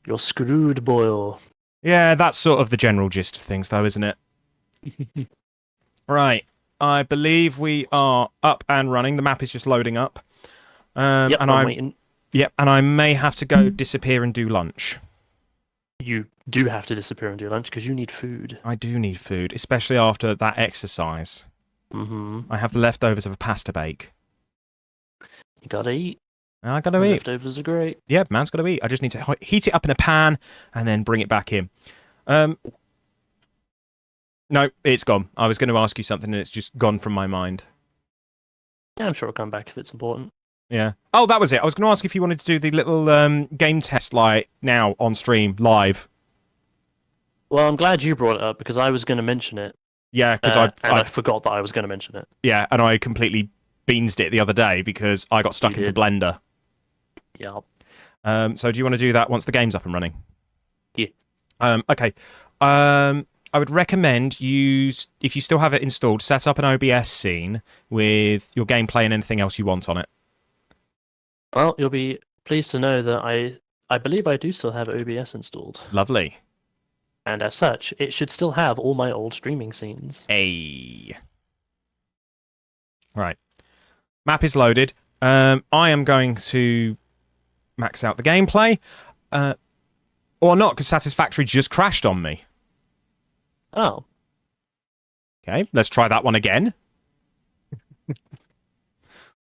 You're screwed, Boyle. Yeah, that's sort of the general gist of things, though, isn't it? Right. I believe we are up and running. The map is just loading up. Yep, And I'm I, waiting. yep, and I may have to go disappear and do lunch. You do have to disappear and do lunch because you need food. I do need food, especially after that exercise. Mm-hmm. I have the leftovers of a pasta bake. You gotta eat. I gotta The eat. leftovers are great. Yeah, man's gotta eat. I just need to heat it up in a pan and then bring it back in. No, it's gone. I was going to ask you something and it's just gone from my mind. Yeah, I'm sure I'll come back if it's important. Yeah. Oh, that was it. I was going to ask if you wanted to do the little game test like now on stream live. Well, I'm glad you brought it up because I was going to mention it. Yeah, because I forgot that I was going to mention it. yeah, and I completely beansed it the other day because I got stuck into Blender. Yeah. So do you want to do that once the game's up and running? Yeah. Okay. I would recommend if you still have it installed, set up an OBS scene with your gameplay and anything else you want on it. Well, you'll be pleased to know that I believe I do still have OBS installed. Lovely. And as such, it should still have all my old streaming scenes. Hey. Right. Map is loaded. I am going to max out the gameplay. Or not, because Satisfactory just crashed on me. Oh. Okay, let's try that one again.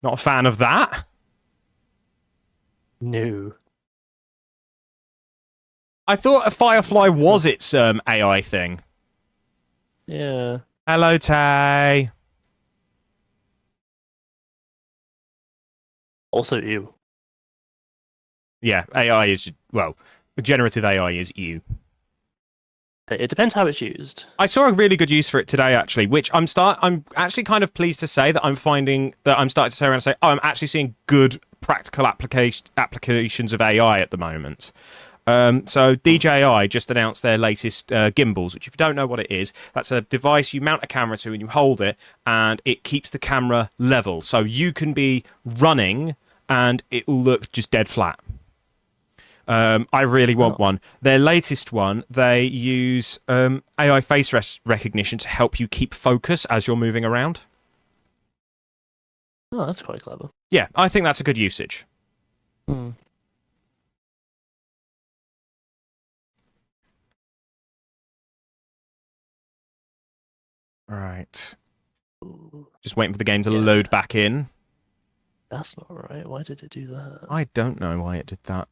Not a fan of that. No. I thought a Firefly was its AI thing. Yeah. Hello, Tay. Also, ew. Yeah, AI is, well, generative AI is you. It depends how it's used. I saw a really good use for it today, actually, which I'm actually kind of pleased to say that I'm finding that I'm starting to say around and say, oh, I'm actually seeing good practical applications of AI at the moment. So DJI just announced their latest gimbals, which if you don't know what it is, that's a device you mount a camera to and you hold it and it keeps the camera level. So you can be running and it will look just dead flat. I really want one. Their latest one, they use AI face recognition to help you keep focus as you're moving around. Oh, that's quite clever. Yeah, I think that's a good usage. Hmm. Right. Just waiting for the game to load back in. That's not right. Why did it do that? I don't know why it did that.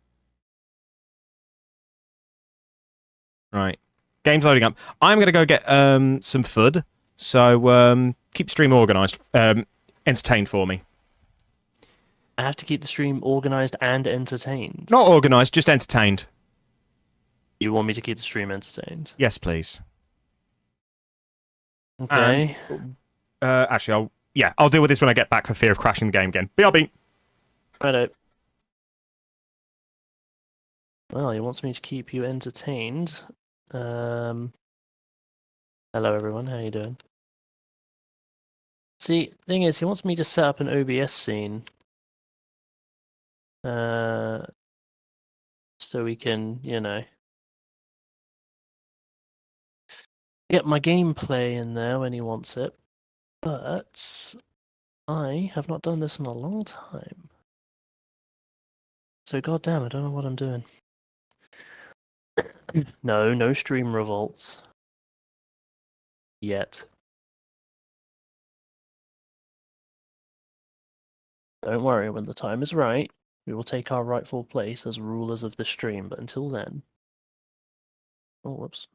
Right. Game's loading up. I'm going to go get some food. So keep the stream organised. Entertained for me. I have to keep the stream organised and entertained. Not organised, just entertained. You want me to keep the stream entertained? Yes, please. Okay. And, actually, I'll deal with this when I get back for fear of crashing the game again. BRB. Righto. Well, he wants me to keep you entertained. Hello everyone, how you doing? See, thing is, he wants me to set up an OBS scene. So we can, get my gameplay in there when he wants it. But I have not done this in a long time. So goddamn, I don't know what I'm doing. No stream revolts. Yet. Don't worry, when the time is right, we will take our rightful place as rulers of the stream, but until then... Oh, whoops.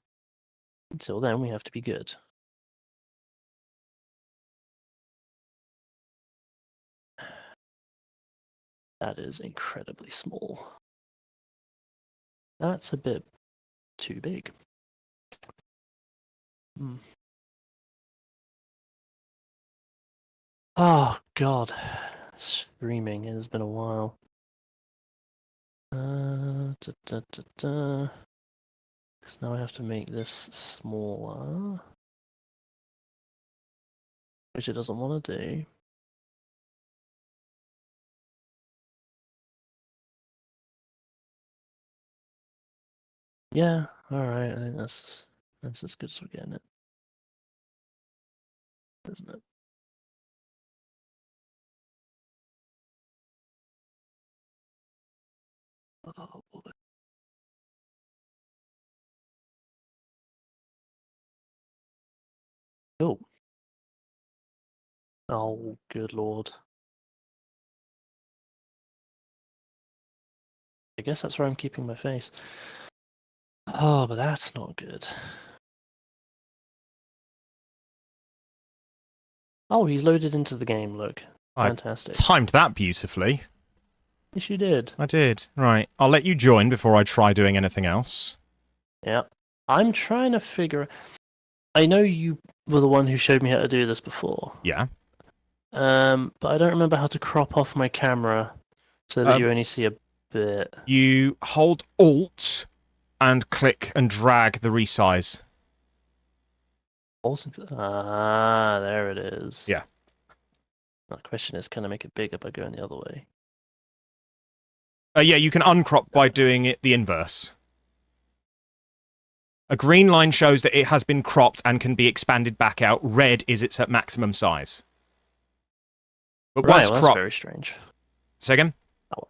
Until then, we have to be good. That is incredibly small. That's a bit too big. Oh, God. Streaming, it has been a while. So now I have to make this smaller. Which it doesn't want to do. Yeah, alright, I think that's as good as we're getting it. Isn't it? Oh boy. Oh. Oh, good lord. I guess that's where I'm keeping my face. Oh, but that's not good. Oh, he's loaded into the game, look. I Fantastic. timed that beautifully. Yes, you did. I did. Right. I'll let you join before I try doing anything else. Yeah. I'm trying to figure... I know you were the one who showed me how to do this before. Yeah. But I don't remember how to crop off my camera so that you only see a bit. You hold Alt and click and drag the resize. Ah, there it is. Yeah. The question is, can I make it bigger by going the other way? Yeah, you can uncrop by doing it the inverse. A green line shows that it has been cropped and can be expanded back out. Red is it's at maximum size. But Right, once well, cropped... that's very strange. Say again? Oh.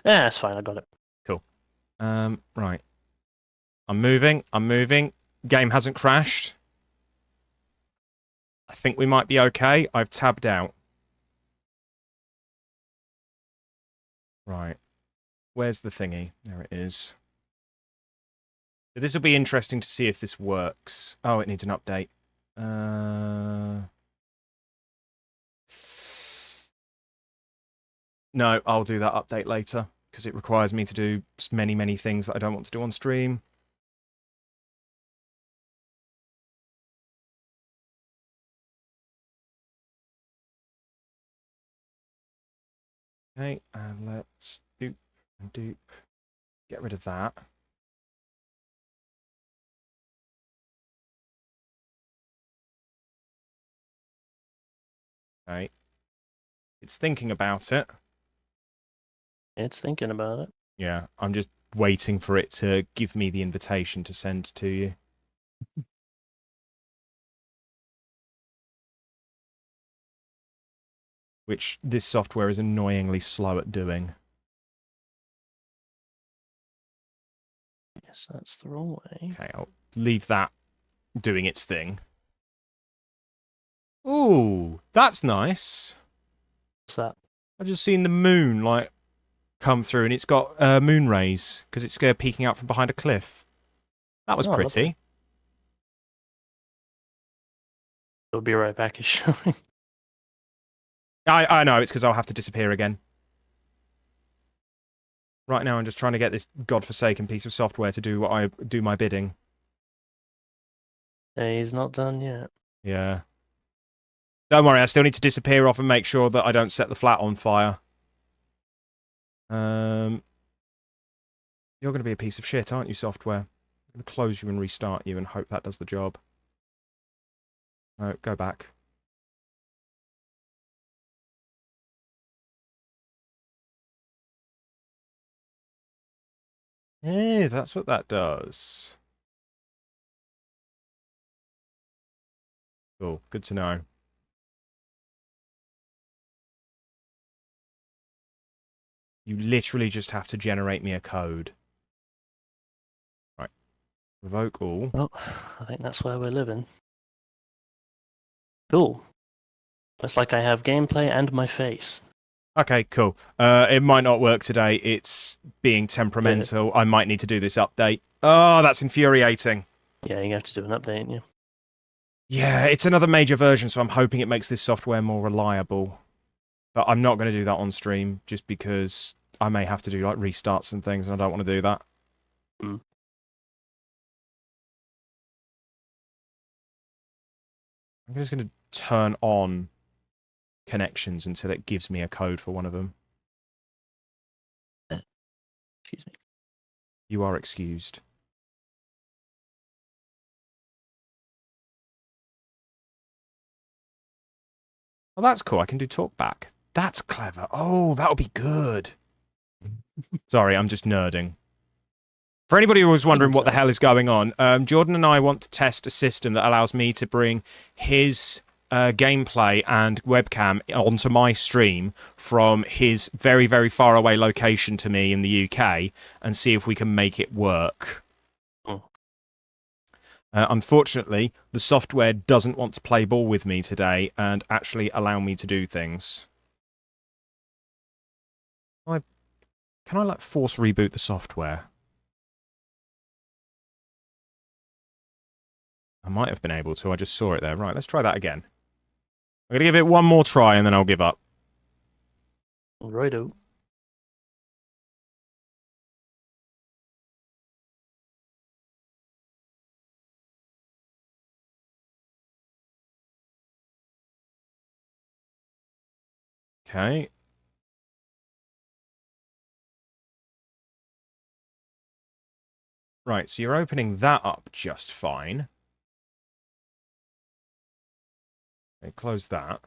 Yeah, that's fine, I got it. Cool. Right. I'm moving. Game hasn't crashed. I think we might be okay. I've tabbed out. Right. Where's the thingy? There it is. So this will be interesting to see if this works. Oh, it needs an update. No, I'll do that update later because it requires me to do many, many things that I don't want to do on stream. Okay, and let's dupe and dupe. Get rid of that. Okay. It's thinking about it. It's thinking about it. Yeah, I'm just waiting for it to give me the invitation to send to you. Which this software is annoyingly slow at doing. Yes, that's the wrong way. Okay, I'll leave that doing its thing. Ooh, that's nice. What's that? I've just seen the moon, like, come through, and it's got moon rays, because it's peeking out from behind a cliff. That was pretty. Lovely. It'll be right back, is showing. I know, it's because I'll have to disappear again. Right now, I'm just trying to get this godforsaken piece of software to do my bidding. He's not done yet. Yeah. Don't worry, I still need to disappear off and make sure that I don't set the flat on fire. You're going to be a piece of shit, aren't you, software? I'm going to close you and restart you and hope that does the job. No, go back. Hey, that's what that does. Cool, good to know. You literally just have to generate me a code. Right. Revoke all. Well, I think that's where we're living. Cool. Looks like I have gameplay and my face. Okay, cool. It might not work today. It's being temperamental. I might need to do this update. Oh, that's infuriating. Yeah, you have to do an update, yeah. Yeah, it's another major version, so I'm hoping it makes this software more reliable. But I'm not going to do that on stream, just because I may have to do like restarts and things, and I don't want to do that. Mm. I'm just going to turn on connections until it gives me a code for one of them. Excuse me. You are excused. Oh, that's cool. I can do talkback. That's clever. Oh, that'll be good. Sorry, I'm just nerding. For anybody who was wondering what the tell. hell is going on, Jordan and I want to test a system that allows me to bring his gameplay and webcam onto my stream from his very, very far away location to me in the UK and see if we can make it work. Oh. Unfortunately, the software doesn't want to play ball with me today and actually allow me to do things. Can I like force reboot the software? I might have been able to. I just saw it there. Right, let's try that again. I'm going to give it one more try and then I'll give up. Righto. Okay. Right, so you're opening that up just fine. Okay, close that.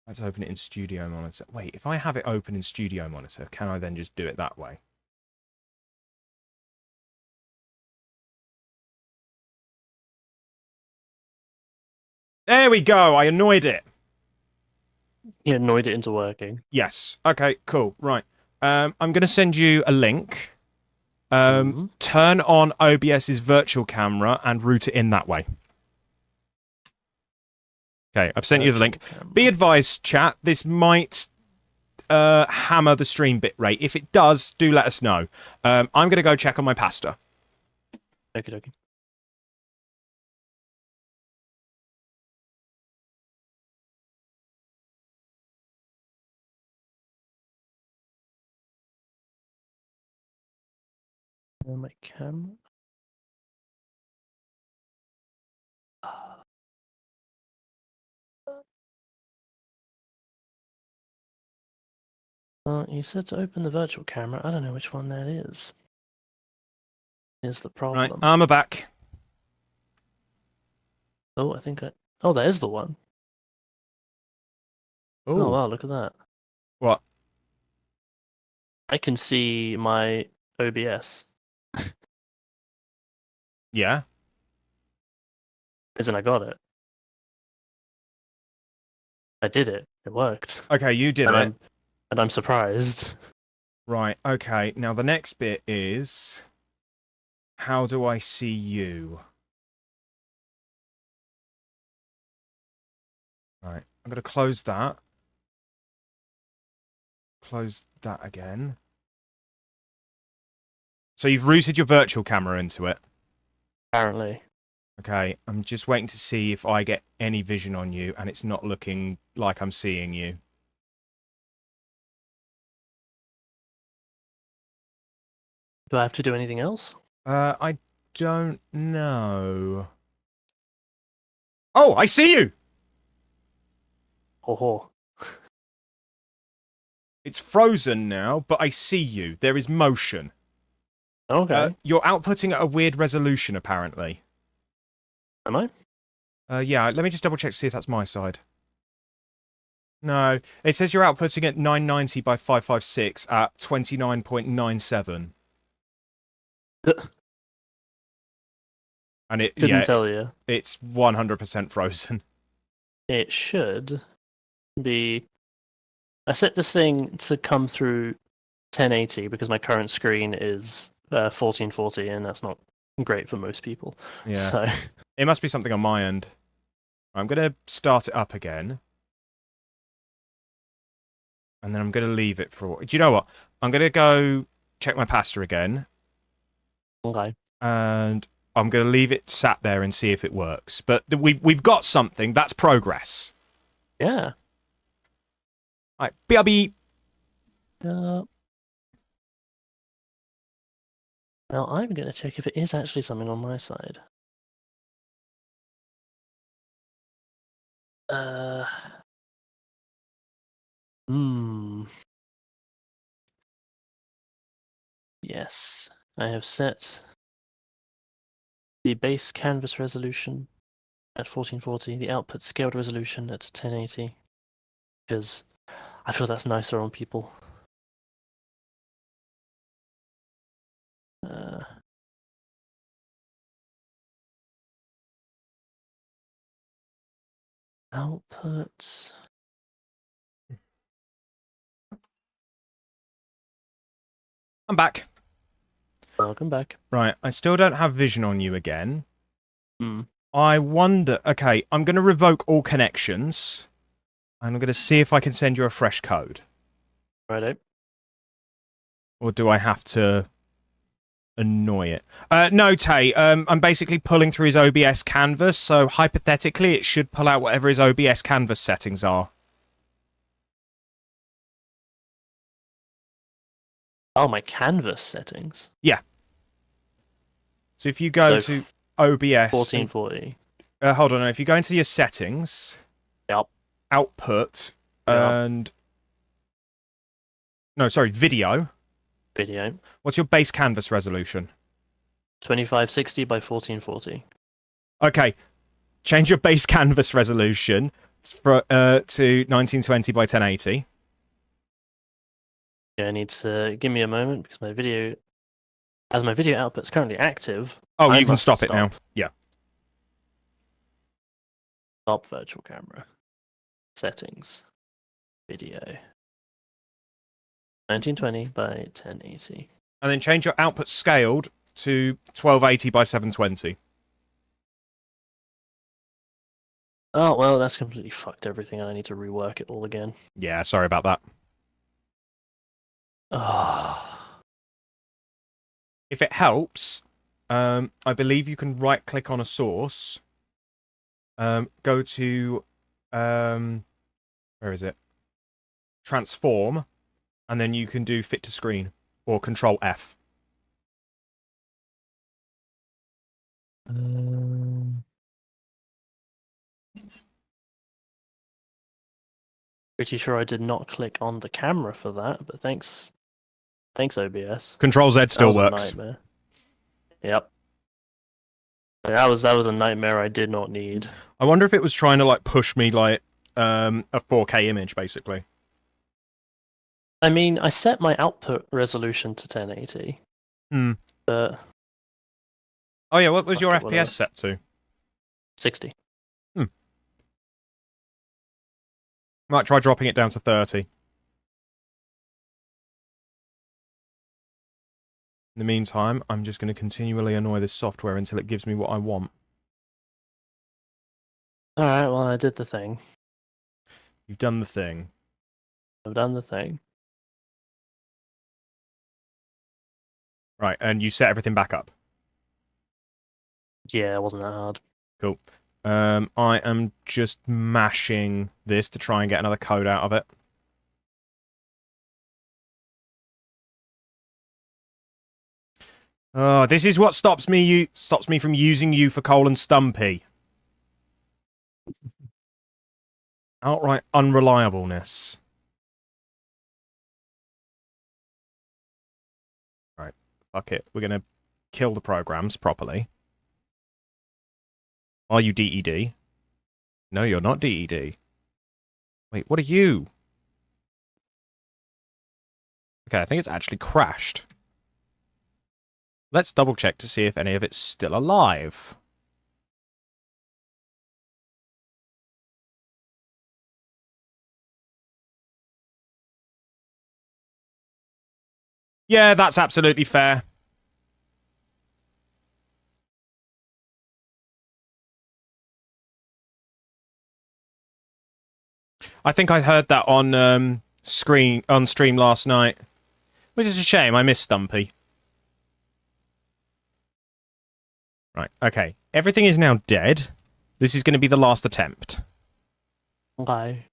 Let's open it in Studio Monitor. Wait, if I have it open in Studio Monitor, can I then just do it that way? There we go! I annoyed it! You annoyed it into working. Yes. Okay, cool. Right. I'm going to send you a link. Mhm. Turn on OBS's virtual camera and route it in that way. Okay, I've sent you the link. Camera. Be advised, chat, this might hammer the stream bitrate. If it does, do let us know. I'm going to go check on my pasta. Okie dokie. My camera. You said to open the virtual camera. I don't know which one that is. Is the Right, problem? armor back. Oh, I think I. Oh, that is the one. Ooh. Oh wow, look at that. What? I can see my OBS. Yeah. Isn't I got it? I did it. It worked. Okay, you did it. And I'm surprised. Right, okay. Now the next bit is... How do I see you? Right, I'm going to close that. Close that again. So you've routed your virtual camera into it? Apparently. Okay, I'm just waiting to see if I get any vision on you, and it's not looking like I'm seeing you. Do I have to do anything else? I don't know. Oh, I see you! Ho ho. It's frozen now, but I see you. There is motion. Okay. You're outputting at a weird resolution, apparently. Am I? Yeah, let me just double check to see if that's my side. No, it says you're outputting at 990 by 556 at 29.97. And Couldn't tell you. it's 100% frozen. It should be. I set this thing to come through 1080 because my current screen is 1440, and that's not great for most people. Yeah. So It must be something on my end. I'm going to start it up again. And then I'm going to leave it for... Do you know what? I'm going to go check my pasta again. okay. And I'm going to leave it sat there and see if it works. But we've got something. That's progress. Yeah. Right, BRB. Now I'm going to check if it is actually something on my side. Hmm. Yes, I have set the base canvas resolution at 1440, the output scaled resolution at 1080, because I feel that's nicer on people. Output. I'm back. Welcome back. Right, I still don't have vision on you again. Hmm. I wonder... Okay, I'm going to revoke all connections. And I'm going to see if I can send you a fresh code. Righto. Or do I have to annoy it? No, Tay. I'm basically pulling through his OBS canvas, so hypothetically it should pull out whatever his OBS canvas settings are. Oh, my canvas settings. Yeah. So if you go So to OBS... 1440. hold on, if you go into your settings... Yep. Output, Yep. and... No, sorry, video. Video. What's your base canvas resolution? 2560 by 1440. Okay, change your base canvas resolution to 1920 by 1080. Yeah, I need to give me a moment because my video, as my video output's currently active. Oh, I you can must stop it now. Yeah. Stop virtual camera. Settings. Video. 1920 by 1080. And then change your output scaled to 1280 by 720. Oh, well, that's completely fucked everything and I need to rework it all again. Yeah, sorry about that. Oh. If it helps, I believe you can right-click on a source, go to, where is it? Transform, and then you can do fit to screen, or Control F. Pretty sure I did not click on the camera for that, but thanks OBS. Control Z That still was works. a nightmare. Yep. That was a nightmare I did not need. I wonder if it was trying to like push me like a 4K image, basically. I mean, I set my output resolution to 1080. But oh yeah, what was your fuck it, FPS whatever. set to? 60. Might try dropping it down to 30. In the meantime, I'm just going to continually annoy this software until it gives me what I want. Alright, well, I did the thing. You've done the thing. I've done the thing. Right, and you set everything back up. Yeah, it wasn't that hard. Cool. I am just mashing this to try and get another code out of it. Oh, this is what stops me from using you for Cole and Stumpy. Outright unreliableness. Right, fuck it. We're gonna kill the programs properly. Are you DED? No, you're not DED. Wait, what are you? Okay, I think it's actually crashed. Let's double check to see if any of it's still alive. Yeah, that's absolutely fair. I think I heard that on stream last night. Which is a shame, I miss Stumpy. Right, okay. Everything is now dead. This is going to be the last attempt. Okay.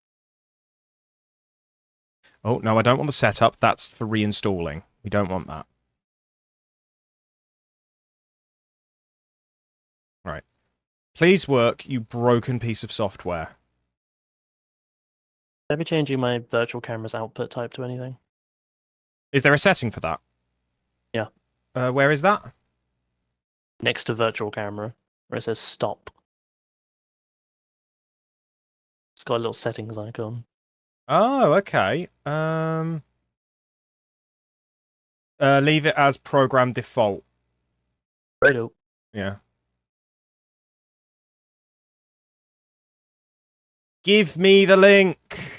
Oh, no, I don't want the setup. That's for reinstalling. We don't want that. Right. Please work, you broken piece of software. Should I be changing my virtual camera's output type to anything? Is there a setting for that? Yeah. Where is that? Next to virtual camera, where it says stop. It's got a little settings icon. Oh, okay. Leave it as program default. Righto. Yeah. Give me the link.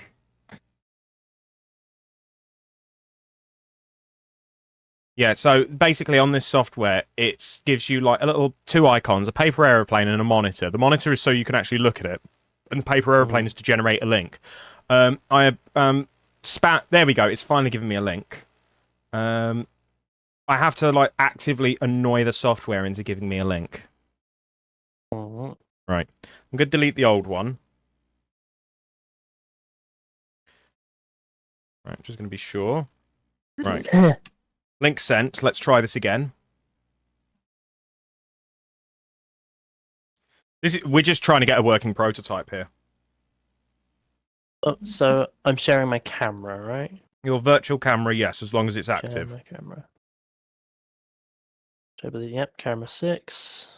Yeah, so basically on this software, it gives you like a little two icons, a paper aeroplane and a monitor. The monitor is so you can actually look at it, and the paper aeroplane is to generate a link. There we go. It's finally given me a link. I have to like actively annoy the software into giving me a link. Right. I'm going to delete the old one. Right, just going to be sure. Right. Link sent. Let's try this again. We're just trying to get a working prototype here. Oh, so I'm sharing my camera, right? Your virtual camera, yes, as long as it's active. Share my camera. Yep, camera 6.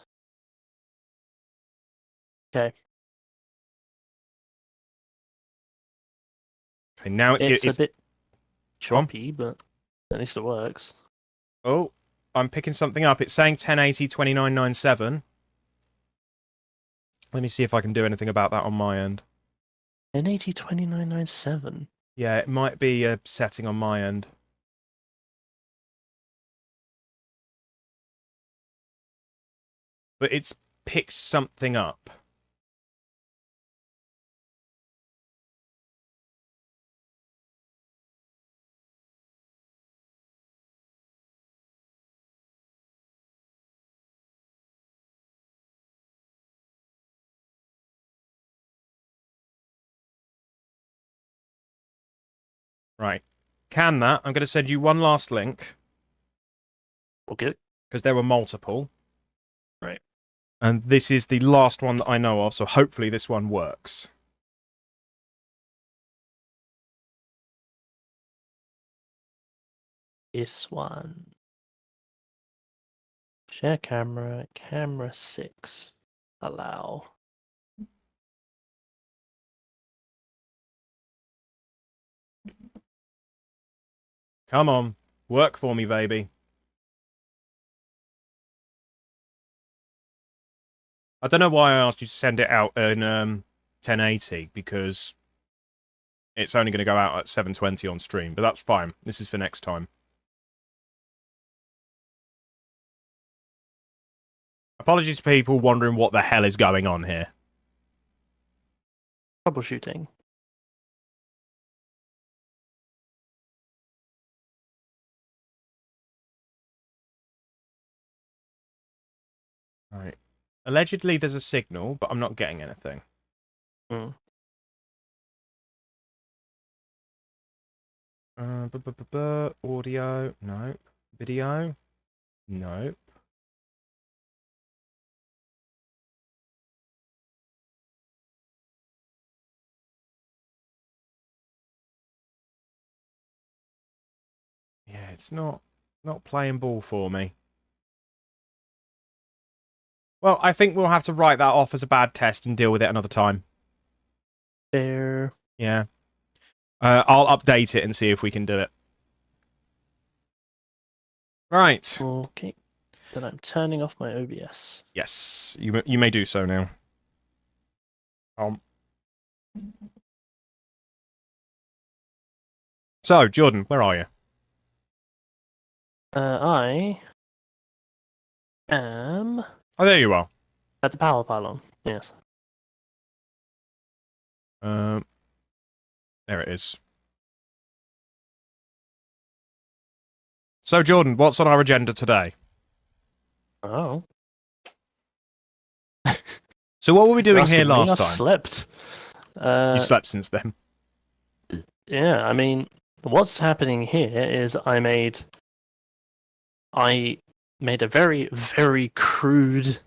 Okay. Okay, now it's a bit choppy, but at least it works. Oh, I'm picking something up. It's saying 1080 2997. Let me see if I can do anything about that on my end. 1080 2997. Yeah, it might be a setting on my end. But it's picked something up. Right. Can that. I'm going to send you one last link. Okay. Because there were multiple. Right. And this is the last one that I know of, so hopefully this one works. This one. Share camera, camera 6. Allow. Come on. Work for me, baby. I don't know why I asked you to send it out in 1080, because it's only going to go out at 720 on stream, but that's fine. This is for next time. Apologies to people wondering what the hell is going on here. Troubleshooting. Right. Allegedly there's a signal, but I'm not getting anything. Audio, no. Video, no. Yeah, it's not playing ball for me. Well, I think we'll have to write that off as a bad test and deal with it another time. Fair. Yeah. I'll update it and see if we can do it. Right. Okay. Then I'm turning off my OBS. Yes, you may do so now. So, Jordan, where are you? I am... Oh, there you are. At the power pylon, yes. There it is. So, Jordan, what's on our agenda today? Oh. So, what were we doing here last time? I slept. You slept since then. Yeah, I mean, what's happening here is I made a very, very crude,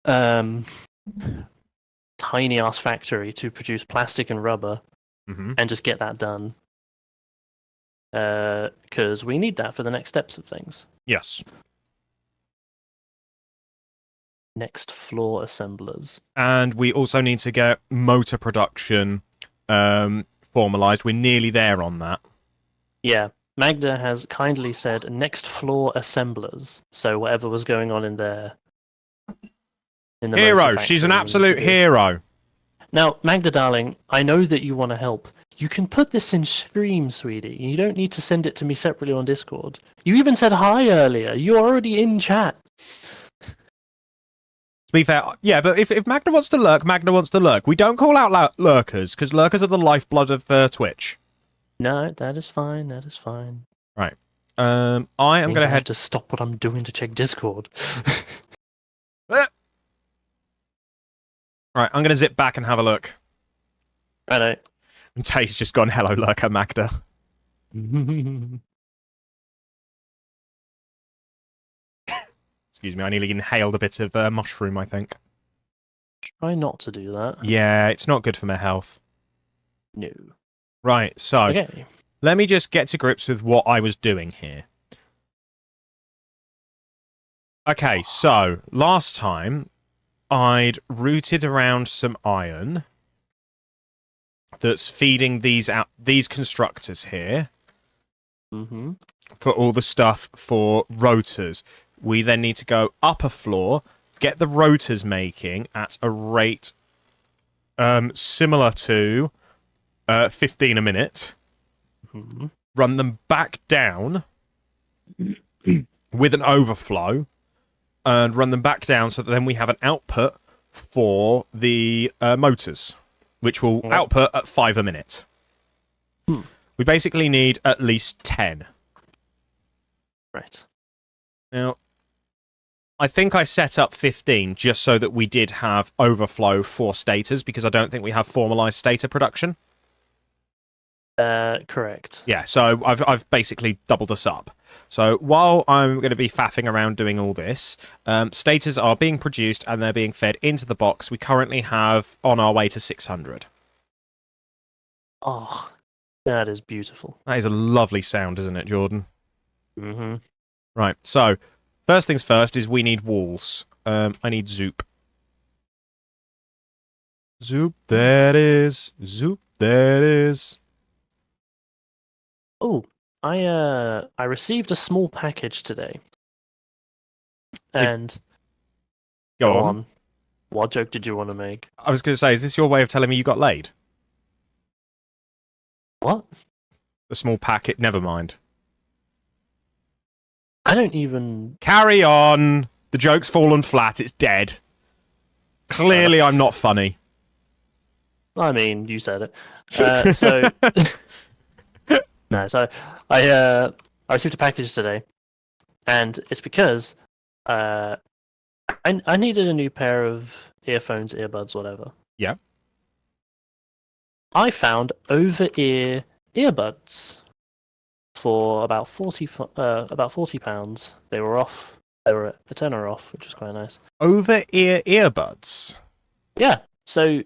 tiny ass factory to produce plastic and rubber, and just get that done. Because we need that for the next steps of things. Yes. Next floor assemblers. And we also need to get motor production formalized. We're nearly there on that. Yeah. Magda has kindly said next floor assemblers. So whatever was going on in there. In the hero. She's an absolute hero. Now, Magda, darling, I know that you want to help. You can put this in Stream, sweetie. You don't need to send it to me separately on Discord. You even said hi earlier. You're already in chat. To be fair, yeah, but if Magna wants to lurk, Magna wants to lurk. We don't call out lurkers, because lurkers are the lifeblood of Twitch. No, that is fine. That is fine. Right. I am going to have to stop what I'm doing to check Discord. Right, I'm going to zip back and have a look. Righto. And Tay's just gone, hello, lurker, Magda. Excuse me, I nearly inhaled a bit of mushroom, I think. Try not to do that. Yeah, it's not good for my health. No. Right, so Okay. let me just get to grips with what I was doing here. Okay, so last time I'd routed around some iron that's feeding these constructors here for all the stuff for rotors. We then need to go up a floor, get the rotors making at a rate similar to 15 a minute, run them back down with an overflow, and run them back down so that then we have an output for the motors, which will output at 5 a minute. We basically need at least 10. Right. Now, I think I set up 15 just so that we did have overflow for stators, because I don't think we have formalized stator production. Correct. Yeah, so I've basically doubled us up. So while I'm going to be faffing around doing all this, stators are being produced and they're being fed into the box. We currently have on our way to 600. Oh, that is beautiful. That is a lovely sound, isn't it, Jordan? Mm-hmm. Right, so first things first is we need walls. I need Zoop. Zoop, that is. Zoop, that is. Oh, I received a small package today. And Go on. What joke did you want to make? I was going to say, is this your way of telling me you got laid? What? A small packet? Never mind. I don't even... Carry on! The joke's fallen flat, it's dead. Clearly I'm not funny. I mean, you said it. So... No, so I received a package today, and it's because I needed a new pair of earphones, earbuds, whatever. Yeah. I found over-ear earbuds for about £40. They were off. They were a tenner off, which was quite nice. Over-ear earbuds? Yeah. So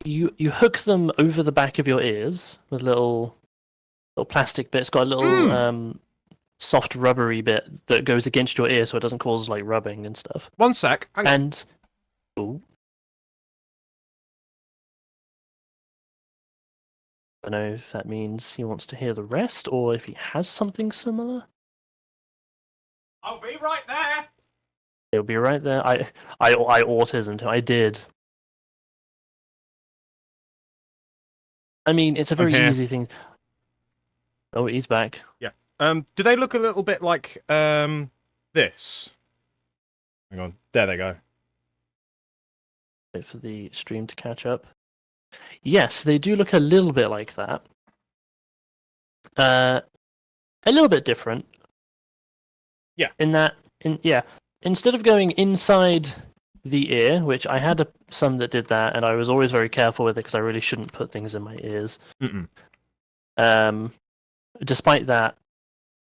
you hook them over the back of your ears with little plastic bit. It's got a little soft rubbery bit that goes against your ear so it doesn't cause like rubbing and stuff. One sec. Hang on. And ooh. I don't know if that means he wants to hear the rest or if he has something similar. I'll be right there. He'll be right there. I autism. I did. I mean, it's a very easy thing. Oh, he's back. Yeah. Do they look a little bit like this? Hang on. There they go. Wait for the stream to catch up. Yes, they do look a little bit like that. A little bit different. Yeah. Instead of going inside the ear, which I had some that did that, and I was always very careful with it because I really shouldn't put things in my ears. Despite that,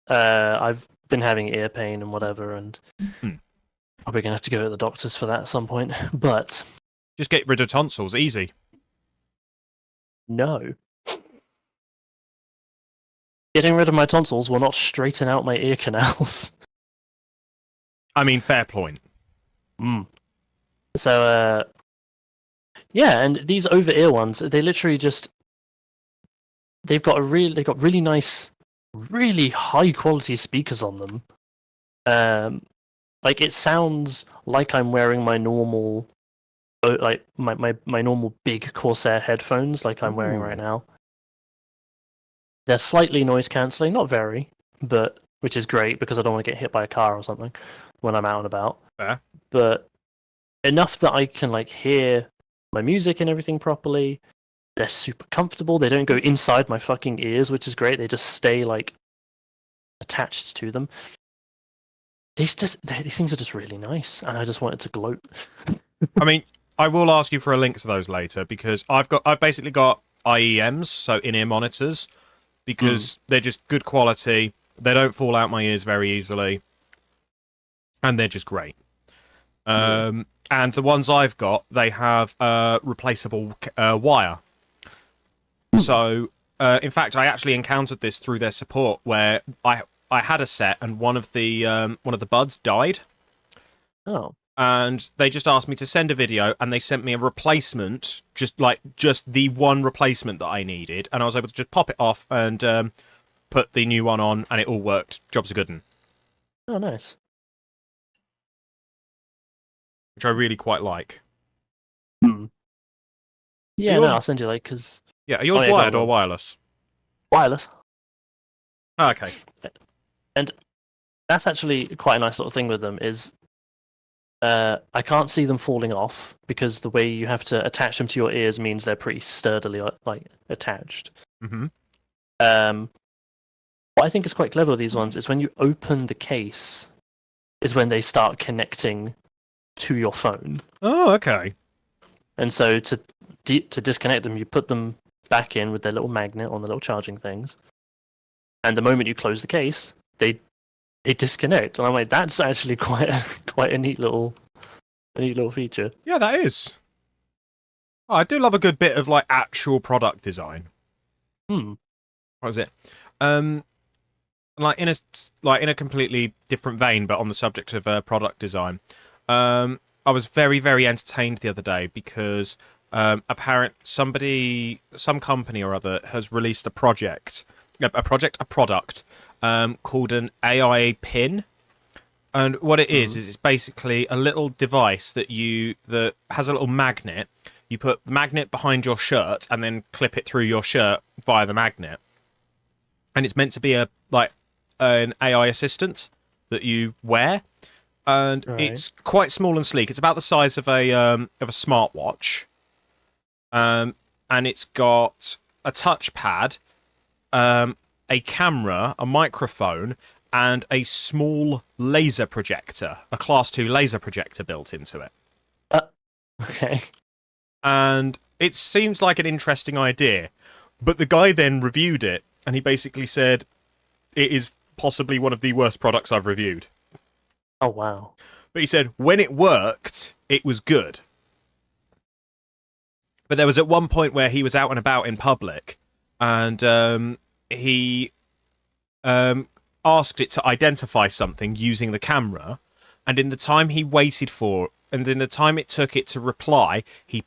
I've been having ear pain and whatever, and probably gonna have to go to the doctors for that at some point. But just get rid of tonsils, easy. No. Getting rid of my tonsils will not straighten out my ear canals. I mean, fair point. So, yeah, and these over-ear ones, they literally just... They've got really nice, really high-quality speakers on them. Like, it sounds like I'm wearing my normal like my normal big Corsair headphones, like I'm wearing right Ooh. now. They're slightly noise cancelling, not very, but which is great because I don't want to get hit by a car or something when I'm out and about. Fair. But enough that I can like hear my music and everything properly. They're super comfortable. They don't go inside my fucking ears, which is great. They just stay like attached to them. These things are just really nice, and I just wanted to gloat. I mean, I will ask you for a link to those later because I've basically got IEMs, so in-ear monitors, because they're just good quality. They don't fall out my ears very easily, and they're just great. And the ones I've got, they have replaceable wire. So, in fact, I actually encountered this through their support, where I had a set and one of the buds died. Oh. And they just asked me to send a video, and they sent me a replacement, just the one replacement that I needed, and I was able to just pop it off and put the new one on, and it all worked. Job's a good one. Oh, nice. Which I really quite like. Yeah, no, I'll send you like because yeah, are yours wired or wireless? Wireless. Oh, okay. And that's actually quite a nice little thing with them is I can't see them falling off because the way you have to attach them to your ears means they're pretty sturdily like attached. Mm-hmm. What I think is quite clever with these ones is when you open the case is when they start connecting to your phone. Oh, okay. And so to disconnect them, you put them back in with their little magnet on the little charging things. And the moment you close the case, they disconnect. And I'm like, that's actually quite a neat little feature. Yeah, that is. Oh, I do love a good bit of like actual product design. What was it? Like in a completely different vein, but on the subject of product design. I was very, very entertained the other day because some company or other has released a product called an AI pin. And what it is it's basically a little device that has a little magnet. You put the magnet behind your shirt and then clip it through your shirt via the magnet. And it's meant to be an AI assistant that you wear. And it's quite small and sleek. It's about the size of a smartwatch. And it's got a touchpad, a camera, a microphone, and a small laser projector, a Class 2 laser projector built into it. Okay. And it seems like an interesting idea. But the guy then reviewed it, and he basically said, it is possibly one of the worst products I've reviewed. Oh, wow. But he said, when it worked, it was good. But there was at one point where he was out and about in public, and he asked it to identify something using the camera, and in the time he waited for, and in the time it took it to reply, he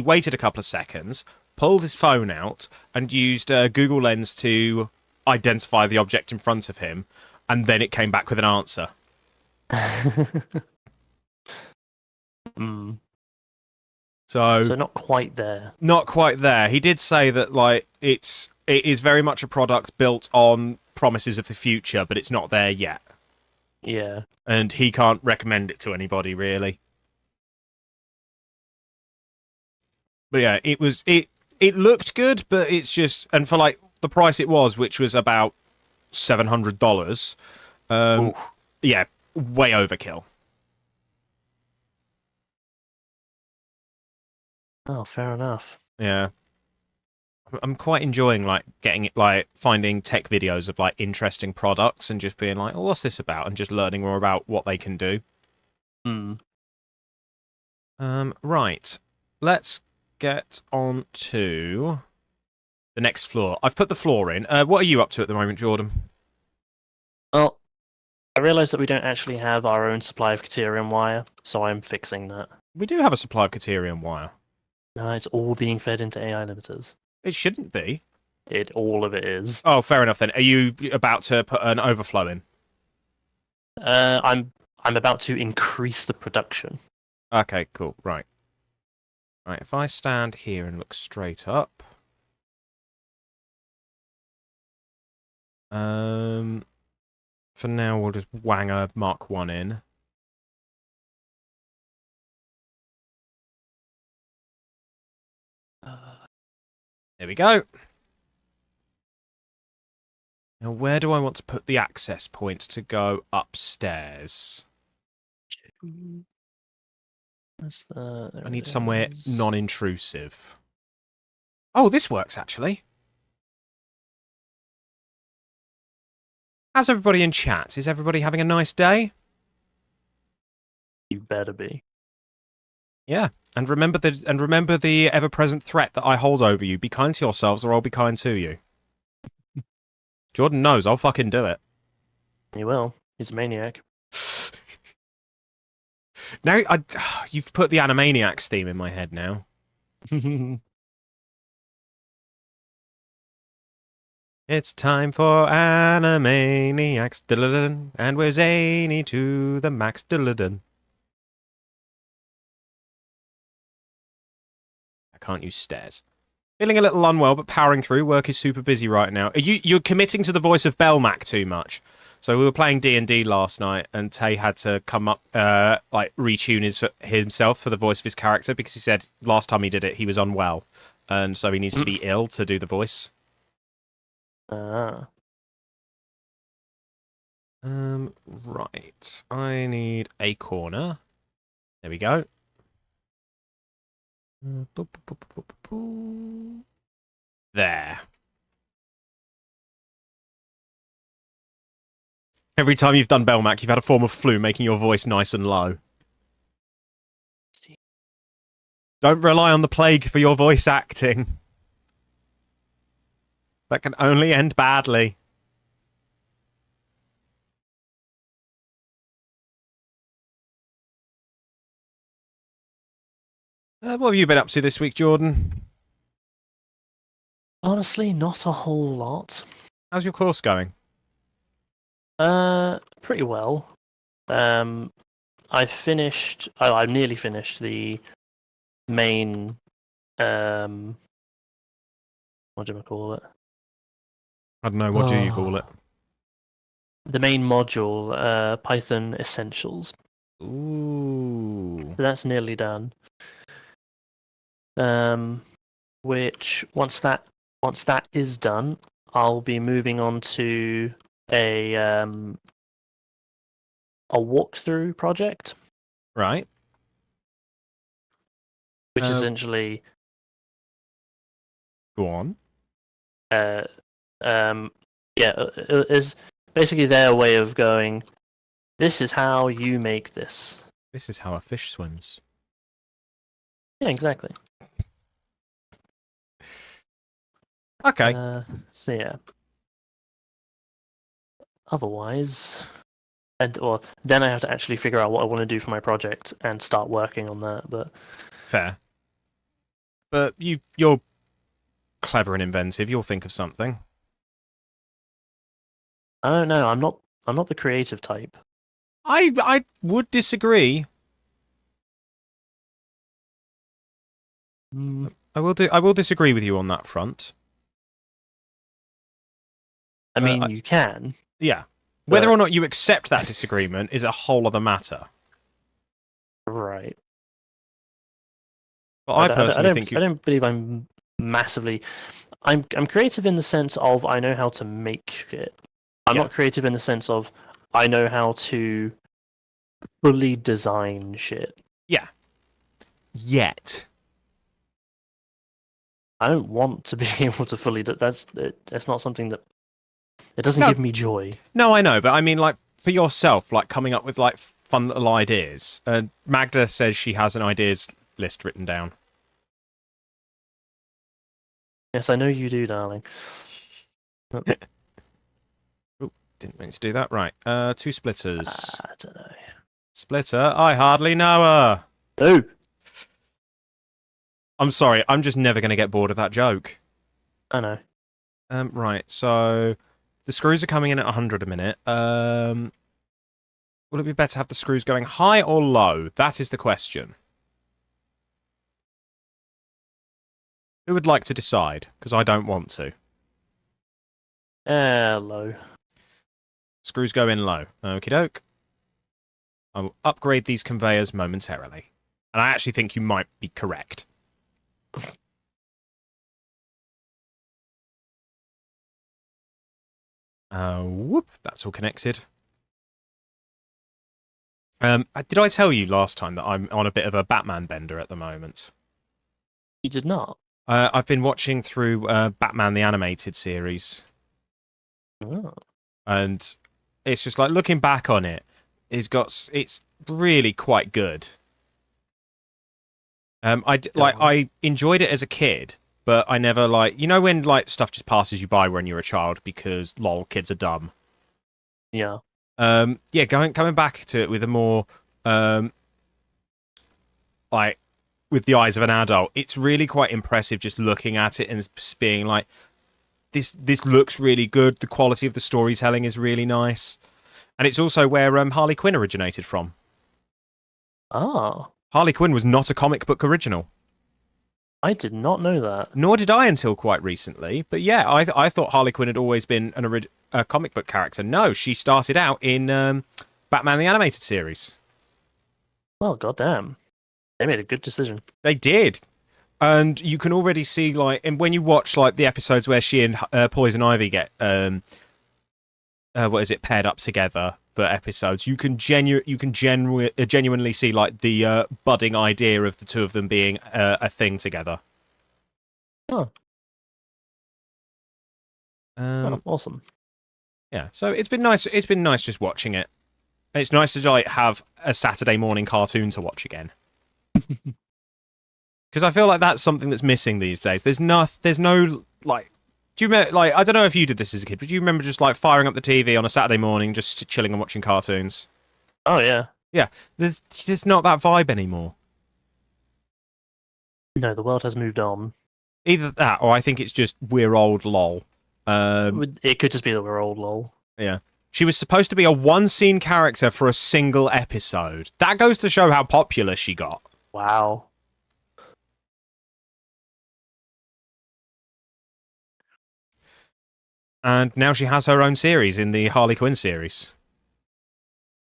waited a couple of seconds, pulled his phone out, and used Google Lens to identify the object in front of him, and then it came back with an answer. So not quite there. Not quite there. He did say that it is very much a product built on promises of the future, but it's not there yet. Yeah. And he can't recommend it to anybody really. But yeah, it looked good, but it's just, and for like the price it was, which was about $700, yeah, way overkill. Oh, fair enough. Yeah. I'm quite enjoying finding tech videos of like interesting products and just being like, oh, what's this about? And just learning more about what they can do. Right. Let's get on to the next floor. I've put the floor in. What are you up to at the moment, Jordan? Well, I realised that we don't actually have our own supply of Caterium wire, so I'm fixing that. We do have a supply of Caterium wire. No, it's all being fed into AI limiters. It shouldn't be. All of it is. Oh, fair enough then. Are you about to put an overflow in? I'm about to increase the production. Okay, cool. Right. Right, if I stand here and look straight up. For now, we'll just wang a Mark 1 in. There we go. Now, where do I want to put the access point to go upstairs? I need somewhere non-intrusive. Oh, this works, actually. How's everybody in chat? Is everybody having a nice day? You better be. Yeah, and remember the ever-present threat that I hold over you. Be kind to yourselves, or I'll be kind to you. Jordan knows I'll fucking do it. You will. He's a maniac. Now, you've put the Animaniacs theme in my head now. It's time for Animaniacs, and we're zany to the max. I can't use stairs. Feeling a little unwell, but powering through. Work is super busy right now. You're committing to the voice of Belmac too much. So we were playing D&D last night, and Tay had to come up, retune himself for the voice of his character, because he said last time he did it, he was unwell. And so he needs to be ill to do the voice. Ah. Right. I need a corner. There we go. There. Every time you've done Belmac, you've had a form of flu, making your voice nice and low. Don't rely on the plague for your voice acting. That can only end badly. What have you been up to this week, Jordan? Honestly, not a whole lot. How's your course going? Pretty well. I finished. Oh, I nearly finished the main. What do I call it? I don't know. What do you call it? The main module, Python Essentials. Ooh. So that's nearly done. Which once that is done, I'll be moving on to a walkthrough project. Right. Which essentially. Go on. Is basically their way of going. This is how you make this. This is how a fish swims. Yeah, exactly. Okay. So yeah. Otherwise, then I have to actually figure out what I want to do for my project and start working on that. But fair. But you're clever and inventive. You'll think of something. I don't know. I'm not the creative type. I would disagree. I will disagree with you on that front. I mean, you can. Yeah. Whether or not you accept that disagreement is a whole other matter. Right. But I personally think I don't believe I'm massively. I'm creative in the sense of I know how to make it. I'm not creative in the sense of I know how to fully design shit. Yeah. Yet. I don't want to be able to fully. That's not something that. It doesn't give me joy. No, I know, but I mean, like, for yourself, like, coming up with, like, fun little ideas. Magda says she has an ideas list written down. Yes, I know you do, darling. Oh, didn't mean to do that. Right. 2 splitters. I don't know. Splitter? I hardly know her. Oh! I'm sorry, I'm just never going to get bored of that joke. I know. Right, so the screws are coming in at 100 a minute. Would it be better to have the screws going high or low? That is the question. Who would like to decide? Because I don't want to. Low. Screws go in low. Okie doke. I will upgrade these conveyors momentarily. And I actually think you might be correct. Whoop. That's all connected. Did I tell you last time that I'm on a bit of a Batman bender at the moment? You did not. I've been watching through Batman the Animated Series. Oh. And it's just like looking back on it, it's really quite good. I enjoyed it as a kid, but I never when stuff just passes you by when you're a child because lol kids are dumb. Yeah. Coming back to it with a more with the eyes of an adult, it's really quite impressive just looking at it and being like, this looks really good. The quality of the storytelling is really nice, and it's also where Harley Quinn originated from. Ah, Harley Quinn was not a comic book original. I did not know that. Nor did I until quite recently. But yeah, I thought Harley Quinn had always been a comic book character. No, she started out in Batman the Animated Series. Well, goddamn, they made a good decision. They did. And you can already see, and when you watch the episodes where she and Poison Ivy get paired up together for episodes, you can genuinely see the budding idea of the two of them being a thing together. Oh. Awesome. Yeah, so it's been nice. It's been nice just watching it. And it's nice to have a Saturday morning cartoon to watch again. Because I feel like that's something that's missing these days. There's no do you remember, I don't know if you did this as a kid, but do you remember just firing up the TV on a Saturday morning, just chilling and watching cartoons? Oh yeah. Yeah, there's not that vibe anymore. No, the world has moved on. Either that, or I think it's just we're old lol. It could just be that we're old lol. Yeah. She was supposed to be a one-scene character for a single episode. That goes to show how popular she got. Wow. And now she has her own series in the Harley Quinn series.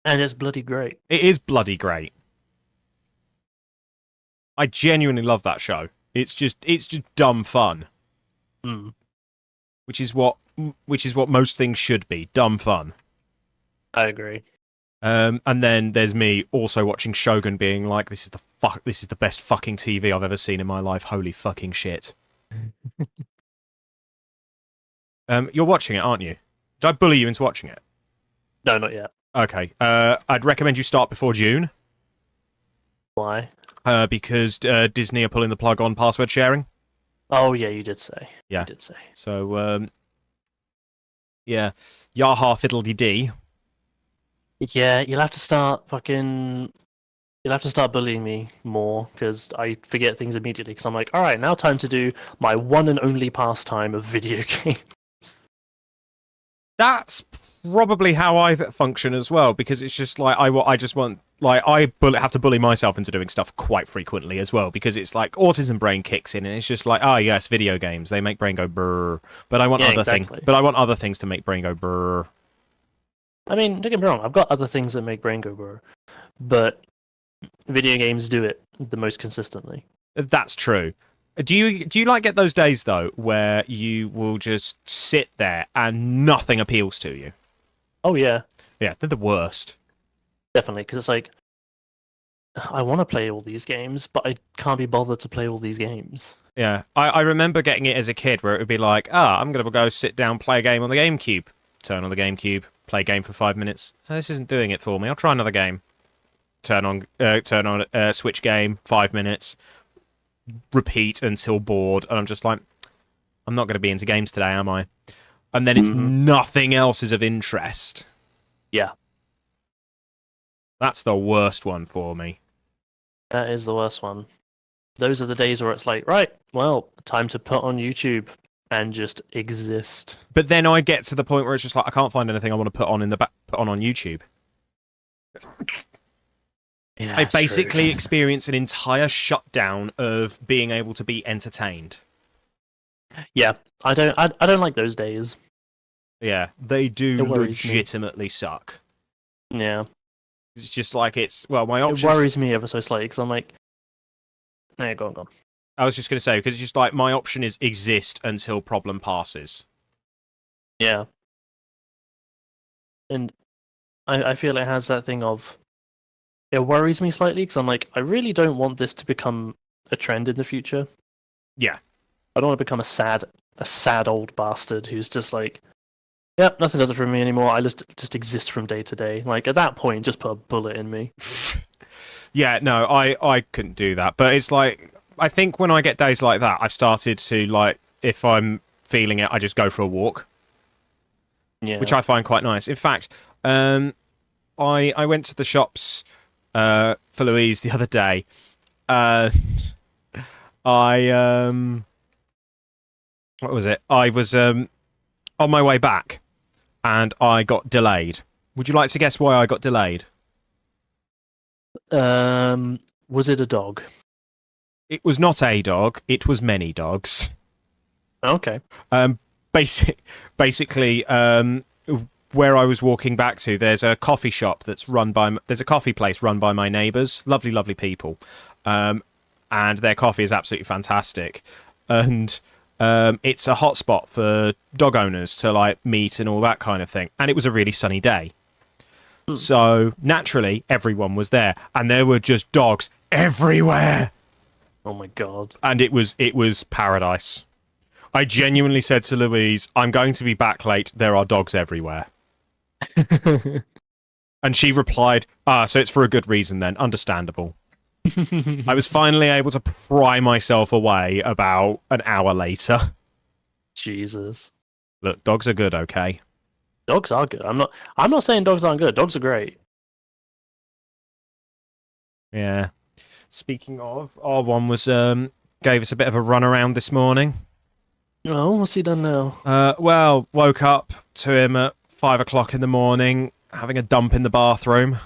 And it's bloody great. It is bloody great. I genuinely love that show. It's just dumb fun. Mm. Which is what most things should be, dumb fun. I agree. And then there's me also watching Shogun being like, this is the best fucking TV I've ever seen in my life. Holy fucking shit. You're watching it, aren't you? Did I bully you into watching it? No, not yet. Okay. I'd recommend you start before June. Why? Because Disney are pulling the plug on password sharing. Oh yeah, you did say. Yeah. You did say. So, yeah. Yaha fiddle-dee-dee. Yeah, you'll have to start bullying me more, because I forget things immediately, because I'm like, alright, now time to do my one and only pastime of video game. That's probably how I function as well, because it's just I just want have to bully myself into doing stuff quite frequently as well, because it's like autism brain kicks in and it's just like, yes, video games, they make brain go brrr, but I want other things to make brain go brrr. I mean, don't get me wrong, I've got other things that make brain go brrr, but video games do it the most consistently. That's true. Do you get those days though where you will just sit there and nothing appeals to you? Oh yeah. Yeah, they're the worst. Definitely, because it's like, I want to play all these games, but I can't be bothered to play all these games. Yeah, I remember getting it as a kid where it would be like, I'm going to go sit down, play a game on the GameCube. Turn on the GameCube, play a game for 5 minutes. This isn't doing it for me. I'll try another game. Turn on Switch game, 5 minutes. Repeat until bored. And I'm just like, I'm not going to be into games today, am I? And then it's nothing else is of interest. Yeah. That's the worst one for me. That is the worst one. Those are the days where it's like, right, well, time to put on YouTube and just exist. But then I get to the point where it's just like, I can't find anything I want to put on on YouTube. Yeah, I basically experience an entire shutdown of being able to be entertained. Yeah, I don't like those days. Yeah, they do It worries me. legitimately suck. Yeah, It's just like my it options. worries me ever so slightly because I'm like, no, go on, go on. I was just going to say because it's just like my option is exist until problem passes. Yeah, and I feel it has that thing of it worries me slightly because I'm like, I really don't want this to become a trend in the future. Yeah. I don't want to become a sad old bastard who's just like, yep, nothing does it for me anymore. I just exist from day to day. Like at that point, just put a bullet in me. Yeah, no, I couldn't do that. But it's like I think when I get days like that, I've started to like if I'm feeling it, I just go for a walk, which Yeah. I find quite nice. In fact, I went to the shops for Louise the other day. I what was it? I was on my way back and I got delayed. Would you like to guess why I got delayed? Was it a dog? It was not a dog. It was many dogs. Okay. Um, basically, where I was walking back to, there's a coffee shop there's a coffee place run by my neighbours. Lovely, lovely people, and their coffee is absolutely fantastic. And it's a hotspot for dog owners to like meet and all that kind of thing. And it was a really sunny day, so naturally everyone was there, and there were just dogs everywhere, Oh my god. and it was paradise. I genuinely said to Louise, I'm going to be back late. There are dogs everywhere. And she replied, so it's for a good reason then. Understandable. I was finally able to pry myself away about an hour later. Jesus. Look, dogs are good, okay? Dogs are good. I'm not saying dogs aren't good. Dogs are great. Yeah. Speaking of, our one was gave us a bit of a run around this morning. Oh, what's he done now? Well, woke up to him at 5 o'clock in the morning, having a dump in the bathroom.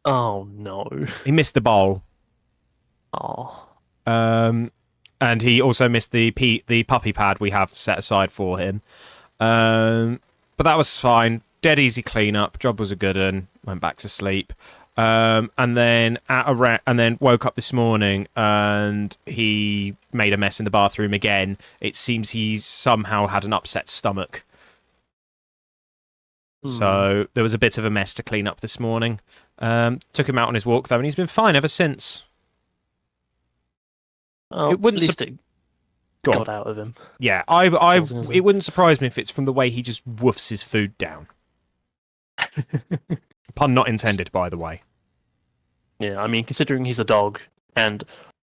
Oh no. He missed the bowl. Oh. And he also missed the puppy pad we have set aside for him. But that was fine. Dead easy cleanup. Job was a good one. Went back to sleep. And then woke up this morning and he made a mess in the bathroom again. It seems he's somehow had an upset stomach. So there was a bit of a mess to clean up this morning. Took him out on his walk though, and he's been fine ever since. Oh, It wouldn't at least it got out of him. Yeah, Causing his it wouldn't surprise me if it's from the way he just woofs his food down. Pun not intended, by the way. Yeah, I mean, considering he's a dog, and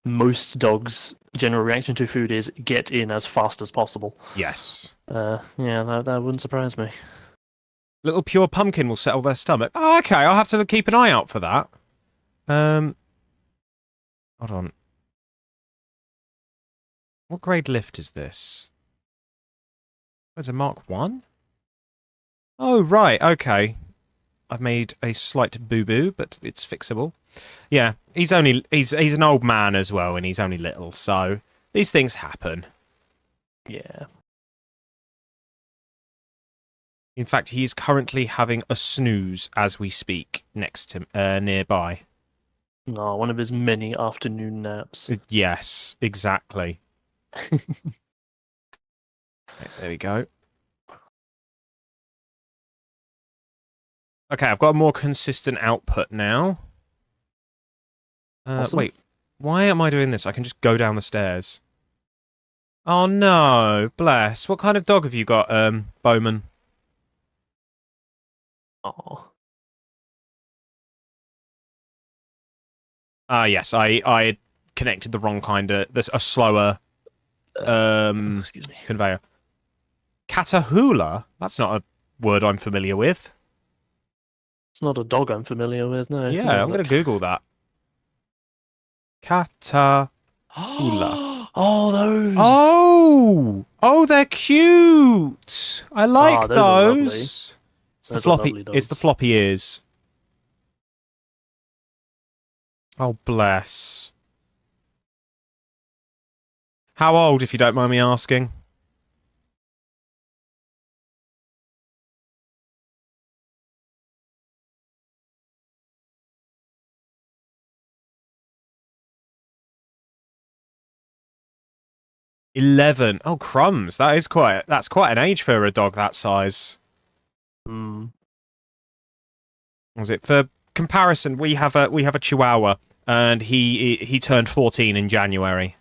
most dogs' general reaction to food is get in as fast as possible. Yes. Yeah, that wouldn't surprise me. Little pure pumpkin will settle their stomach. Oh, okay, I'll have to keep an eye out for that. Hold on. What grade lift is this? It's a Mark 1? Oh, right, okay. I've made a slight boo-boo, but it's fixable. Yeah, he's an old man as well, and he's only little, so these things happen. Yeah. In fact, he is currently having a snooze as we speak, next to nearby. Oh, one of his many afternoon naps. Yes, exactly. There we go. Okay, I've got a more consistent output now. Awesome. Wait, why am I doing this? I can just go down the stairs. Oh no, bless. What kind of dog have you got, Bowman? Oh. Yes, I connected the wrong kind of a slower Excuse me. conveyor. Catahoula? That's not a word I'm familiar with. It's not a dog I'm familiar with, no. Yeah, I'm going to Google that. Catahoula. Oh, those! Oh, they're cute. I like those are lovely. those. It's the Those are floppy. lovely It's the dogs. floppy ears. Oh, bless. How old, if you don't mind me asking? 11. Oh, crumbs. That's quite an age for a dog that size. Mm. Was it for comparison? We have a Chihuahua, and he turned 14 in January.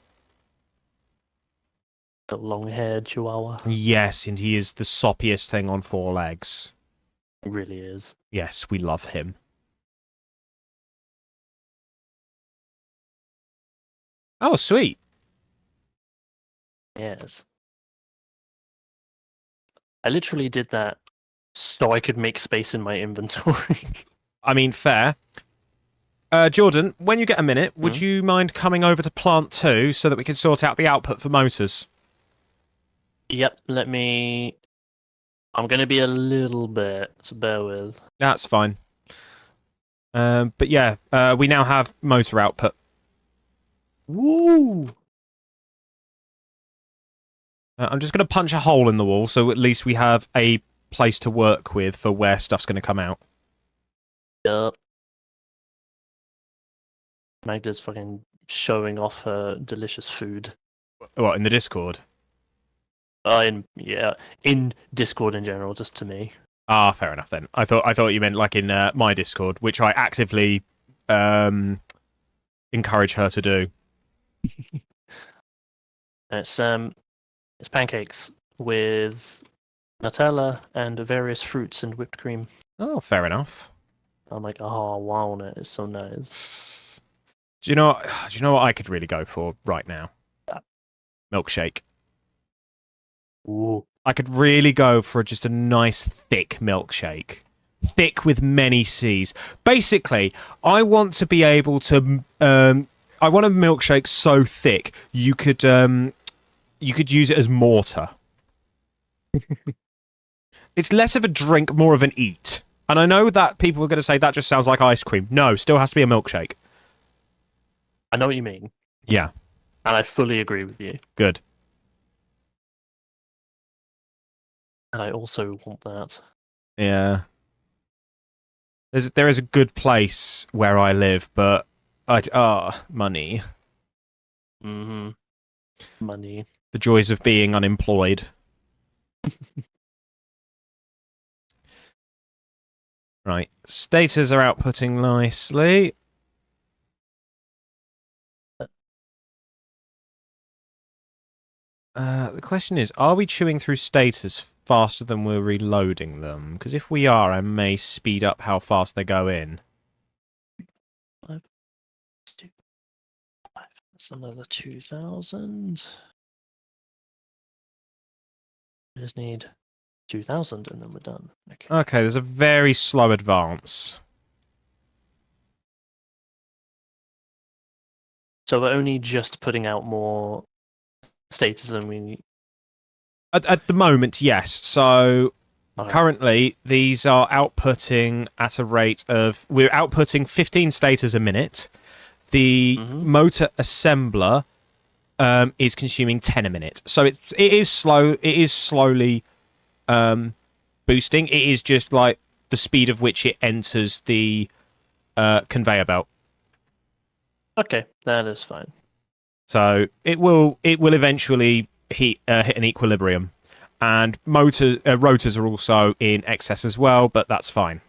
A long-haired chihuahua. Yes, and he is the soppiest thing on four legs. It really is. Yes, we love him. Oh, sweet. Yes. I literally did that so I could make space in my inventory. I mean, fair. Jordan, when you get a minute, would you mind coming over to plant 2 so that we can sort out the output for motors? Yep, let me... I'm going to be a little bit, so bear with. That's fine. But yeah, we now have motor output. Woo! I'm just going to punch a hole in the wall so at least we have a place to work with for where stuff's going to come out. Yup. Magda's fucking showing off her delicious food. What, in the Discord? In Discord in general, just to me. Ah, fair enough then. I thought you meant like in my Discord, which I actively encourage her to do. It's pancakes with Nutella and various fruits and whipped cream. Oh, fair enough. I'm like, oh wow, it's so nice. Do you know what I could really go for right now? Milkshake. Ooh. I could really go for just a nice thick milkshake. Thick with many C's. Basically, I want to be able to I want a milkshake so thick you could use it as mortar. It's less of a drink, more of an eat. And I know that people are going to say that just sounds like ice cream. No, still has to be a milkshake. I know what you mean. Yeah. And I fully agree with you. Good. And I also want that. Yeah. There is a good place where I live, but money. Mm-hmm. Money. The joys of being unemployed. Right. Status are outputting nicely. The question is, are we chewing through status faster than we're reloading them? Because if we are, I may speed up how fast they go in. 5, 2, 5. That's another 2,000. We just need 2,000 and then we're done. Okay, there's a very slow advance. So we're only just putting out more status than we need. At the moment, yes. So Okay. currently, these are outputting at a rate of... We're outputting 15 status a minute. The motor assembler is consuming 10 a minute. So it is slow. It is slowly boosting. It is just like the speed of which it enters the conveyor belt. Okay, that is fine. So it will eventually hit an equilibrium, and rotors are also in excess as well, but that's fine.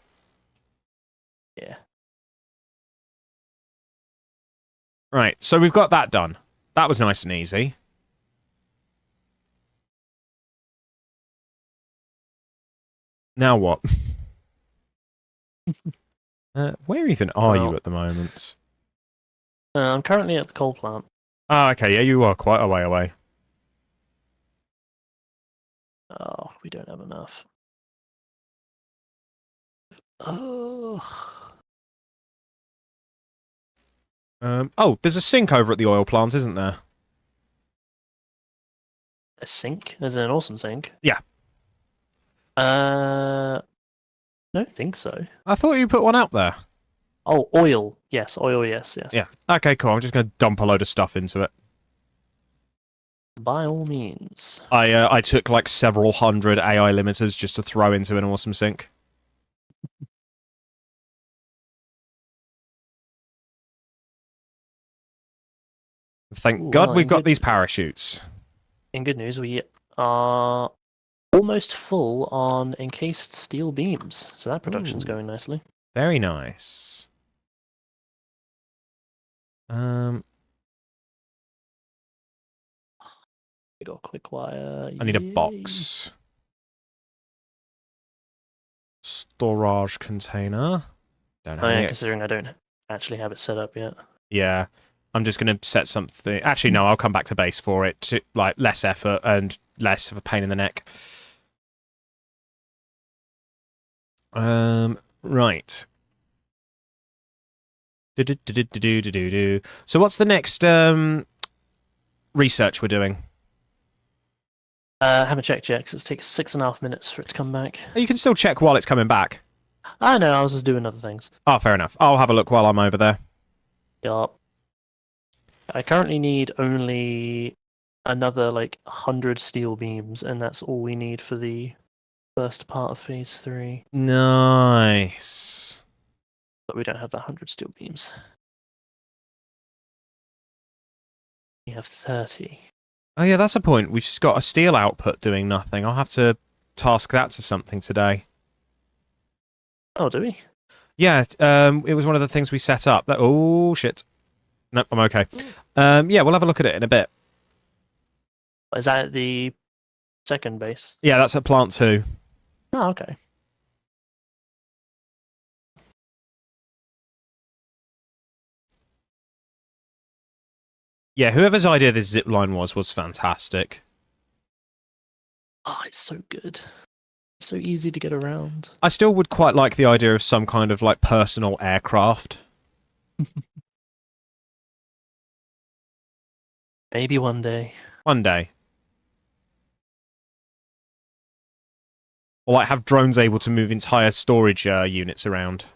Yeah. Right, so we've got that done. That was nice and easy. Now what? Where even are you at the moment? I'm currently at the coal plant. Oh, okay, yeah, you are quite a way away. Oh, we don't have enough. Oh. There's a sink over at the oil plant, isn't there? A sink? Is it an awesome sink? Yeah. I don't think so. I thought you put one out there. Oh, oil. Yes, oil, yes. Yeah. Okay, cool. I'm just going to dump a load of stuff into it. By all means. I took like several hundred AI limiters just to throw into an awesome sink. Thank God we've got these parachutes. In good news, we are almost full on encased steel beams, so that production's Ooh. going nicely. Very nice. We got quick wire. I need a Yay. box. Storage container. Don't have Oh yeah, any. considering I don't actually have it set up yet. Yeah. I'm just going to set something. Actually, no, I'll come back to base for it. To, like, less effort and less of a pain in the neck. Right. So what's the next research we're doing? I haven't checked yet because it takes 6.5 minutes for it to come back. You can still check while it's coming back. I know, I was just doing other things. Oh, fair enough. I'll have a look while I'm over there. Yup. I currently need only another like 100 steel beams, and that's all we need for the first part of phase 3. Nice. But we don't have that 100 steel beams. We have 30. Oh yeah, that's a point. We've just got a steel output doing nothing. I'll have to task that to something today. Oh, do we? Yeah, it was one of the things we set up. Oh shit. Nope, I'm okay. Yeah, we'll have a look at it in a bit. Is that at the second base? Yeah, that's at plant 2. Oh, okay. Yeah, whoever's idea this zip line was fantastic. Oh, it's so good. It's so easy to get around. I still would quite like the idea of some kind of like personal aircraft. Maybe one day. One day. Or like have drones able to move entire storage units around.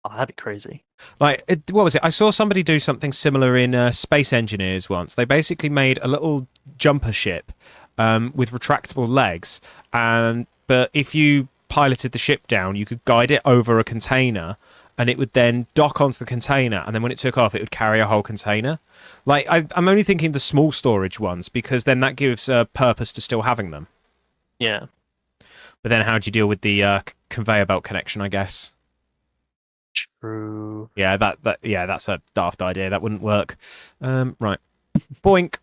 Oh, that'd be crazy. Like, what was it? I saw somebody do something similar in Space Engineers once. They basically made a little jumper ship with retractable legs, but if you piloted the ship down, you could guide it over a container, and it would then dock onto the container, and then when it took off, it would carry a whole container. Like, I'm only thinking the small storage ones, because then that gives a purpose to still having them. Yeah. But then how do you deal with the conveyor belt connection, I guess? True. Yeah, that's a daft idea. That wouldn't work. Right. Boink.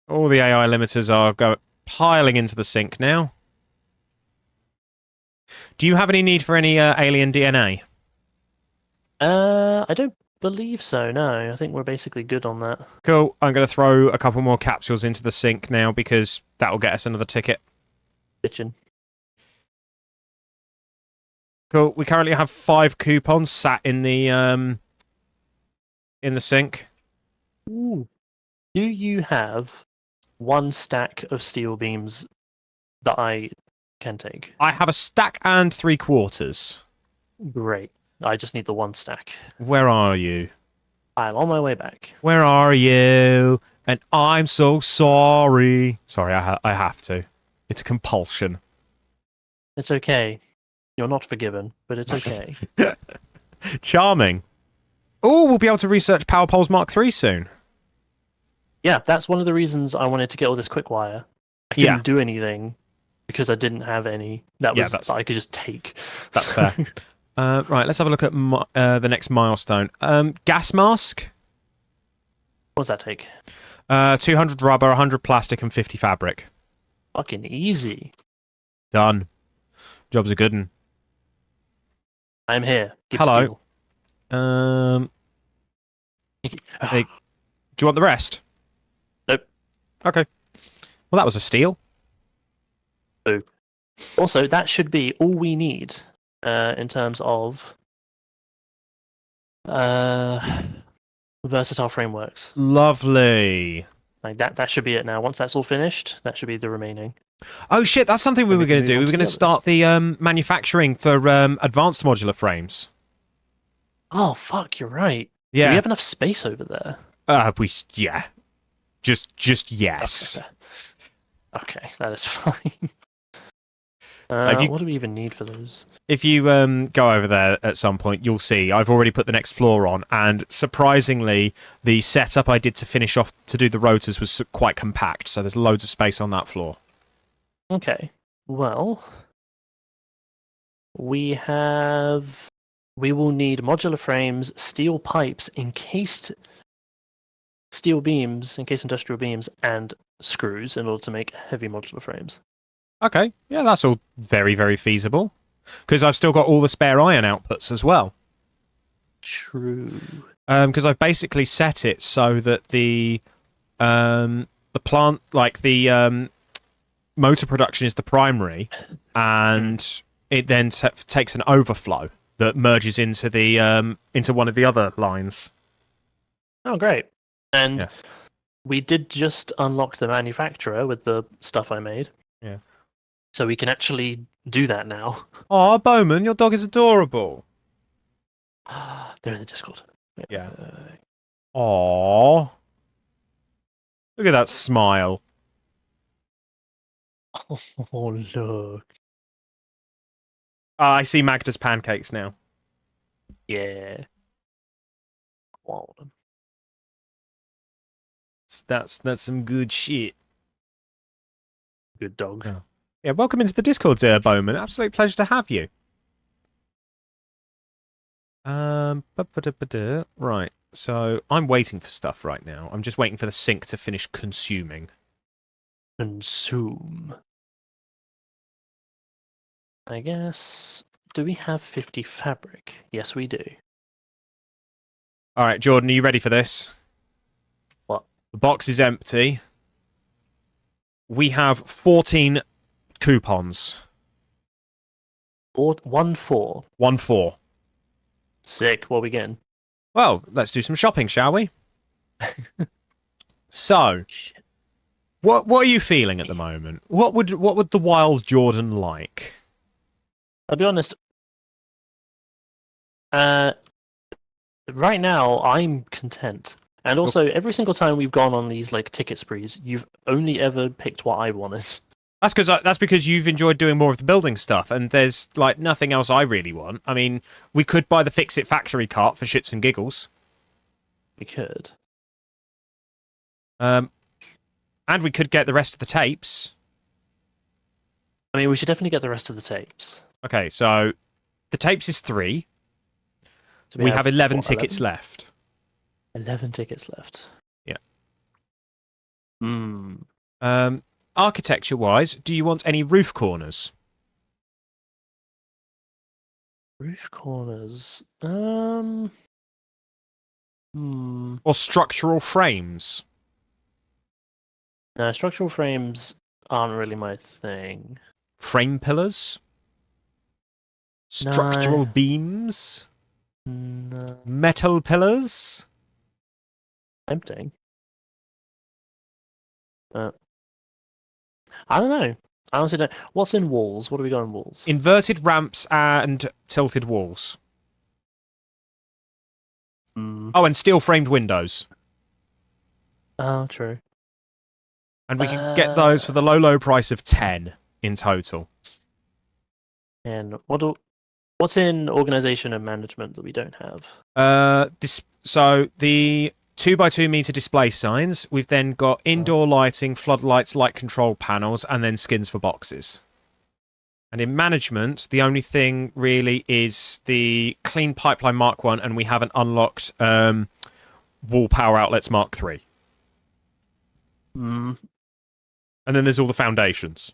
All the AI limiters are piling into the sink now. Do you have any need for any alien DNA? I don't believe so, no. I think we're basically good on that. Cool. I'm going to throw a couple more capsules into the sink now because that will get us another ticket. Bitchin'. Cool. We currently have 5 coupons sat in the sink. Ooh. Do you have 1 stack of steel beams that I can take? I have a stack and 3/4. Great. I just need the 1 stack. Where are you? I'm on my way back. Where are you? And I'm so sorry. Sorry, I have to. It's a compulsion. It's okay. You're not forgiven, but it's okay. Charming. Oh, we'll be able to research Power Poles Mark III soon. Yeah, that's one of the reasons I wanted to get all this quick wire. I couldn't do anything because I didn't have any that I could just take. That's fair. Right, let's have a look at the next milestone. Gas mask. What does that take? 200 rubber, 100 plastic, and 50 fabric. Fucking easy. Done. Job's a good one. I'm here. Keep Hello. Steel. Hey, do you want the rest? Nope. Okay. Well, that was a steal. Boo. Also, that should be all we need in terms of versatile frameworks. Lovely. Like that should be it now. Once that's all finished, that should be the remaining. Oh shit, that's something we were going to do. We were going to start the manufacturing for advanced modular frames. Oh fuck, you're right. Yeah. Do we have enough space over there? Yeah. Just yes. Okay, that is fine. What do we even need for those? If you go over there at some point, you'll see I've already put the next floor on, and surprisingly, the setup I did to finish off to do the rotors was quite compact, so there's loads of space on that floor. Okay. Well, we will need modular frames, steel pipes, encased steel beams, encased industrial beams, and screws in order to make heavy modular frames. Okay, yeah, that's all very, very feasible. Because I've still got all the spare iron outputs as well. True. Because I've basically set it so that the plant, like the motor production, is the primary, and it then takes an overflow that merges into the into one of the other lines. Oh, great! And we did just unlock the manufacturer with the stuff I made. Yeah. So we can actually do that now. Oh, Bowman, your dog is adorable. They're in the Discord. Yeah. Aww. Look at that smile. Oh, look. I see Magda's pancakes now. Yeah. Wow. That's some good shit. Good dog. Oh. Yeah, welcome into the Discord, Bowman. Absolute pleasure to have you. Right. So I'm waiting for stuff right now. I'm just waiting for the sink to finish consuming. Consume. I guess. Do we have 50 fabric? Yes, we do. All right, Jordan, are you ready for this? What? The box is empty. We have 14 coupons. 1-4. 1-4. Sick. What are we getting? Well, let's do some shopping, shall we? So, what are you feeling at the moment? What would the wild Jordan like? I'll be honest. Right now, I'm content. And also, every single time we've gone on these like ticket sprees, you've only ever picked what I wanted. That's because you've enjoyed doing more of the building stuff, and there's like nothing else I really want. I mean, we could buy the Fix It Factory cart for shits and giggles. We could. And we could get the rest of the tapes. I mean, we should definitely get the rest of the tapes. Okay, so the tapes is 3. So we have 11 what, tickets 11? left. 11 tickets left. Yeah. Architecture-wise, do you want any roof corners? Roof corners. Or structural frames? No, structural frames aren't really my thing. Frame pillars? Structural beams? No. Metal pillars? Tempting. I don't know. I honestly don't. What's in walls? What do we got in walls? Inverted ramps and tilted walls. Oh, and steel-framed windows. Oh, true. And we can get those for the low price of 10 in total. And what's in organization and management that we don't have? So the 2x2 meter display signs. We've then got indoor lighting, floodlights, light control panels, and then skins for boxes. And in management, the only thing really is the clean pipeline Mark 1, and we haven't unlocked wall power outlets Mark 3. And then there's all the foundations.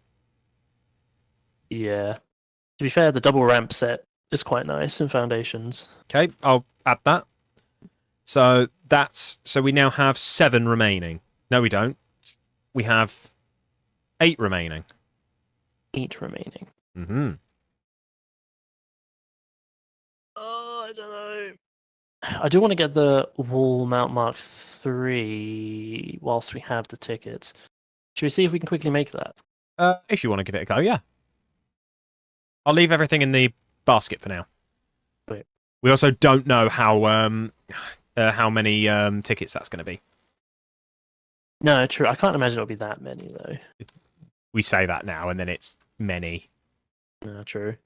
Yeah. To be fair, the double ramp set is quite nice in foundations. Okay, I'll add that. So we now have 7 remaining. No, we don't. We have 8 remaining. 8 remaining. Oh, I don't know. I do want to get the wall mount Mark 3 whilst we have the tickets. Should we see if we can quickly make that? If you want to give it a go, yeah. I'll leave everything in the basket for now. Wait. We also don't know how many tickets that's going to be. No, true. I can't imagine it'll be that many though. We say that now, and then it's many. True.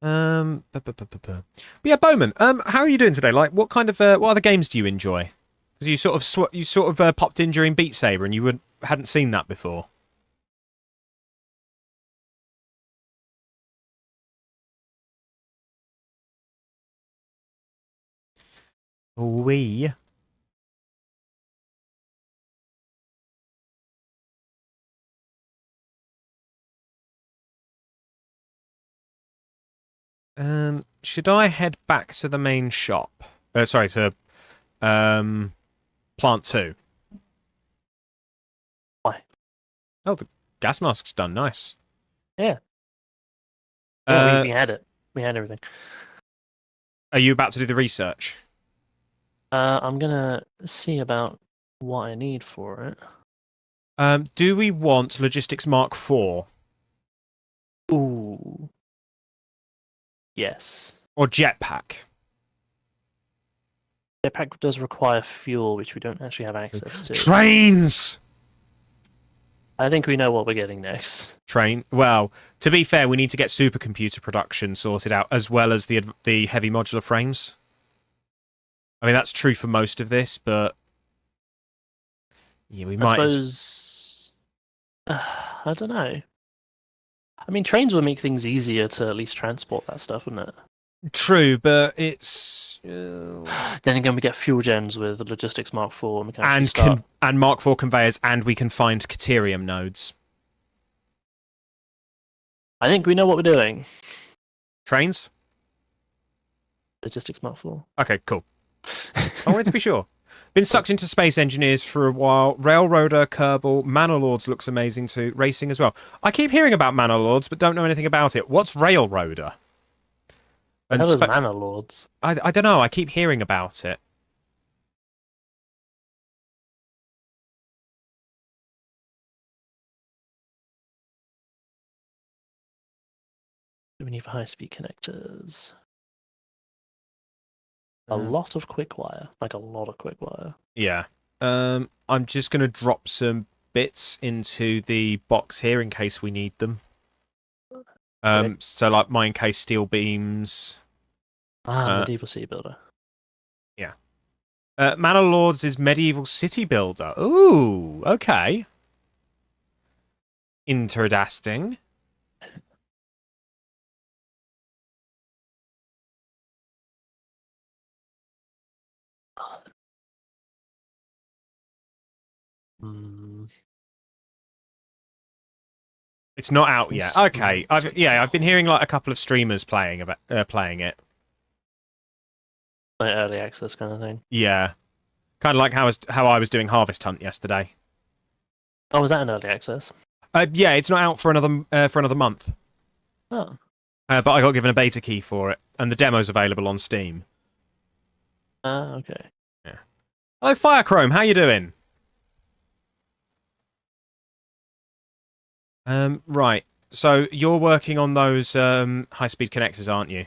But yeah, Bowman. How are you doing today? Like, what other games do you enjoy? Because you sort of popped in during Beat Saber, and hadn't seen that before. We. Should I head back to the main shop? Sorry, to Plant 2. Why? Oh, the gas mask's done. Nice. Yeah. Yeah, Uh, we had it. We had everything. are you about to do the research? I'm gonna see about what I need for it. Do we want Logistics Mark 4 Ooh. Yes. or Jetpack? Jetpack does require fuel, which we don't actually have access to. Trains! I think we know what we're getting next. Well, to be fair, we need to get supercomputer production sorted out, as well as the heavy modular frames. I mean, that's true for most of this, but yeah, we might. I suppose. I don't know. I mean, trains would make things easier to at least transport that stuff, wouldn't it? True, but it's Then again, we get fuel gens with the Logistics Mark IV, and we can actually start. and Mark IV conveyors, and we can find Caterium nodes. I think we know what we're doing. Trains? Logistics Mark IV. Okay, cool. I wanted to be sure. Been sucked into Space Engineers for a while. Railroader, Kerbal, Manor Lords looks amazing too. Racing as well. I keep hearing about Manor Lords, but don't know anything about it. What's Railroader? The hell is Manor Lords? I don't know. I keep hearing about it. We need for high-speed connectors. A lot of quick wire, like a lot of quick wire. Yeah. I'm just gonna drop some bits into the box here in case we need them. Okay. So like mine case steel beams. Medieval city builder. Yeah. Manor Lords is medieval city builder. Ooh, okay. Interesting. Hmm. It's not out yet. Okay, I've been hearing like a couple of streamers playing it. Like early access kind of thing. Yeah, kind of like how I was doing Harvest Hunt yesterday. Oh, was that an early access? Yeah, it's not out for another month. Oh. But I got given a beta key for it, and the demo's available on Steam. Okay. Yeah. Hello, Firechrome. How you doing? Right. So you're working on those high-speed connectors, aren't you?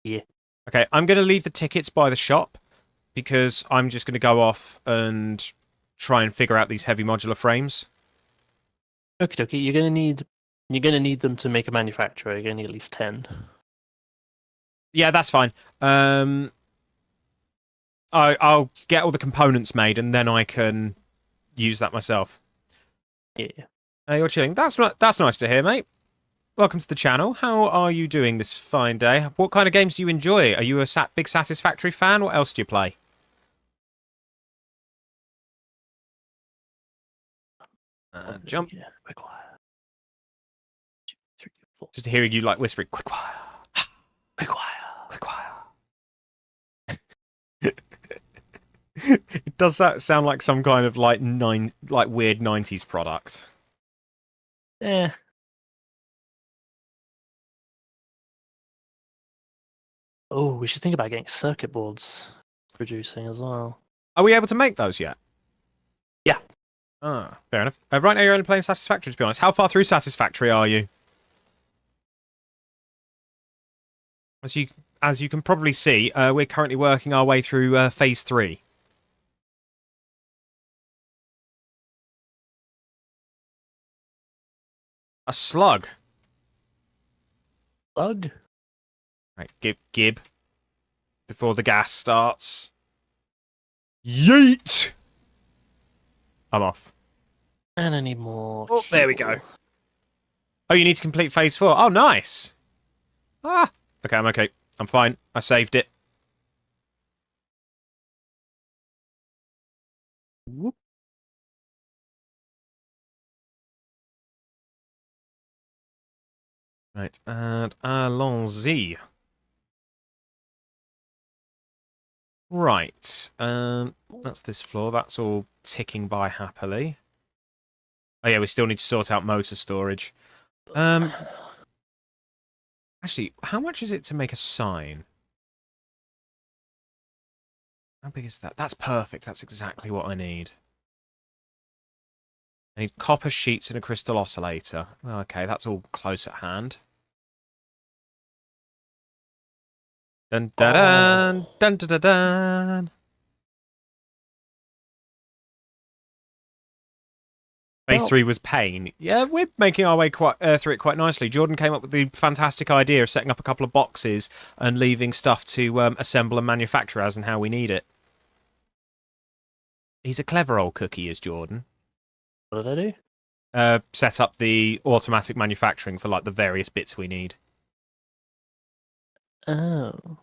Yeah. Okay, I'm going to leave the tickets by the shop because I'm just going to go off and try and figure out these heavy modular frames. Okay, dokie. You're gonna need them to make a manufacturer. You're gonna need at least 10. Yeah, that's fine. I'll get all the components made and then I can use that myself. Yeah. You're chilling. That's nice to hear, mate. Welcome to the channel. How are you doing this fine day? What kind of games do you enjoy? Are you a big Satisfactory fan? What else do you play? Jump. Yeah. Quick wire. 2, 3, 4. Just hearing you like whispering, quick wire. Quick wire. Quick wire. It does that sound like some kind of like weird 90s product? Yeah. Oh, we should think about getting circuit boards producing as well. Are we able to make those yet? Yeah. Ah, fair enough. Right now you're only playing Satisfactory, to be honest. How far through Satisfactory are you? As you can probably see, we're currently working our way through Phase 3. A slug. Bug? Right, gib. Before the gas starts. Yeet! I'm off. And I need more Oh, there we go. fuel. Oh, you need to complete phase 4. Oh, nice. Ah. Okay, I'm okay. I'm fine. I saved it. Whoop. Right, and allons-y. Right, that's this floor. That's all ticking by happily. Oh yeah, we still need to sort out motor storage. Actually, how much is it to make a sign? How big is that? That's perfect. That's exactly what I need. I need copper sheets and a crystal oscillator. Okay, that's all close at hand. Dun dun dun dun dun dun dun. Phase 3 was pain. Yeah, we're making our way through it quite nicely. Jordan came up with the fantastic idea of setting up a couple of boxes and leaving stuff to assemble and manufacture as and how we need it. He's a clever old cookie, is Jordan. What did I do? Set up the automatic manufacturing for like the various bits we need. Oh.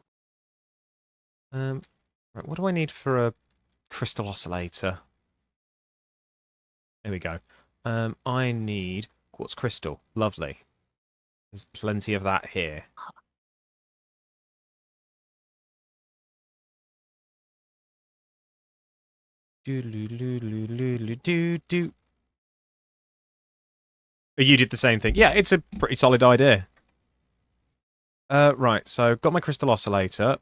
Right, what do I need for a crystal oscillator? There we go. I need quartz crystal. Lovely. There's plenty of that here. Do. You did the same thing. Yeah, it's a pretty solid idea. Right, so got my crystal oscillator.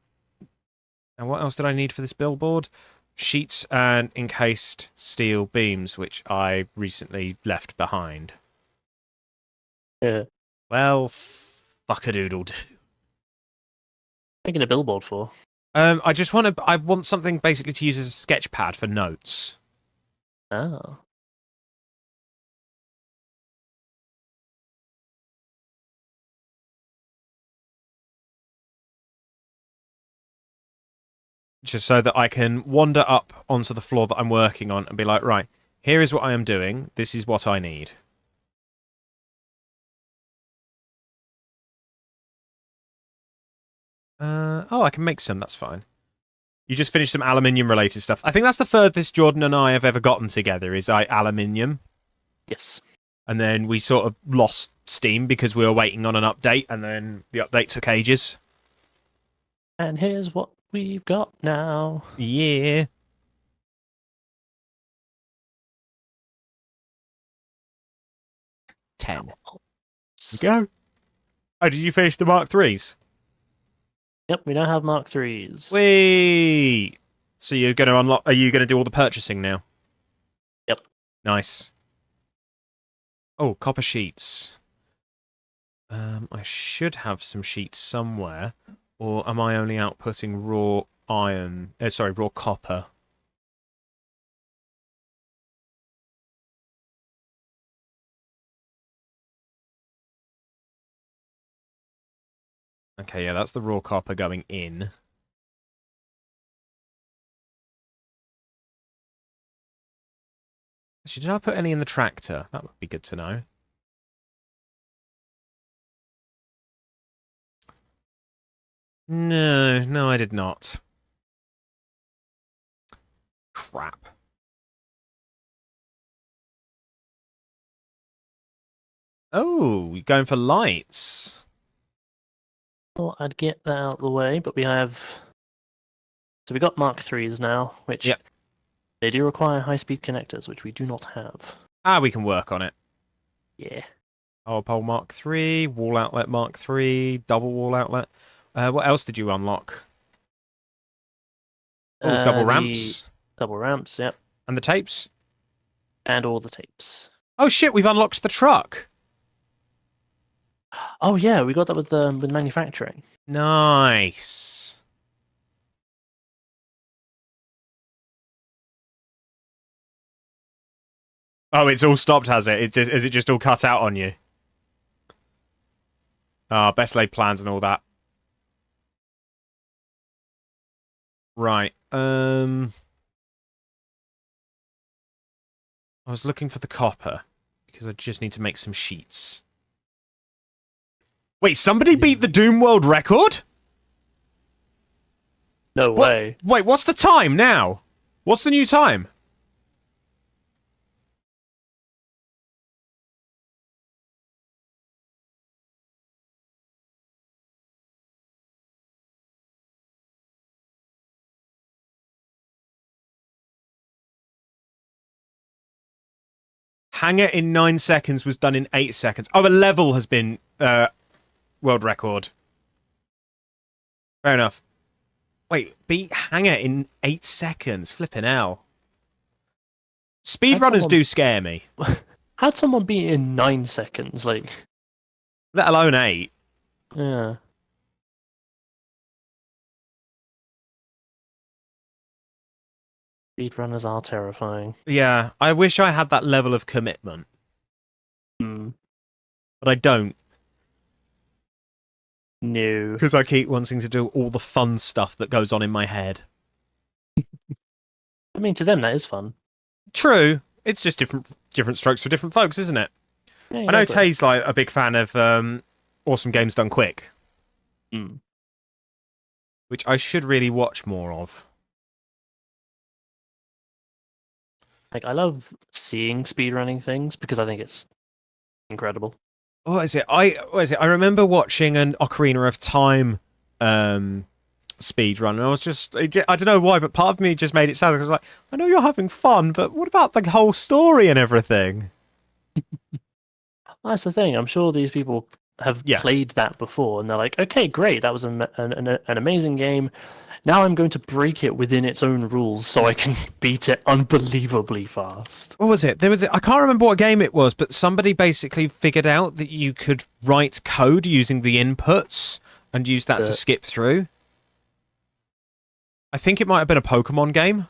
And what else did I need for this billboard? Sheets and encased steel beams, which I recently left behind. Yeah. Well, fuck-a-doodle-doo. Making a billboard for. I want something basically to use as a sketch pad for notes. Oh. Just so that I can wander up onto the floor that I'm working on and be like, right, here is what I am doing. This is what I need. Oh, I can make some. That's fine. You just finished some aluminium-related stuff. I think that's the furthest Jordan and I have ever gotten together, is aluminium. Yes. And then we sort of lost steam because we were waiting on an update, and then the update took ages. And here's what we've got now. Yeah. Ten. Go. Oh, did you finish the Mark IIIs? Yep, we now have Mark IIIs. Whee! So you're going to unlock... Are you going to do all the purchasing now? Yep. Nice. Oh, copper sheets. I should have some sheets somewhere. Or am I only outputting raw iron... sorry, raw copper? Okay, yeah, that's the raw copper going in. Actually, did I put any in the tractor? That would be good to know. No, I did not. Crap. Oh, you're going for lights. Well, I'd get that out of the way, but we have... So we got Mark IIIs now, which Yep. they do require high-speed connectors, which we do not have. Ah, we can work on it. Yeah. Power pole Mark III, wall outlet Mark III, double wall outlet. What else did you unlock? Oh, double ramps. The double ramps, yep. And the tapes? And all the tapes. Oh shit, we've unlocked the truck. Oh yeah, we got that with manufacturing. Nice. Oh, it's all stopped, has it? Has it just all cut out on you? Best laid plans and all that. Right. I was looking for the copper because I just need to make some sheets. Wait, somebody beat the Doom World record? No way. Wait, what's the time now? What's the new time? Hanger in 9 seconds was done in 8 seconds. Oh, a level has been world record. Fair enough. Wait, beat Hanger in 8 seconds. Flipping hell. Speedrunners do scare me. How'd someone beat it in 9 seconds? Like, Let alone 8. yeah. Speedrunners are terrifying. Yeah, I wish I had that level of commitment. Hmm. But I don't. No. Because I keep wanting to do all the fun stuff that goes on in my head. I mean, to them, that is fun. True. It's just different strokes for different folks, isn't it? Yeah, I know exactly. Tay's like a big fan of Awesome Games Done Quick, Mm. which I should really watch more of. Like, I love seeing speedrunning things because I think it's incredible. What is it? I remember watching an Ocarina of Time speed run, and I was just, I don't know why, but part of me just made it sound like, I was like, I know you're having fun, but what about the whole story and everything? That's the thing. I'm sure these people have Yeah. played that before, and they're like, "Okay, great, that was an amazing game. Now I'm going to break it within its own rules so I can beat it unbelievably fast." What was it? I can't remember what game it was, but somebody basically figured out that you could write code using the inputs and use that to skip through. I think it might have been a Pokemon game.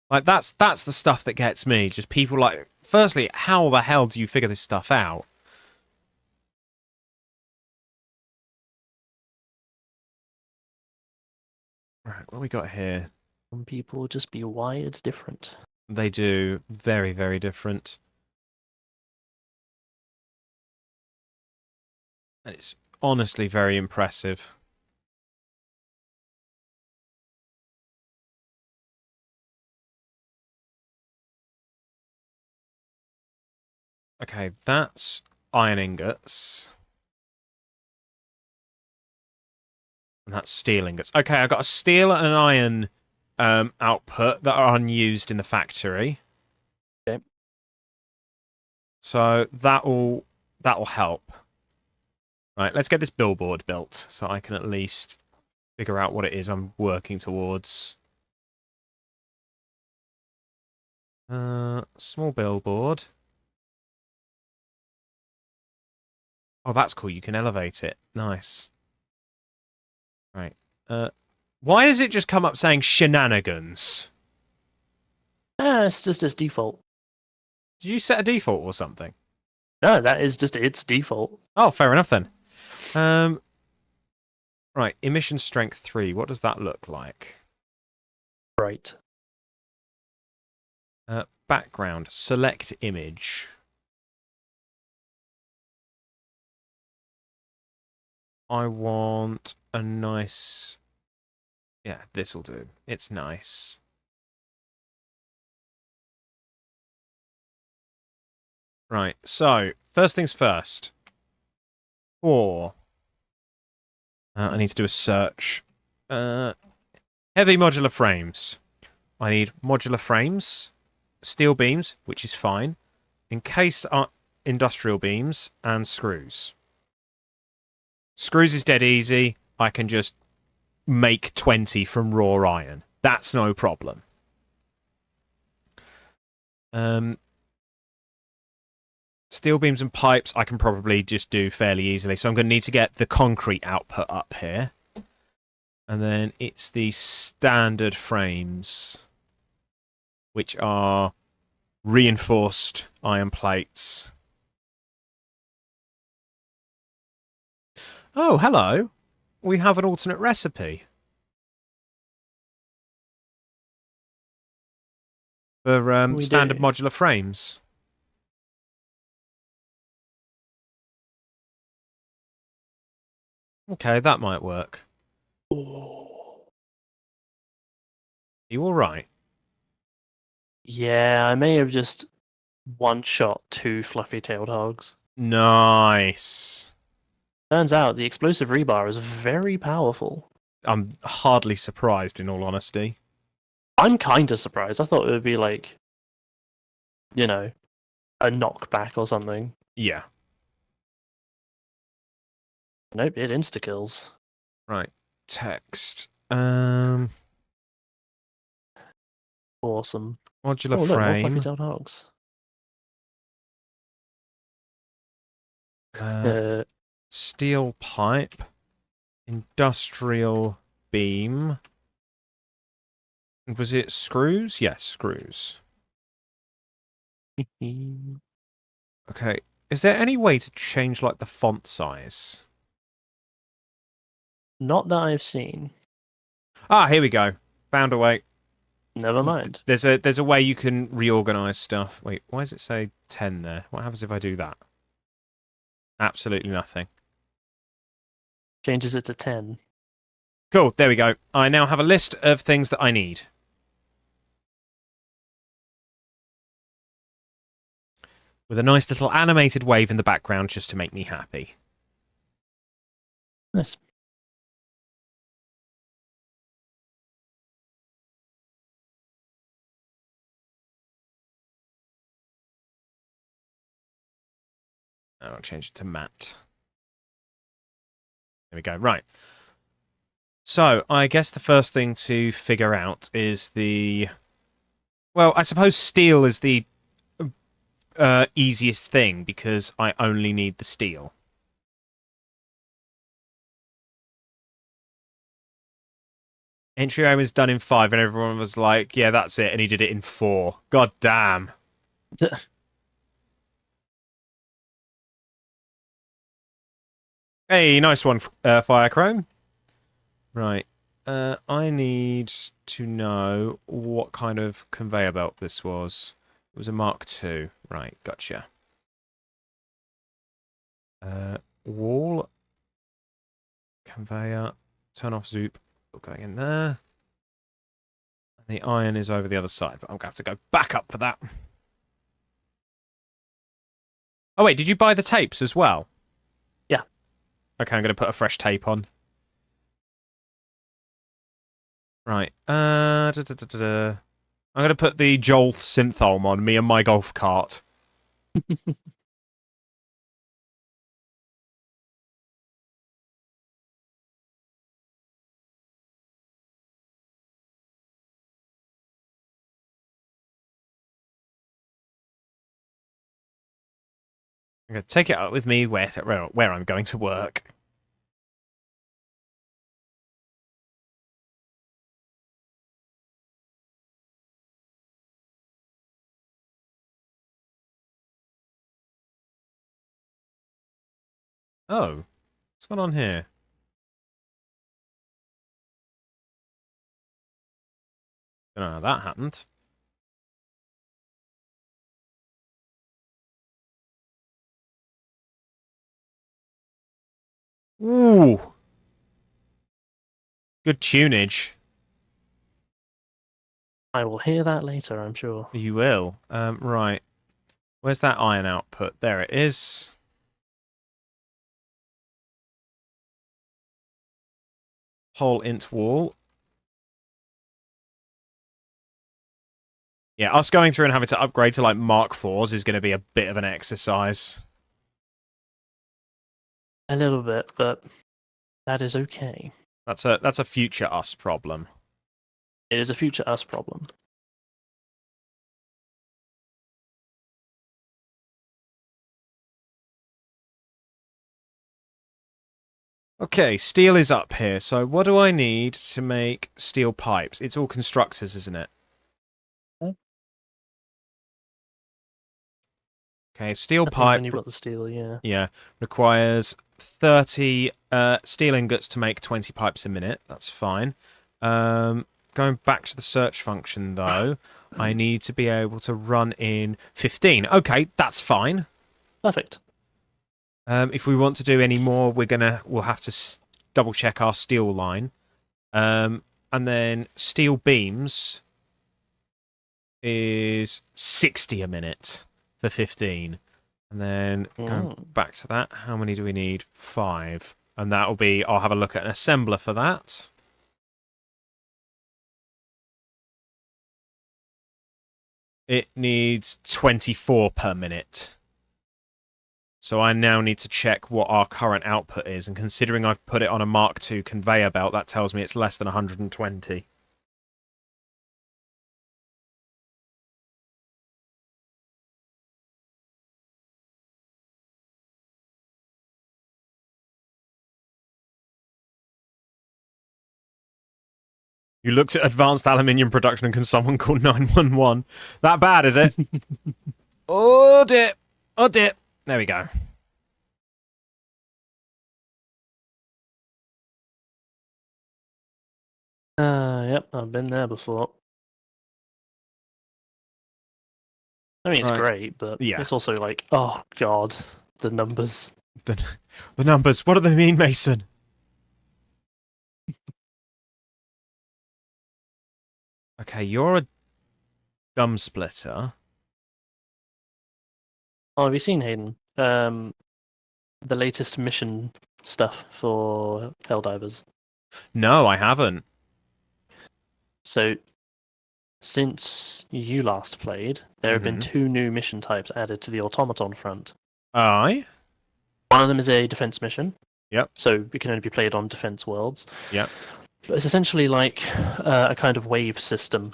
Like that's the stuff that gets me. Just people like, firstly, how the hell do you figure this stuff out? Right, what we got here? Some people just be wired different. They do. Very, very different. And it's honestly very impressive. Okay, that's iron ingots. And that's steel ingots. Okay, I got a steel and an iron output that are unused in the factory. Okay. So that'll help. Right, let's get this billboard built so I can at least figure out what it is I'm working towards. Small billboard. Oh, that's cool. You can elevate it. Nice. Right. Why does it just come up saying shenanigans? It's just its default. Did you set a default or something? No, that is just its default. Oh, fair enough then. Right. Emission strength 3. What does that look like? Right. Background. Select image. I want a nice... Yeah, this'll do. It's nice. Right, so, first things first. I need to do a search. Heavy modular frames. I need modular frames, steel beams, which is fine, encased industrial beams, and screws. Screws is dead easy. I can just make 20 from raw iron. That's no problem. Steel beams and pipes I can probably just do fairly easily. So I'm going to need to get the concrete output up here. And then it's the standard frames. which are reinforced iron plates. Oh, hello. We have an alternate recipe for We standard do. modular frames. Okay, that might work. Oh. You all right? Yeah, I may have just one-shot two fluffy-tailed hogs. Nice. Turns out the explosive rebar is very powerful. I'm hardly surprised, in all honesty. I'm kind of surprised. I thought it would be like, you know, a knockback or something. Yeah. Nope, it insta-kills. Right. Text. Awesome. Modular Oh, look, more frame. fluffy-tailed hogs. Uh, steel pipe. Industrial beam. Was it screws? Yes, screws. Okay. Is there any way to change, like, the font size? Not that I've seen. Ah, here we go. Found a way. Never mind. There's a way you can reorganize stuff. Wait, why does it say 10 there? What happens if I do that? Absolutely nothing. Changes it to 10. Cool, there we go. I now have a list of things that I need. With a nice little animated wave in the background just to make me happy. Nice. I'll change it to matte. There we go. Right. So, I guess the first thing to figure out is the... Well, I suppose steel is the easiest thing because I only need the steel. Entry home is done in 5 and everyone was like, yeah, that's it. And he did it in 4. God damn. Hey, nice one, Firechrome. Right. I need to know what kind of conveyor belt this was. It was a Mark II. Right, gotcha. Wall. Conveyor. Turn off Zoop. Going in there. And the iron is over the other side, but I'm going to have to go back up for that. Oh, wait, did you buy the tapes as well? Yeah. Okay, I'm going to put a fresh tape on. Right. I'm going to put the Joel Synthome on me and my golf cart. I'm going to take it up with me where I'm going to work. Oh, what's going on here? Don't know how that happened. Ooh. Good tunage. I will hear that later, I'm sure. You will. Right. Where's that iron output? There it is. Whole int wall. Yeah, us going through and having to upgrade to like Mark IVs is going to be a bit of an exercise. A little bit, but that is okay. That's a future us problem. It is a future us problem. Okay, steel is up here. So what do I need to make steel pipes? It's all constructors, isn't it? Okay, steel I think pipe. when you've got the steel, yeah. Yeah, requires 30 steel ingots to make 20 pipes a minute. That's fine. Going back to the search function, though, I need to be able to run in 15. Okay, that's fine. Perfect. If we want to do any more, we'll have to double check our steel line. And then steel beams is 60 a minute for 15. And then going back to that, how many do we need? 5. And that'll be, I'll have a look at an assembler for that. It needs 24 per minute. So I now need to check what our current output is. And considering I've put it on a Mark II conveyor belt, that tells me it's less than 120. You looked at advanced aluminium production and can someone call 911? That bad, is it? Oh dear. Oh dear. There we go. Yep, I've been there before. I mean, it's Right. great, but Yeah. it's also like, oh god, the numbers. The numbers. What do they mean, Mason? Okay, you're a gum splitter. Oh, have you seen Hayden? The latest mission stuff for Helldivers. No, I haven't. So, since you last played, there have been 2 new mission types added to the automaton front. Aye. One of them is a defense mission. Yep. So it can only be played on defense worlds. Yep. But it's essentially like a kind of wave system.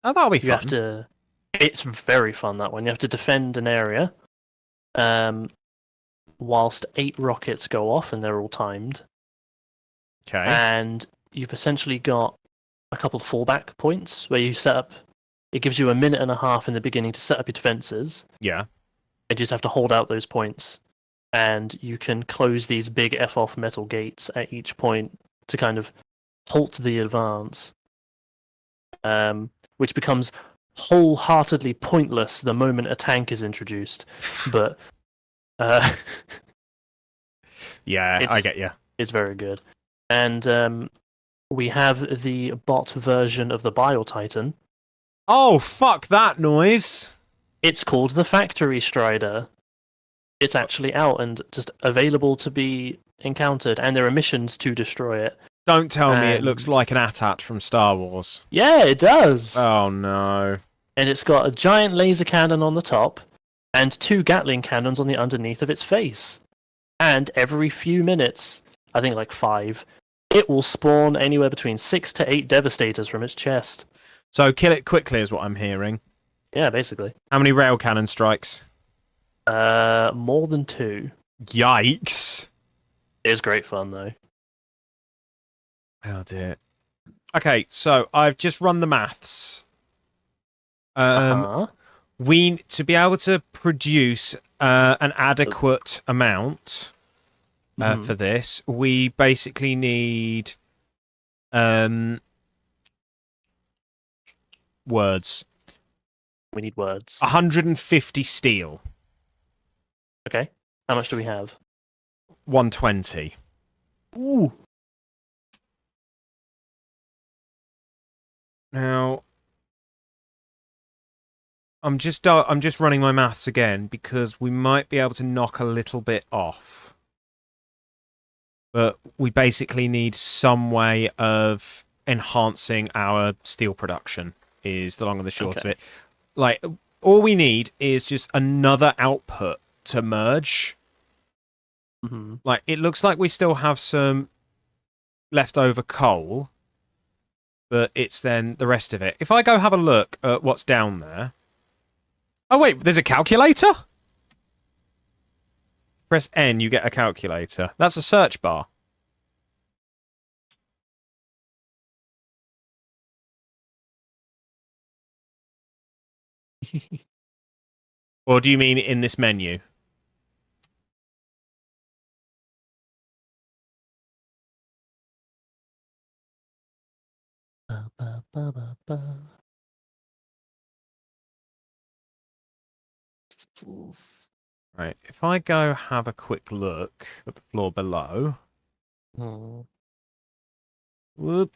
Oh, that'll be You fun. have to. It's very fun, that one. You have to defend an area, whilst 8 rockets go off, and they're all timed. Okay. And you've essentially got a couple of fallback points where you set up. It gives you a minute and a half in the beginning to set up your defenses. Yeah. You just have to hold out those points, and you can close these big F-off metal gates at each point to kind of halt the advance, which becomes wholeheartedly pointless the moment a tank is introduced. But yeah, I get you. It's very good. And we have the bot version of the Bile Titan. Oh, fuck that noise. It's called the Factory Strider. It's actually out and just available to be encountered, and there are missions to destroy it. Don't tell me it looks like an AT-AT from Star Wars. Yeah, it does. Oh, no. And it's got a giant laser cannon on the top and 2 Gatling cannons on the underneath of its face. And every few minutes, I think like 5, it will spawn anywhere between 6 to 8 Devastators from its chest. So kill it quickly is what I'm hearing. Yeah, basically. How many rail cannon strikes? More than 2. Yikes. It is great fun, though. Oh, dear. Okay, so I've just run the maths. We, to be able to produce an adequate amount for this, we basically need words. We need words. 150 steel. Okay. How much do we have? 120. Ooh. Now, I'm just running my maths again because we might be able to knock a little bit off. But we basically need some way of enhancing our steel production is the long and the short of it. Like, all we need is just another output to merge. Like, it looks like we still have some leftover coal, but it's then the rest of it. If I go have a look at what's down there... Oh, wait, there's a calculator? Press N, you get a calculator. That's a search bar. Or do you mean in this menu? Ba, ba, ba, ba, ba. Right. If I go have a quick look at the floor below. Hmm. Whoop.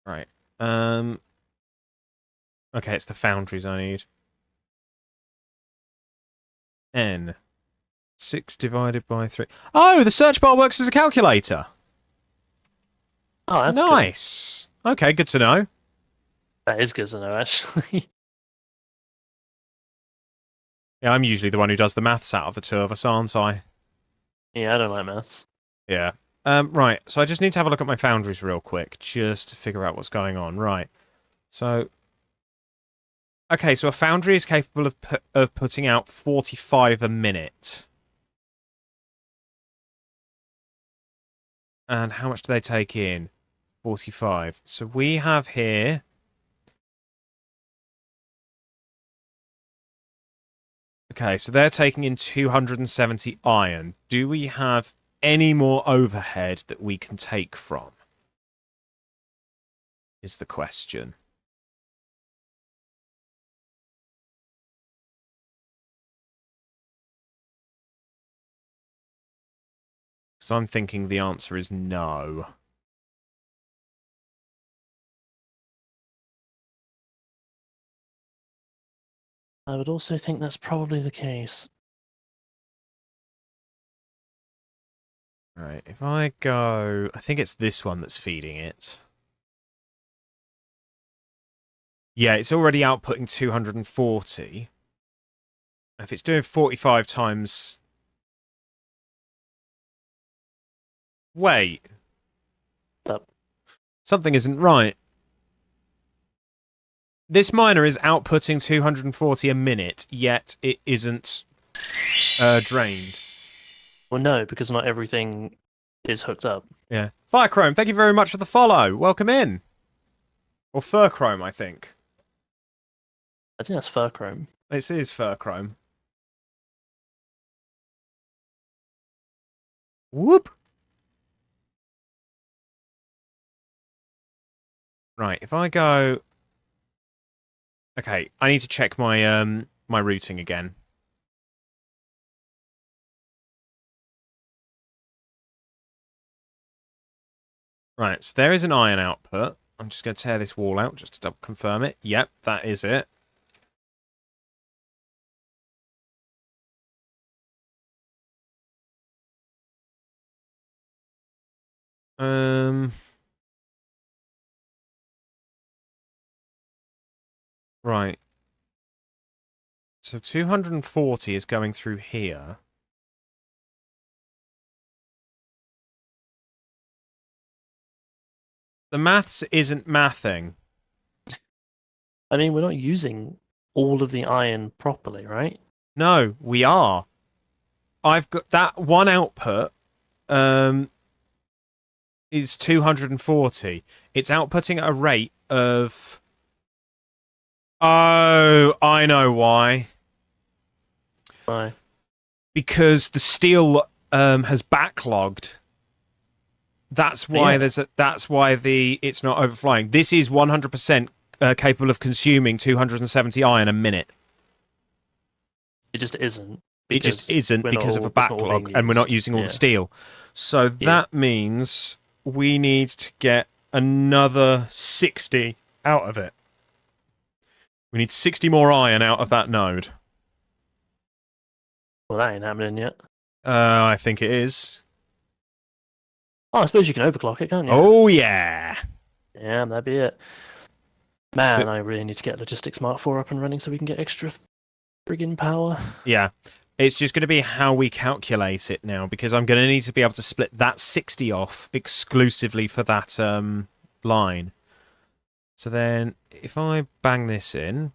Right. Okay, it's the foundries I need. N. 6 divided by 3. Oh, the search bar works as a calculator. Oh, that's good. Nice. Okay, good to know. That is good to know, actually. Yeah, I'm usually the one who does the maths out of the two of us, aren't I? Yeah, I don't like maths. Yeah. Right, so I just need to have a look at my foundries real quick, just to figure out what's going on. Right. So, okay, so a foundry is capable of putting out 45 a minute. And how much do they take in? 45. So we have here... Okay, so they're taking in 270 iron. Do we have any more overhead that we can take from? Is the question. So I'm thinking the answer is no. I would also think that's probably the case. Right, if I go... I think it's this one that's feeding it. Yeah, it's already outputting 240. If it's doing 45 times... Wait. But Something isn't right. This miner is outputting 240 a minute, yet it isn't drained. well, no, because not everything is hooked up. Yeah. Firechrome, thank you very much for the follow. Welcome in. Or Furchrome, I think. I think that's Furchrome. This is Furchrome. Whoop. Right, if I go... Okay, I need to check my my routing again. Right, so there is an iron output. I'm just going to tear this wall out just to double confirm it. Yep, that is it. Right. So 240 is going through here. The maths isn't mathing. I mean, we're not using all of the iron properly, right? No, we are. I've got that one output is 240. It's outputting at a rate of... Oh, I know why. Why? Because the steel has backlogged. That's why Yeah. that's why it's not overflowing. This is 100% capable of consuming 270 iron a minute. It just isn't It just because isn't because of a it's not all being backlog, and we're not used. using all the Yeah. steel. So Yeah. that means we need to get another 60 out of it. We need 60 more iron out of that node. Well, that ain't happening yet. I think it is. Oh, I suppose you can overclock it, can't you? Oh, yeah. Yeah, that'd be it. Man, I really need to get Logistics Mark 4 up and running so we can get extra friggin' power. Yeah. It's just going to be how we calculate it now, because I'm going to need to be able to split that 60 off exclusively for that line. So then, if I bang this in...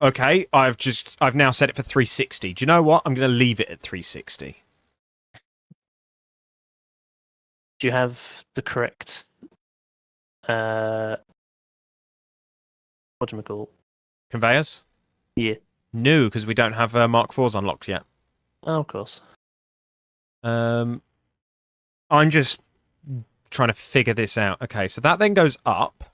Okay, I've now set it for 360. Do you know what? I'm going to leave it at 360. Do you have the correct whatchamacallit? Conveyors? Yeah. No, because we don't have Mark 4s unlocked yet. Oh, of course. I'm just trying to figure this out. Okay, so that then goes up.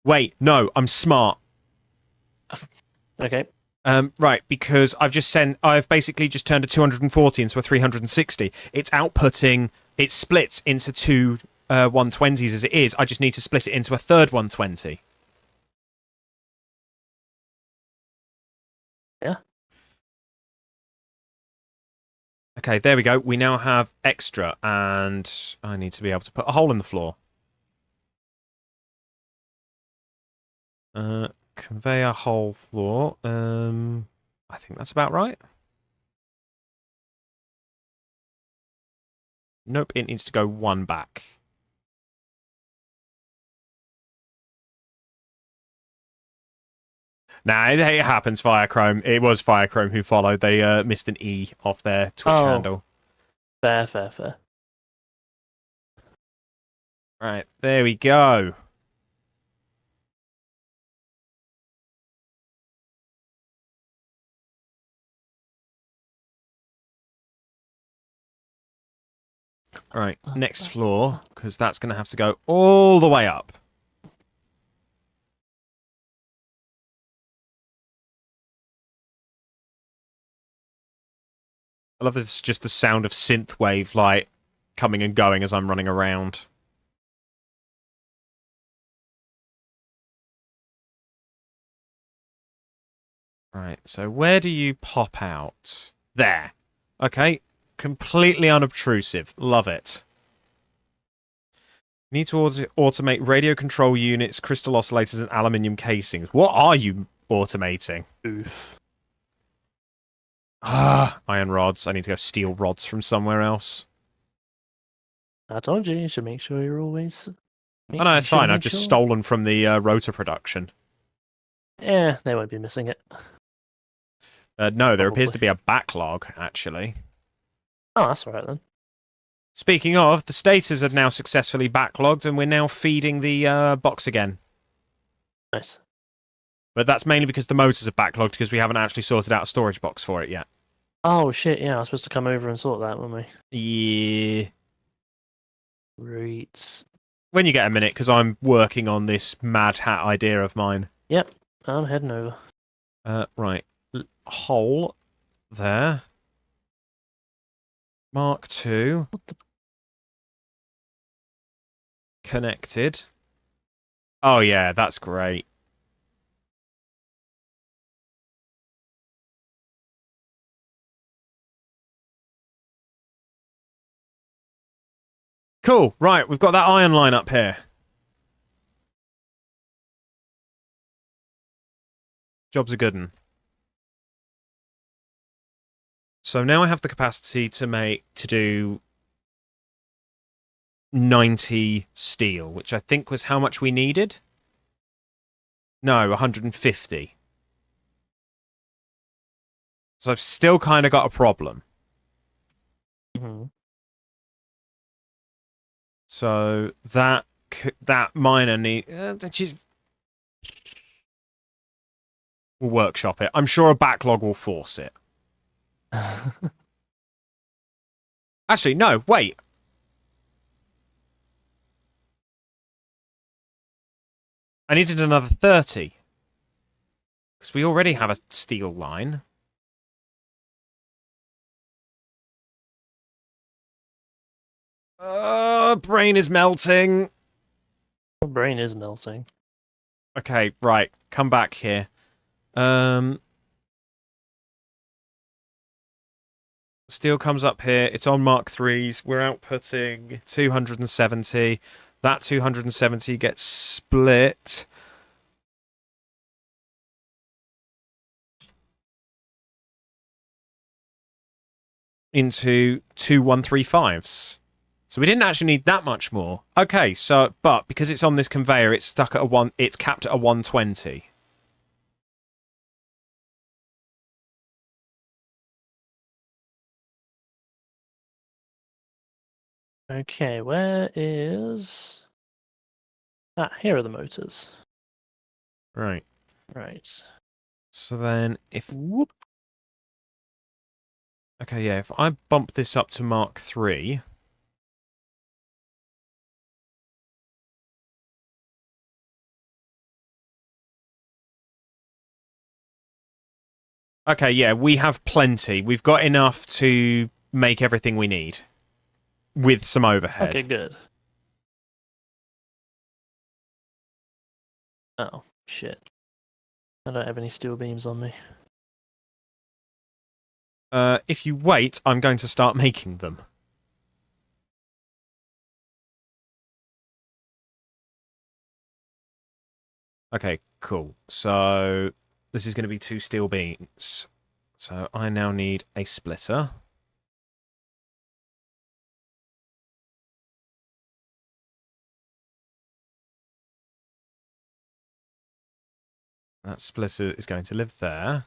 Wait, no, I'm smart. Okay. Right, because I've basically just turned a 240 into a 360. It splits into two 120s as it is. I just need to split it into a third 120. Yeah. Okay, there we go. We now have extra, and I need to be able to put a hole in the floor. Conveyor hole floor. I think that's about right. Nope, it needs to go one back. Nah, it happens, Firechrome. It was Firechrome who followed. They missed an E off their Twitch handle. Fair, fair, fair. Right, there we go. Right, next floor, because that's going to have to go all the way up. I love that it's just the sound of synthwave light coming and going as I'm running around. Right, so where do you pop out? There. Okay, completely unobtrusive. Love it. Need to automate radio control units, crystal oscillators, and aluminium casings. What are you automating? Oof. Ah, iron rods. I need to go steal rods from somewhere else. I told you should make sure you're always. Oh no, it's fine. I've just stolen from the rotor production. Yeah, they won't be missing it. No, there appears to be a backlog, actually. Oh, that's all right then. Speaking of, the stators have now successfully backlogged, and we're now feeding the box again. Nice. But that's mainly because the motors are backlogged because we haven't actually sorted out a storage box for it yet. Oh shit! Yeah, I was supposed to come over and sort that, weren't we? Yeah. Right. When you get a minute, because I'm working on this mad hat idea of mine. Yep, I'm heading over. Right. Hole there. Mark 2. Connected. Oh yeah, that's great. Cool. Right, we've got that iron line up here. Job's a good one. So now I have the capacity to do 90 steel, which I think was how much we needed. No, 150. So I've still kind of got a problem. Mm-hmm. So that miner we'll workshop it. I'm sure a backlog will force it. Actually, no, wait. I needed another 30. Because we already have a steel line. Brain is melting. My brain is melting. Okay, right. Come back here. Steel comes up here. It's on Mark 3s. We're outputting 270. That 270 gets split. Into two 135s. So we didn't actually need that much more. Okay, so but because it's on this conveyor, it's stuck at it's capped at a 120. Okay, where is Ah, here are the motors. Right. Right. So then if... Whoop. Okay, yeah, if I bump this up to Mark 3... Okay, yeah, we have plenty. We've got enough to make everything we need. With some overhead. Okay, good. Oh, shit. I don't have any steel beams on me. If you wait, I'm going to start making them. Okay, cool. So this is going to be 2 steel beams. So I now need a splitter. That splitter is going to live there.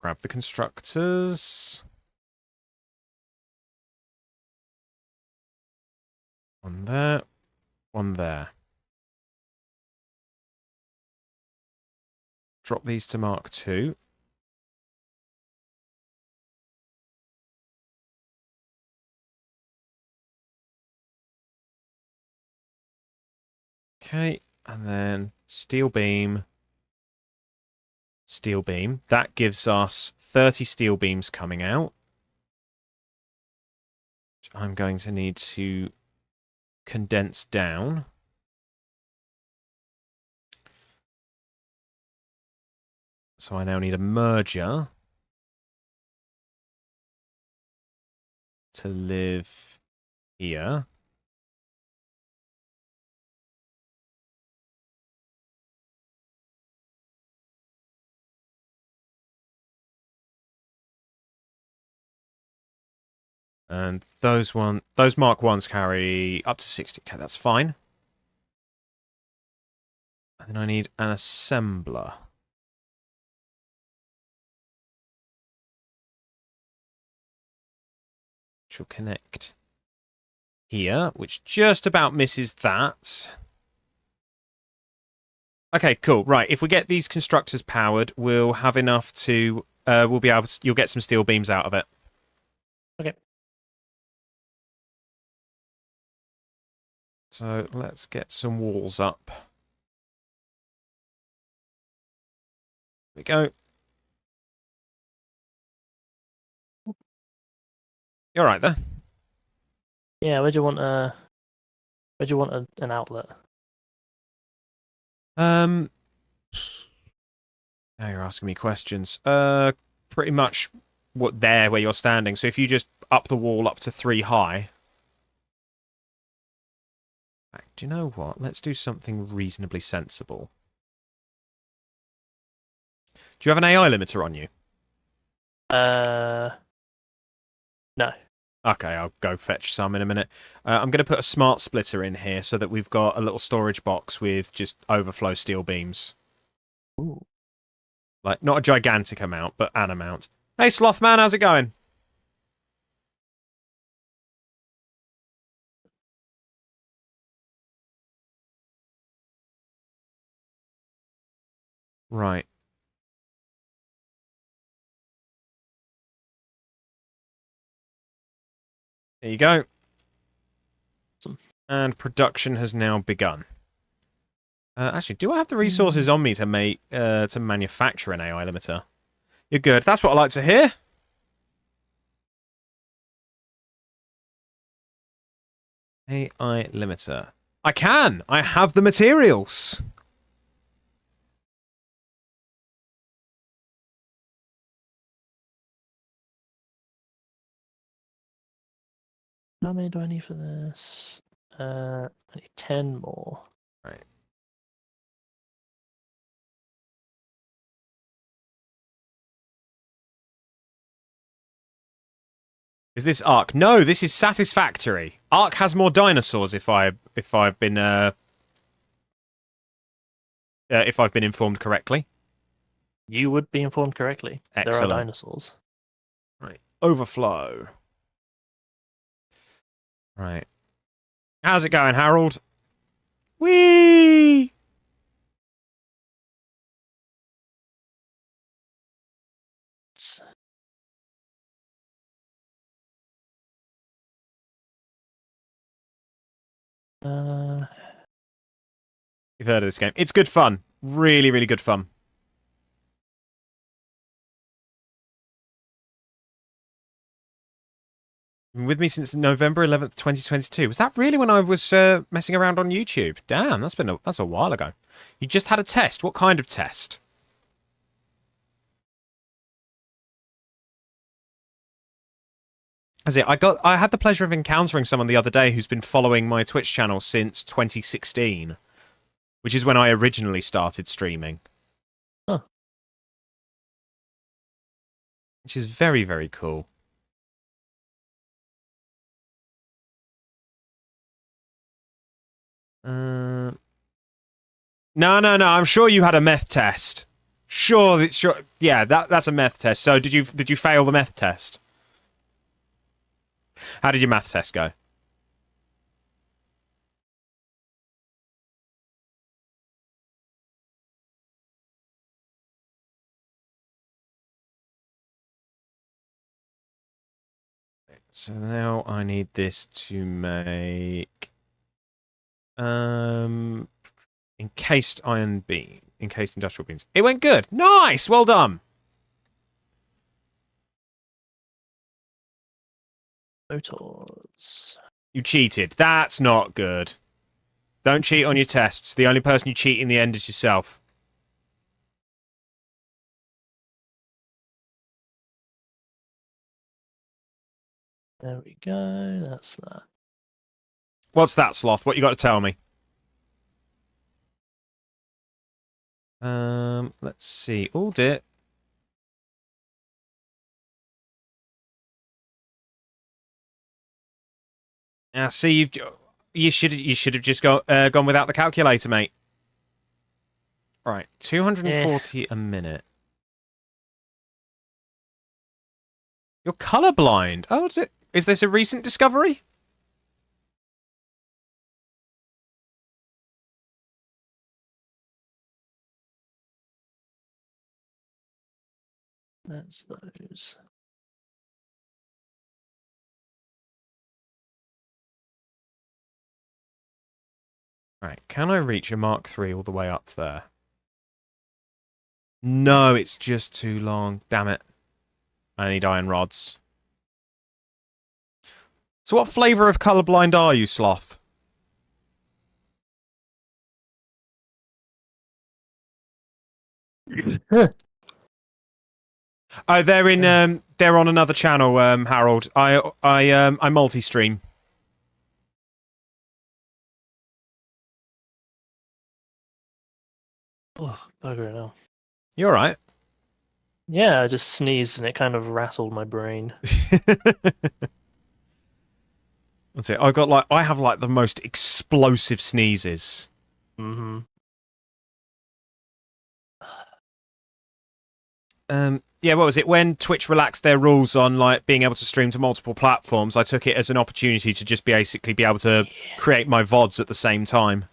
Grab the constructors. One there. One there. Drop these to Mark 2. Okay, and then steel beam. Steel beam. That gives us 30 steel beams coming out. Which I'm going to need to condense down. So I now need a merger to live here. And those Mark 1s carry up to 60. Okay, that's fine. And then I need an assembler. Which will connect here, which just about misses that. Okay, cool. Right, if we get these constructors powered, we'll have enough to... we'll be able to... You'll get some steel beams out of it. Okay. So let's get some walls up. There we go. You're right there. Yeah, where'd you want an outlet? Now you're asking me questions. Pretty much where you're standing. So if you just up the wall up to 3 high. Do you know what? Let's do something reasonably sensible. Do you have an AI limiter on you? No. Okay, I'll go fetch some in a minute. I'm going to put a smart splitter in here so that we've got a little storage box with just overflow steel beams. Ooh. Like, not a gigantic amount, but an amount. Hey, Slothman, how's it going? Right. There you go. Awesome. And production has now begun. Actually, do I have the resources on me to manufacture an AI limiter? You're good. That's what I like to hear. AI limiter. I can. I have the materials. How many do I need for this? I need 10 more. Right. Is this Ark? No, this is Satisfactory. Ark has more dinosaurs if I've been informed correctly. You would be informed correctly. There are Excellent. dinosaurs. Right. Overflow. Right. How's it going, Harold? Whee! You've heard of this game. It's good fun. Really, really good fun. Been with me since November 11th, 2022. Was that really when I was messing around on YouTube? Damn, that's a while ago. You just had a test. What kind of test? As it, I had the pleasure of encountering someone the other day who's been following my Twitch channel since 2016, which is when I originally started streaming. Huh. Which is very, very cool. No. I'm sure you had a meth test. Sure. Yeah, that's a meth test. So did you fail the meth test? How did your math test go? So now I need this to make encased iron beam, encased industrial beams. It went good. Nice. Well done. Motors. You cheated. That's not good. Don't cheat on your tests. The only person you cheat in the end is yourself. There we go. That's that. What's that, Sloth? What you got to tell me? Let's see. Oh dear. Now, see, you should have just gone without the calculator, mate. Right, 240 a minute. You're colorblind. Oh, is this a recent discovery? That's those. Right, can I reach a Mark III all the way up there? No, it's just too long. Damn it. I need iron rods. So what flavour of colourblind are you, Sloth? Oh, they're on another channel, Harold. I multi-stream. Oh, bugger now. You alright? Yeah, I just sneezed and it kind of rattled my brain. That's it. I have like the most explosive sneezes. Mm-hmm. Yeah, what was it? When Twitch relaxed their rules on like being able to stream to multiple platforms, I took it as an opportunity to just basically be able to create my VODs at the same time.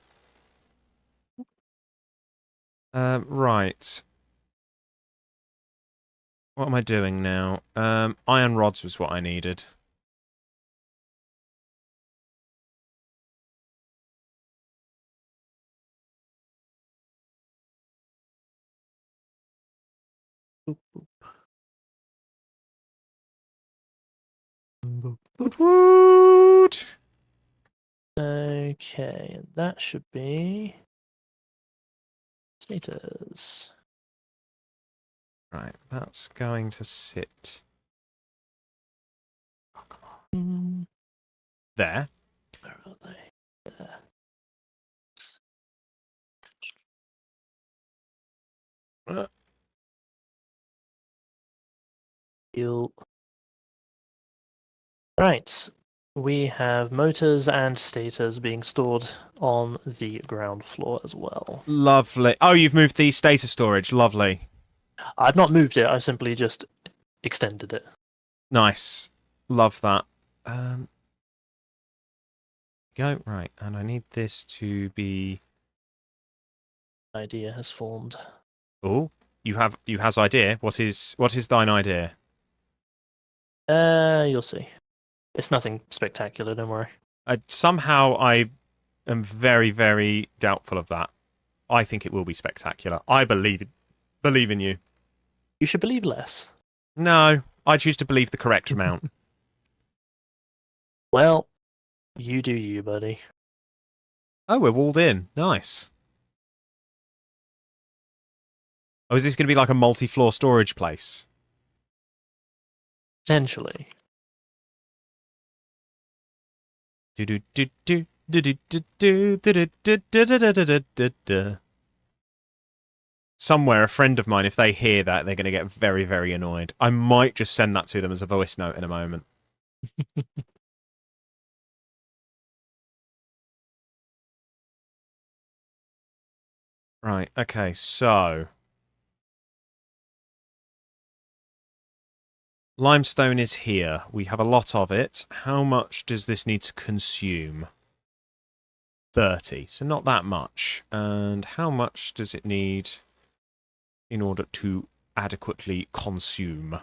Right. What am I doing now? Iron rods was what I needed. Boop, boop. Woot woot! Okay, that should be status. Right, that's going to sit. Oh, come on. There. Where are they? There. Deal. Right, we have motors and stators being stored on the ground floor as well. Lovely. Oh, you've moved the status storage. Lovely. I've not moved it. I've simply just extended it. Nice. Love that. Go. Right. And I need this to be... Idea has formed. Oh, you has idea. What is thine idea? You'll see. It's nothing spectacular. Don't worry. Somehow I am very, very doubtful of that. I think it will be spectacular. I believe in you. You should believe less. No, I choose to believe the correct amount. Well, you do you, buddy. Oh, we're walled in. Nice. Oh, is this going to be like a multi-floor storage place? Potentially. Do do do do do do do do do do do do do. Somewhere, a friend of mine, if they hear that, they're going to get very, very annoyed. I might just send that to them as a voice note in a moment. Right, okay, so... limestone is here. We have a lot of it. How much does this need to consume? 30, so not that much. And how much does it need in order to adequately consume?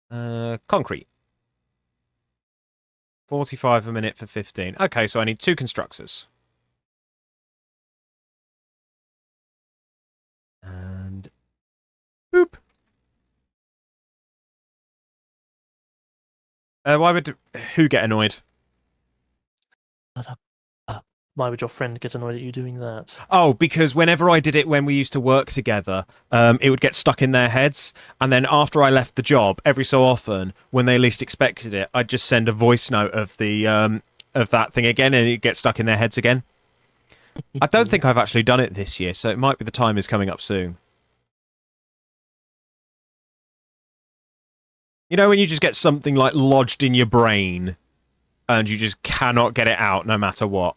Concrete. 45 a minute for 15. Okay, so I need 2 constructors. And... boop. Why would... who get annoyed? Why would your friend get annoyed at you doing that? Oh, because whenever I did it when we used to work together, it would get stuck in their heads. And then after I left the job, every so often, when they least expected it, I'd just send a voice note of the of that thing again, and it'd get stuck in their heads again. I don't think I've actually done it this year, so it might be the time is coming up soon. You know when you just get something like lodged in your brain, and you just cannot get it out no matter what.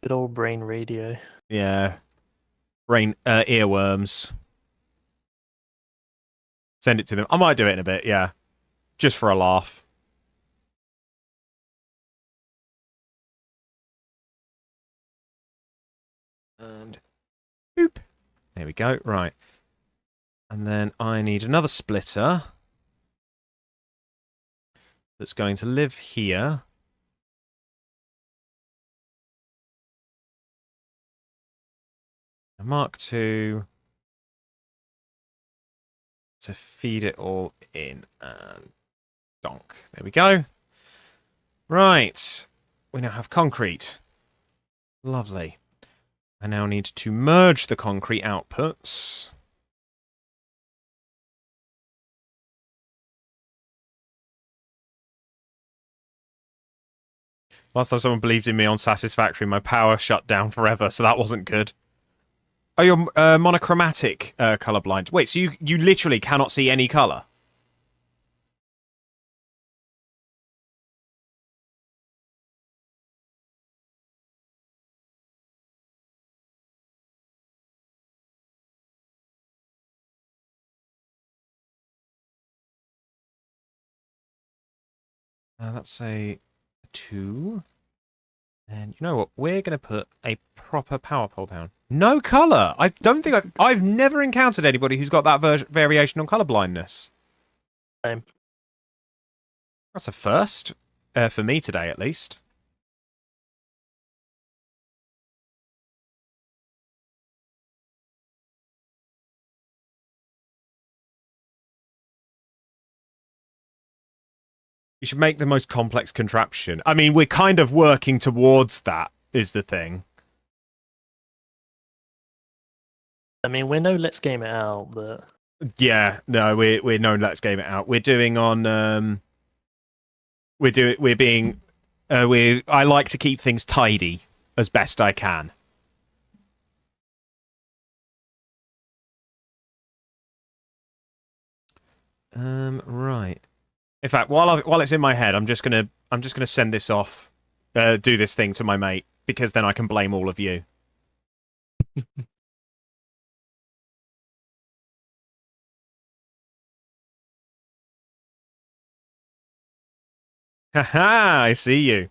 Good old brain radio. Yeah. Brain earworms. Send it to them. I might do it in a bit, yeah. Just for a laugh. And boop. There we go. Right. And then I need another splitter that's going to live here. Mark II to feed it all in. And donk. There we go. Right. We now have concrete. Lovely. I now need to merge the concrete outputs. Last time someone believed in me on Satisfactory, my power shut down forever, so that wasn't good. Oh, you're monochromatic colorblind. Wait, so you literally cannot see any color? Let's say 2. And you know what? We're going to put a proper power pole down. No color. I don't think I've never encountered anybody who's got that variation on color blindness. Same. That's a first for me today, at least. You should make the most complex contraption. I mean, we're kind of working towards that, is the thing. I mean, we're no Let's Game It Out, but... yeah, no, we're no Let's Game It Out. We're doing on... we're being... I like to keep things tidy as best I can. Right. In fact, while it's in my head, I'm just gonna send this off, do this thing to my mate, because then I can blame all of you. Haha, I see you.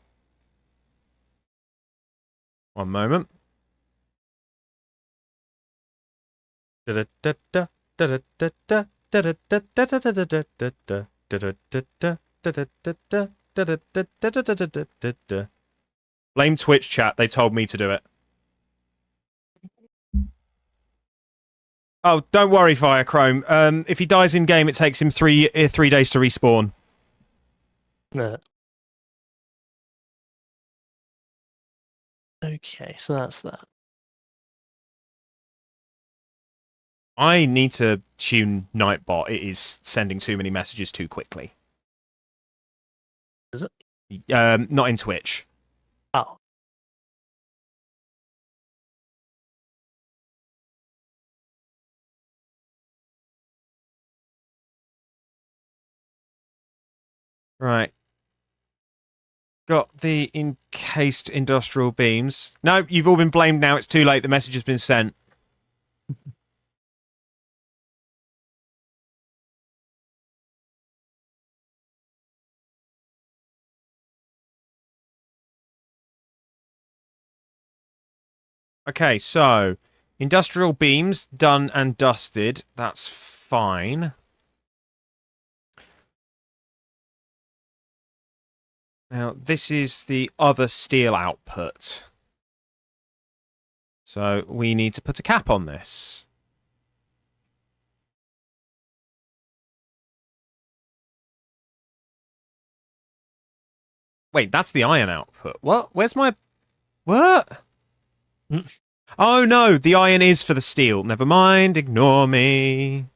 One moment. Blame Twitch chat. They told me to do it. Oh, don't worry, Firechrome. If he dies in game, it takes him 3 days to respawn. No. Okay, so that's that. I need to tune Nightbot. It is sending too many messages too quickly. Is it? Not in Twitch. Oh. Right. Got the encased industrial beams. No, you've all been blamed now. It's too late. The message has been sent. Okay, so industrial beams done and dusted. That's fine. Now, this is the other steel output. So we need to put a cap on this. Wait, that's the iron output. What? Where's my... What? Oh, no, the iron is for the steel. Never mind, ignore me.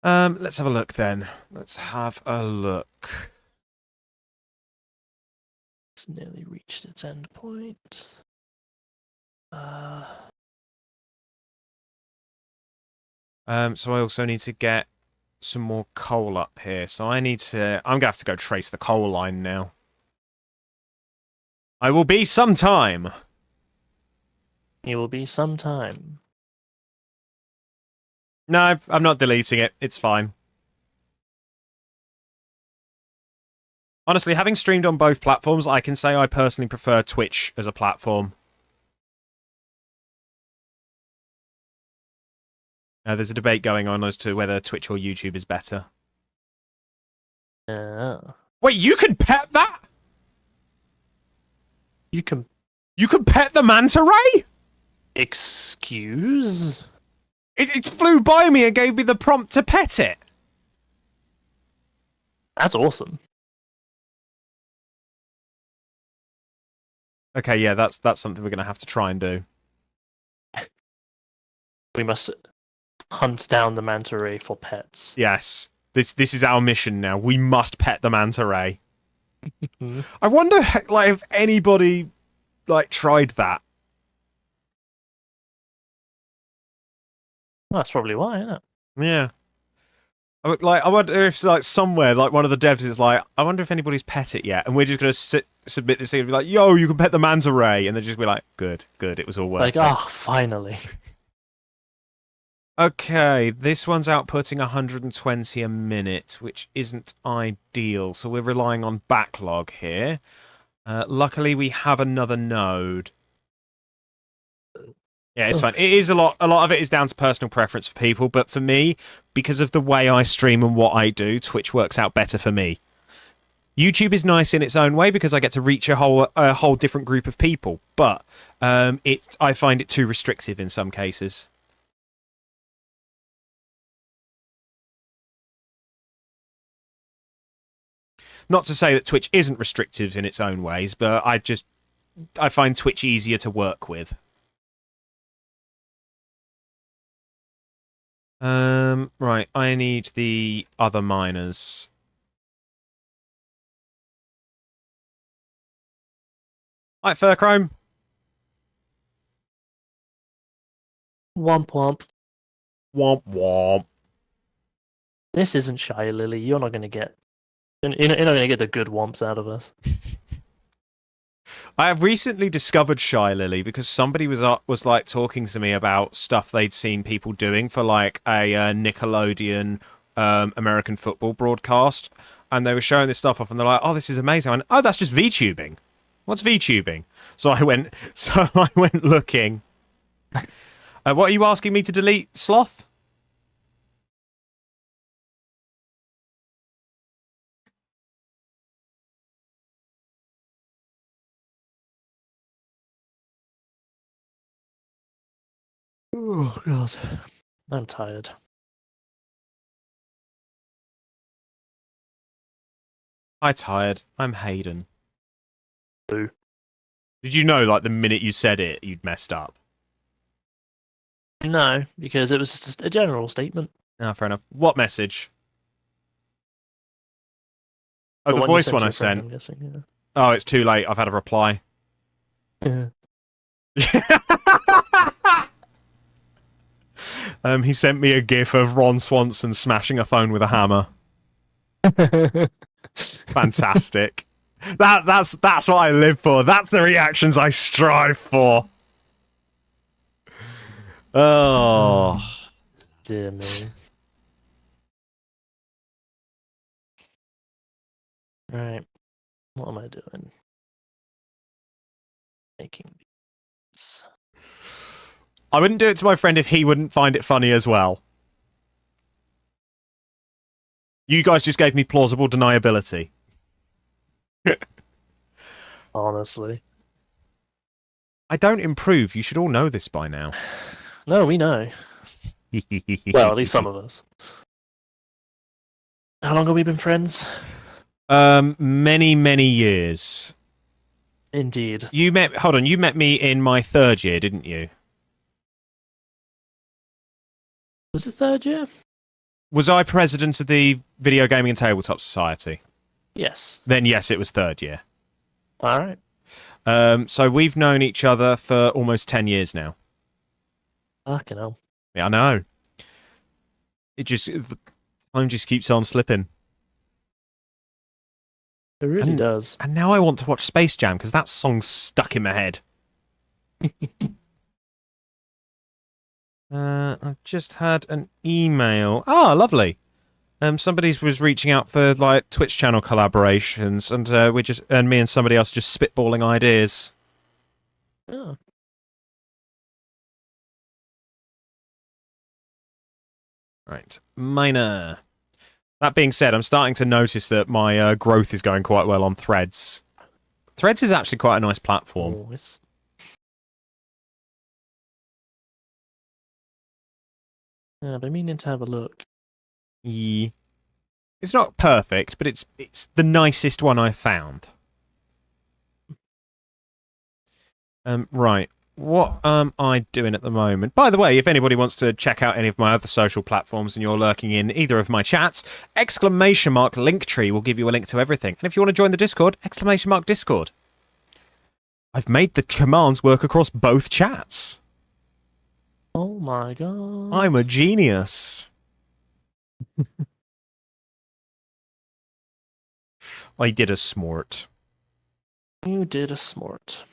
Let's have a look then. Let's have a look. It's nearly reached its end point. So I also need to get some more coal up here. So I'm gonna have to go trace the coal line now. I will be sometime. It will be some time. No, I'm not deleting it. It's fine. Honestly, having streamed on both platforms, I can say I personally prefer Twitch as a platform. There's a debate going on as to whether Twitch or YouTube is better. Wait, you can pet that? You can... You can pet the manta ray? Excuse? It flew by me and gave me the prompt to pet it. That's awesome. Okay, yeah, that's something we're going to have to try and do. We must hunt down the manta ray for pets. Yes. This is our mission now. We must pet the manta ray. I wonder if anybody tried that. Well, that's probably why, isn't it? Yeah. I wonder if somewhere one of the devs is I wonder if anybody's pet it yet, and we're just gonna submit this thing and be like, yo, you can pet the manta ray, and they're just be like, good, it was all worth it. Finally. Okay, this one's outputting 120 a minute, which isn't ideal, so we're relying on backlog here. Luckily, we have another node. Yeah, it's fine. It is a lot of it is down to personal preference for people, but for me, because of the way I stream and what I do, Twitch works out better for me. YouTube is nice in its own way because I get to reach a whole different group of people, but I find it too restrictive in some cases. Not to say that Twitch isn't restrictive in its own ways, but I find Twitch easier to work with. Right, I need the other miners. Right, Furchrome. Womp womp. Womp womp. This isn't Shy Lily. You're not going to get... You're not going to get the good womps out of us. I have recently discovered Shy Lily because somebody was like talking to me about stuff they'd seen people doing for like a Nickelodeon American football broadcast, and they were showing this stuff off, and they're like, "Oh, this is amazing!" I went, "Oh, that's just VTubing. What's VTubing?" So I went looking. What are you asking me to delete, Sloth? Oh god, I'm tired. I'm tired. I'm Hayden. Boo. Did you know, like, the minute you said it, you'd messed up? No, because it was just a general statement. Ah, fair enough. What message? Oh, the one you voice sent one to I your friend, sent. I'm guessing. Oh, it's too late. I've had a reply. Yeah. He sent me a gif of Ron Swanson smashing a phone with a hammer. Fantastic. That's what I live for. That's the reactions I strive for. Oh. Dear me. Right. What am I doing? Making these. I wouldn't do it to my friend if he wouldn't find it funny as well. You guys just gave me plausible deniability. Honestly. I don't improve. You should all know this by now. No, we know. Well, at least some of us. How long have we been friends? Many years. Indeed. You met me in my 3rd year, didn't you? Was it 3rd year? Was I president of the Video Gaming and Tabletop Society? Yes. Then yes, it was 3rd year. Alright. So we've known each other for almost 10 years now. Fucking hell. Yeah, I know. The time just keeps on slipping. It really does. And now I want to watch Space Jam because that song's stuck in my head. I've just had an email. Ah, lovely. Somebody was reaching out for like Twitch channel collaborations, and me and somebody else just spitballing ideas. Oh. Right, minor. That being said, I'm starting to notice that my growth is going quite well on Threads. Threads is actually quite a nice platform. Always. Yeah, I've been meaning to have a look. Yeah. It's not perfect, but it's the nicest one I've found. Right. What am I doing at the moment? By the way, if anybody wants to check out any of my other social platforms and you're lurking in either of my chats, ! Linktree will give you a link to everything. And if you want to join the Discord, ! Discord. I've made the commands work across both chats. Oh my god. I'm a genius. I did a smort. You did a smart.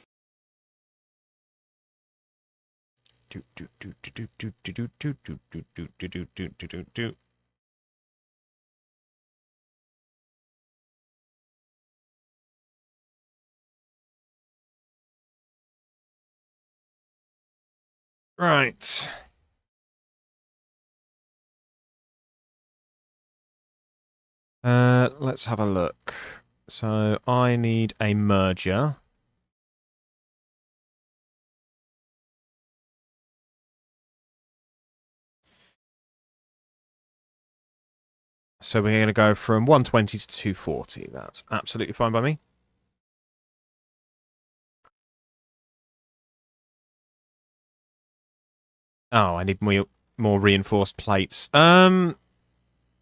Right. Let's have a look. So I need a merger. So we're going to go from 120 to 240. That's absolutely fine by me. Oh, I need more reinforced plates. Yeah,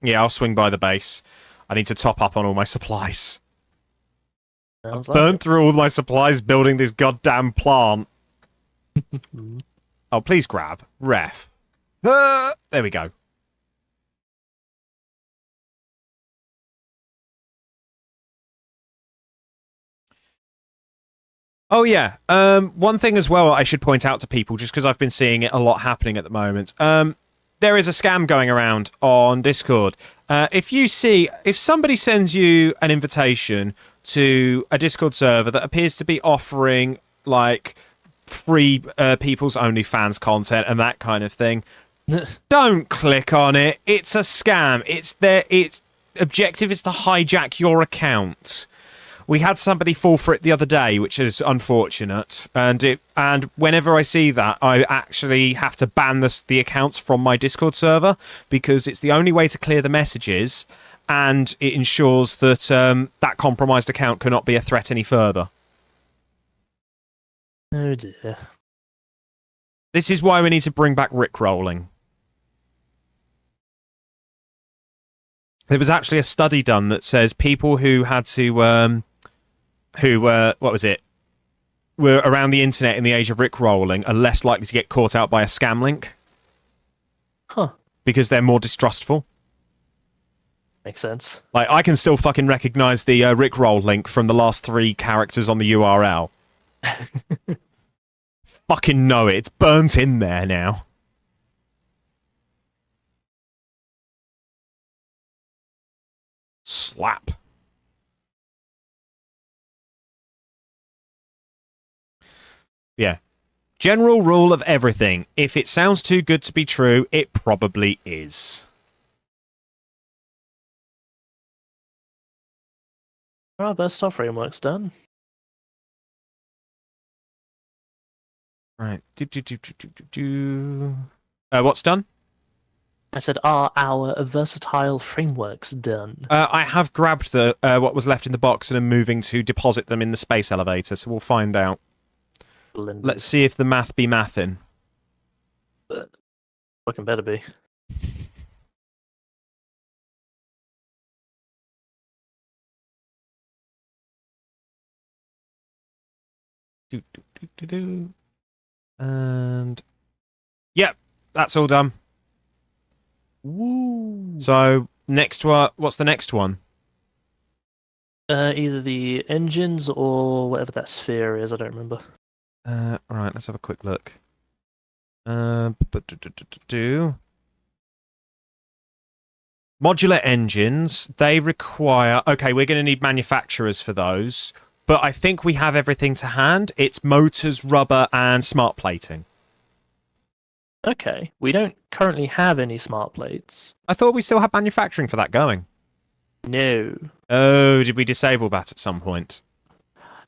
I'll swing by the base. I need to top up on all my supplies. Sounds I've like burnt through all my supplies building this goddamn plant. Oh, please grab. Ref. There we go. Oh yeah. One thing as well I should point out to people, just because I've been seeing it a lot happening at the moment. There is a scam going around on Discord. If somebody sends you an invitation to a Discord server that appears to be offering like free people's only fans content and that kind of thing, don't click on it. It's a scam. Its objective is to hijack your account. We had somebody fall for it the other day, which is unfortunate. And whenever I see that, I actually have to ban the accounts from my Discord server, because it's the only way to clear the messages, and it ensures that that compromised account cannot be a threat any further. Oh dear. This is why we need to bring back rickrolling. There was actually a study done that says people who had to, what was it, were around the internet in the age of rickrolling are less likely to get caught out by a scam link. Huh. Because they're more distrustful. Makes sense. Like, I can still fucking recognise the rickroll link from the last 3 characters on the URL. Fucking know it. It's burnt in there now. Slap. Yeah. General rule of everything. If it sounds too good to be true, it probably is. Oh, best stuff framework's done. Right. What's done? I said, are our versatile frameworks done? I have grabbed the what was left in the box and am moving to deposit them in the space elevator, so we'll find out. Blended. Let's see if the math be mathin'. Fucking better be. And yep, that's all done. Woo. So next one, what's the next one? Either the engines or whatever that sphere is. I don't remember. All right, let's have a quick look. Modular engines, they require... Okay, we're going to need manufacturers for those, but I think we have everything to hand. It's motors, rubber, and smart plating. Okay, we don't currently have any smart plates. I thought we still had manufacturing for that going. No. Oh, did we disable that at some point?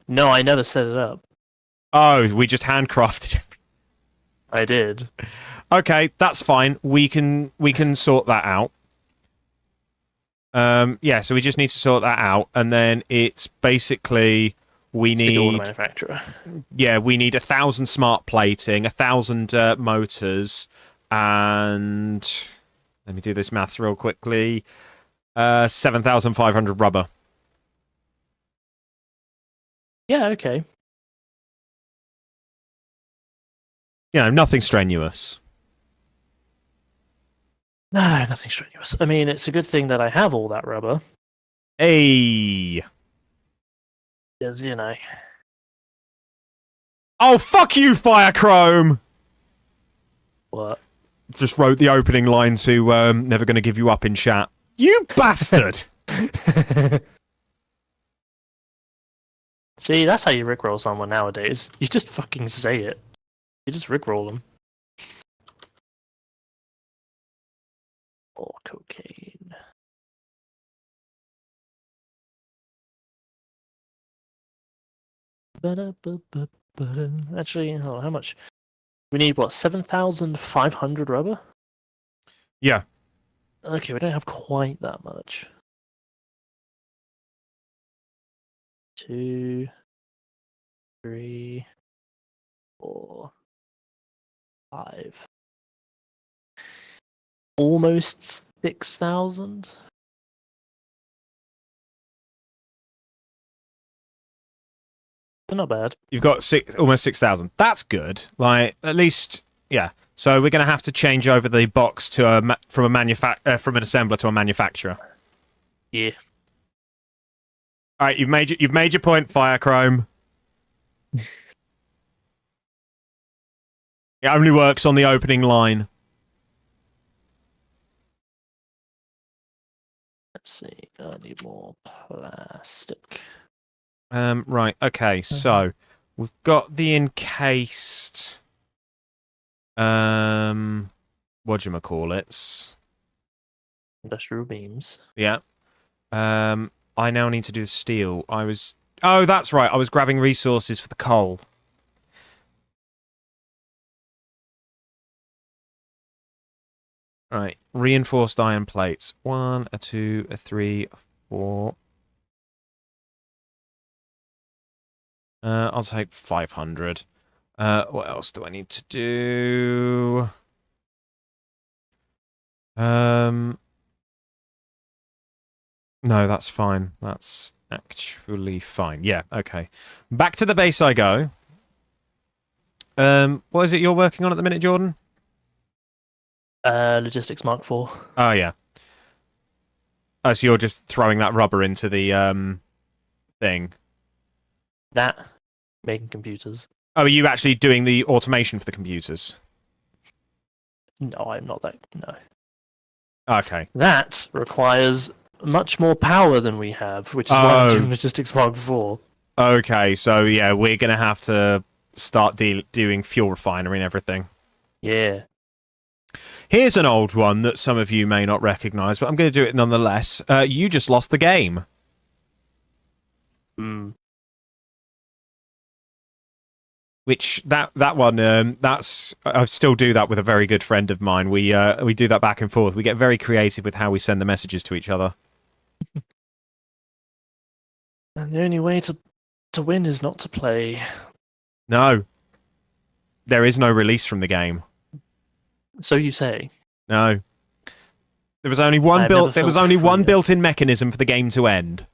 No, I never set it up. Oh, we just handcrafted it. I did. Okay, that's fine. We can sort that out. Yeah, so we just need to sort that out, and then it's basically we need the manufacturer. Yeah, we need 1,000 smart plating, 1,000 motors, and let me do this maths real quickly. 7,500 rubber. Yeah, okay. You know, nothing strenuous. No, nothing strenuous. I mean, it's a good thing that I have all that rubber. Hey. Because, you know. Oh, fuck you, Firechrome! What? Just wrote the opening line to Never Gonna Give You Up in chat. You bastard! See, that's how you rickroll someone nowadays. You just fucking say it. You just rickroll them. Or cocaine. Actually, hold on, how much? We need what? 7,500 rubber? Yeah. Okay, we don't have quite that much. 2, 3, 4, 5. Almost 6,000. Not bad. You've got almost 6,000. That's good. Like, at least, yeah. So we're going to have to change over the box to from an assembler to a manufacturer. Yeah. All right, you've made your point, Firechrome. It only works on the opening line. Let's see. I need more plastic. Right. Okay. So we've got the encased. Whatchamacallits. Industrial beams. Yeah. I now need to do the steel. Oh, that's right. I was grabbing resources for the coal. Right. Reinforced iron plates. 1, a 2, a 3, a 4. I'll take 500. What else do I need to do? No, that's fine. That's actually fine. Yeah, okay. Back to the base I go. What is it you're working on at the minute, Jordan? Logistics Mark IV. Oh, yeah. Oh, so you're just throwing that rubber into the thing. That making computers. Oh, are you actually doing the automation for the computers? No, I'm not that. No. Okay. That requires much more power than we have, which is why I'm doing Logistics Mark IV. Okay, so yeah, we're going to have to start doing fuel refinery and everything. Yeah. Here's an old one that some of you may not recognise, but I'm going to do it nonetheless. You just lost the game. Hmm. Which that one that's I still do that with a very good friend of mine. We do that back and forth. We get very creative with how we send the messages to each other. And the only way to win is not to play. No, there is no release from the game. So you say. No, there was only one built. There was only one built-in mechanism for the game to end,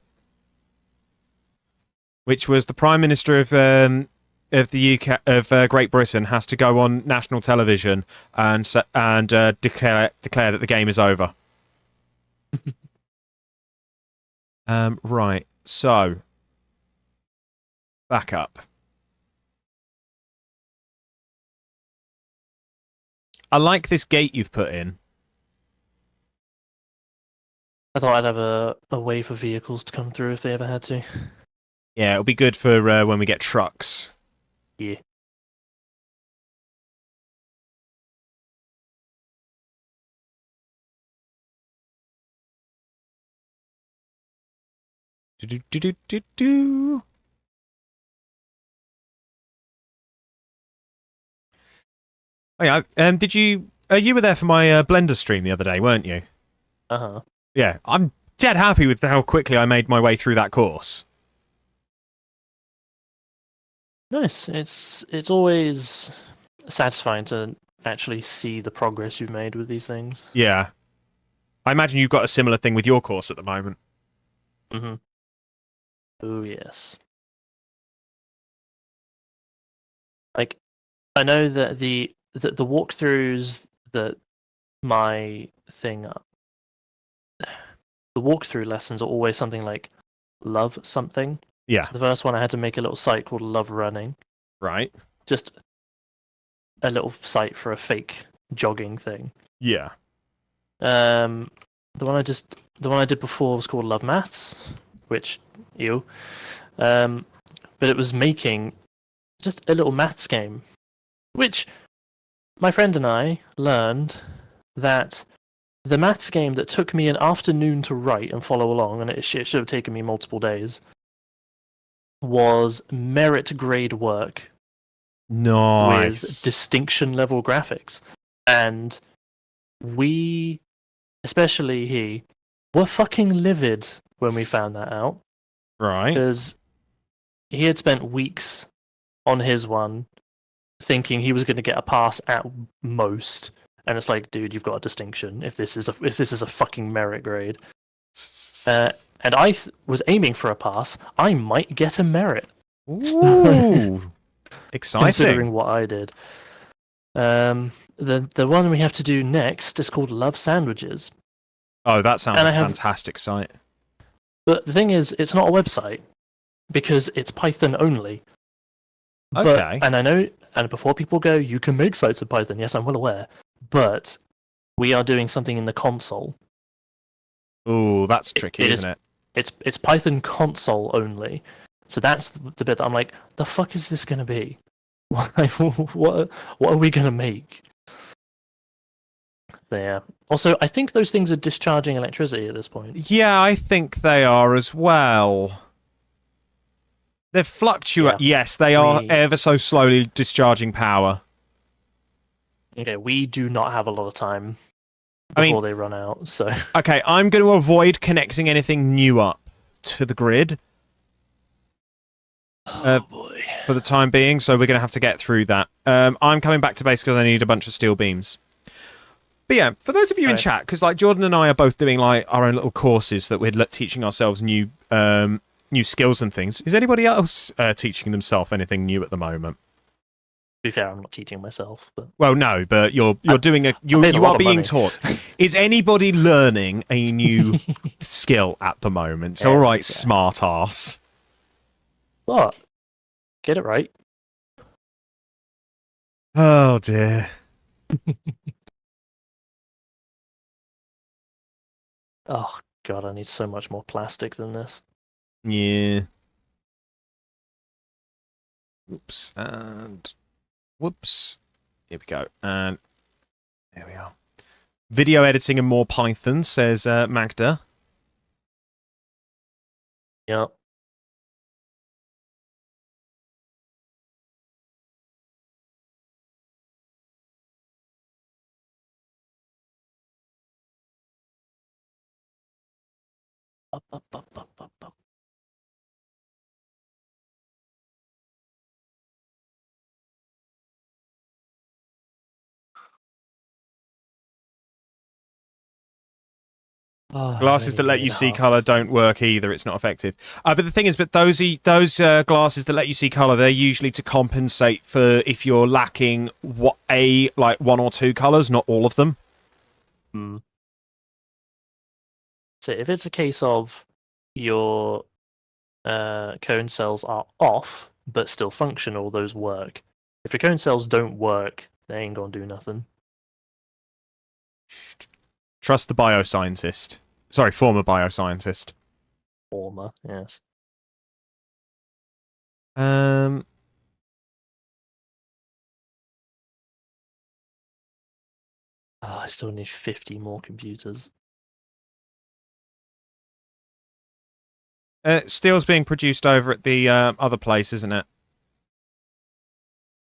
which was the Prime Minister of the UK of Great Britain has to go on national television and declare that the game is over. Right. So back up. I like this gate you've put in. I thought I'd have a way for vehicles to come through if they ever had to. Yeah, it'll be good for when we get trucks. Yeah. Do. Oh yeah. Did you? You were there for my Blender stream the other day, weren't you? Uh-huh. Yeah, I'm dead happy with how quickly I made my way through that course. Nice. It's always satisfying to actually see the progress you've made with these things. Yeah. I imagine you've got a similar thing with your course at the moment. Mm-hmm. Oh yes. Like, I know that the walkthroughs that my thing up, the walkthrough lessons are always something like love something. Yeah. So the first one I had to make a little site called Love Running. Right. Just a little site for a fake jogging thing. Yeah. The one I did before was called Love Maths, which ew. But it was making just a little maths game, which my friend and I learned that the maths game that took me an afternoon to write and follow along, and it should have taken me multiple days, was merit grade work. Nice. With distinction level graphics. And we, especially he, were fucking livid when we found that out. Right. Because he had spent weeks on his one thinking he was going to get a pass at most. And it's like, dude, you've got a distinction if this is a fucking merit grade. And I was aiming for a pass. I might get a merit. Ooh. Exciting. Considering what I did. The one we have to do next is called Love Sandwiches. Oh, that sounds like a fantastic site. But the thing is, it's not a website because it's Python only. Okay. And I know, and before people go, you can make sites in Python. Yes, I'm well aware, but we are doing something in the console. Ooh, that's tricky, It isn't is it? it's Python console only. So that's the bit that I'm like, the fuck is this gonna be? Like, what are we gonna make? Yeah. Also, I think those things are discharging electricity at this point. Yeah, I think they are as well. They're fluctuate. Yeah. Yes, they are ever so slowly discharging power. Okay, we do not have a lot of time I mean, before they run out, so okay, I'm going to avoid connecting anything new up to the grid oh boy. for the time being, so we're going to have to get through that. I'm coming back to base because I need a bunch of steel beams. But yeah, for those of you in chat, because like Jordan and I are both doing like our own little courses that we're teaching ourselves new skills and things. Is anybody else teaching themselves anything new at the moment? To be fair, I'm not teaching myself, but Well, no, but you're doing you are being taught. Is anybody learning a new skill at the moment? So, all right, smart ass. What? Get it right. Oh dear. Oh god, I need so much more plastic than this. Yeah. Oops and whoops. Here we go. And there we are. Video editing and more Python, says Magda. Yep. Up. Oh, Glasses that let you see color don't work either. It's not effective. But the thing is, but those glasses that let you see color, they're usually to compensate for if you're lacking like one or two colors, not all of them. Hmm. So if it's a case of your cone cells are off but still functional, those work. If your cone cells don't work, they ain't gonna do nothing. Trust the bioscientist. Sorry, former bioscientist. Former, yes. Oh, I still need 50 more computers. Steel's being produced over at the other place, isn't it?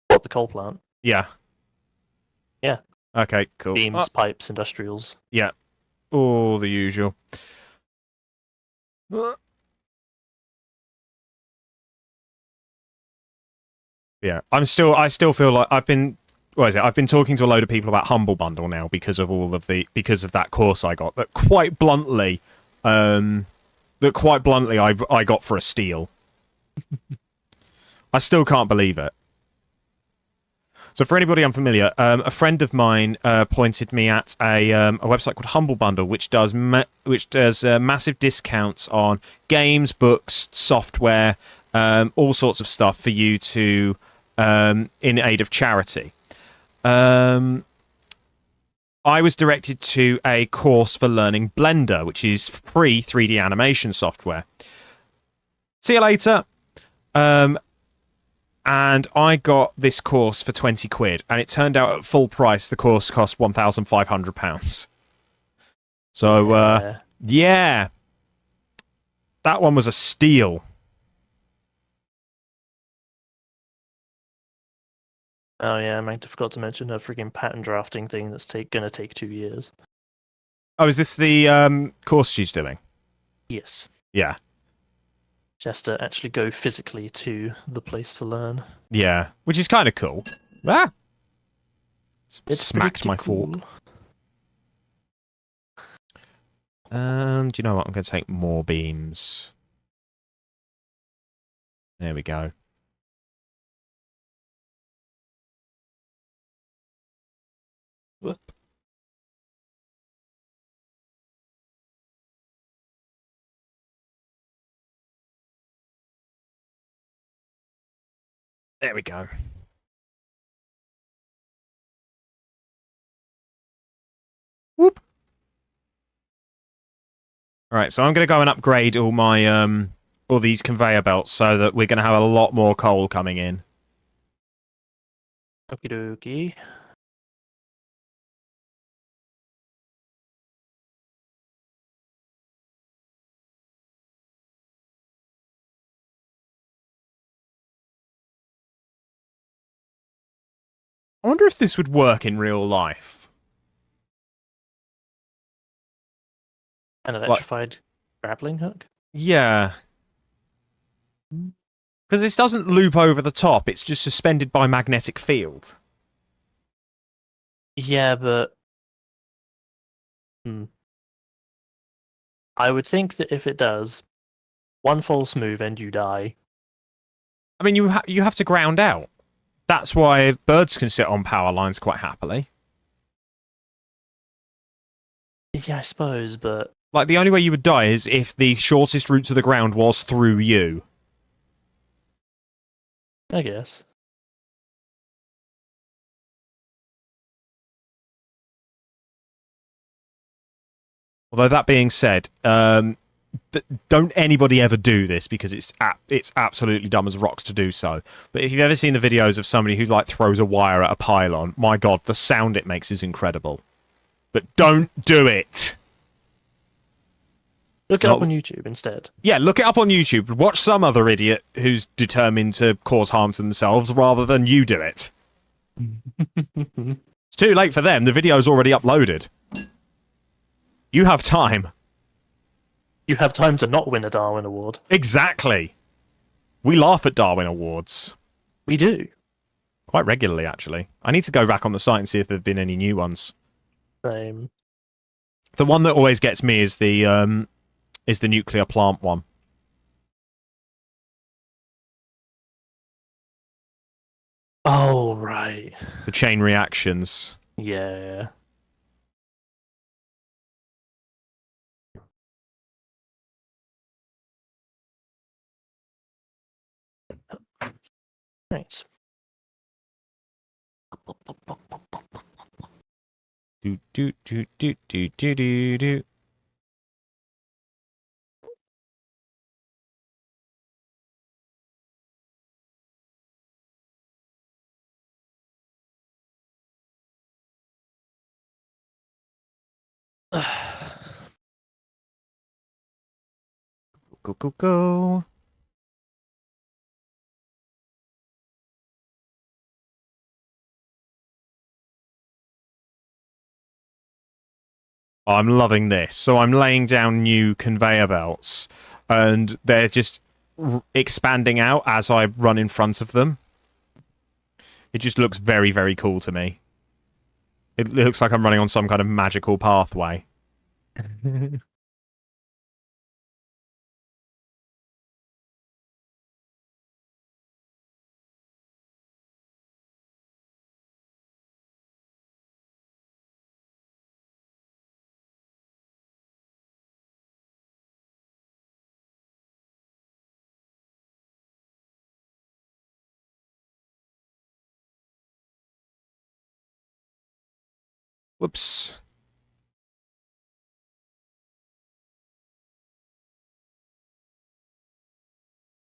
What, the coal plant? Yeah. Yeah. Okay, cool. Beams, pipes, industrials. Yeah. All the usual. Yeah. I still feel like I've been talking to a load of people about Humble Bundle now because of that course I got that quite bluntly I got for a steal. I still can't believe it. So for anybody unfamiliar, a friend of mine pointed me at a website called Humble Bundle, which does massive discounts on games, books, software, all sorts of stuff for you to in aid of charity. I was directed to a course for learning Blender, which is free 3D animation software. See you later. And I got this course for 20 quid, and it turned out at full price the course cost £1,500. So, yeah. That one was a steal. Oh yeah, I forgot to mention a freaking pattern drafting thing that's gonna take 2 years. Oh, is this the course she's doing? Yes. Yeah. Just to actually go physically to the place to learn. Yeah, which is kind of cool. Ah! It's smacked my fork. Cool. And you know what? I'm going to take more beams. There we go. Whoop. There we go. Whoop. Right, so I'm going to go and upgrade all my all these conveyor belts so that we're going to have a lot more coal coming in. Okie dokie. I wonder if this would work in real life. An Like, electrified grappling hook? yeah. Because this doesn't loop over the top, it's just suspended by magnetic field. Yeah, but I would think that if it does, one false move and you die. I mean, you have to ground out. That's why birds can sit on power lines quite happily. Yeah, I suppose, but Like, the only way you would die is if the shortest route to the ground was through you. I guess. Although, that being said, don't anybody ever do this because it's absolutely dumb as rocks to do so. But if you've ever seen the videos of somebody who like throws a wire at a pylon, my god, the sound it makes is incredible. But don't do it. Look it up on YouTube instead. Yeah, look it up on YouTube. Watch some other idiot who's determined to cause harm to themselves rather than you do it. It's too late for them. The video's already uploaded. You have time. You have time to not win a Darwin Award. Exactly. We laugh at Darwin Awards. We do. Quite regularly, actually. I need to go back on the site and see if there have been any new ones. Same. The one that always gets me is the nuclear plant one. Oh, right. The chain reactions. Yeah. Nice. Do do do do do do do do. Go go go. I'm loving this. So I'm laying down new conveyor belts, and they're just expanding out as I run in front of them. It just looks very, very cool to me. It looks like I'm running on some kind of magical pathway. Whoops.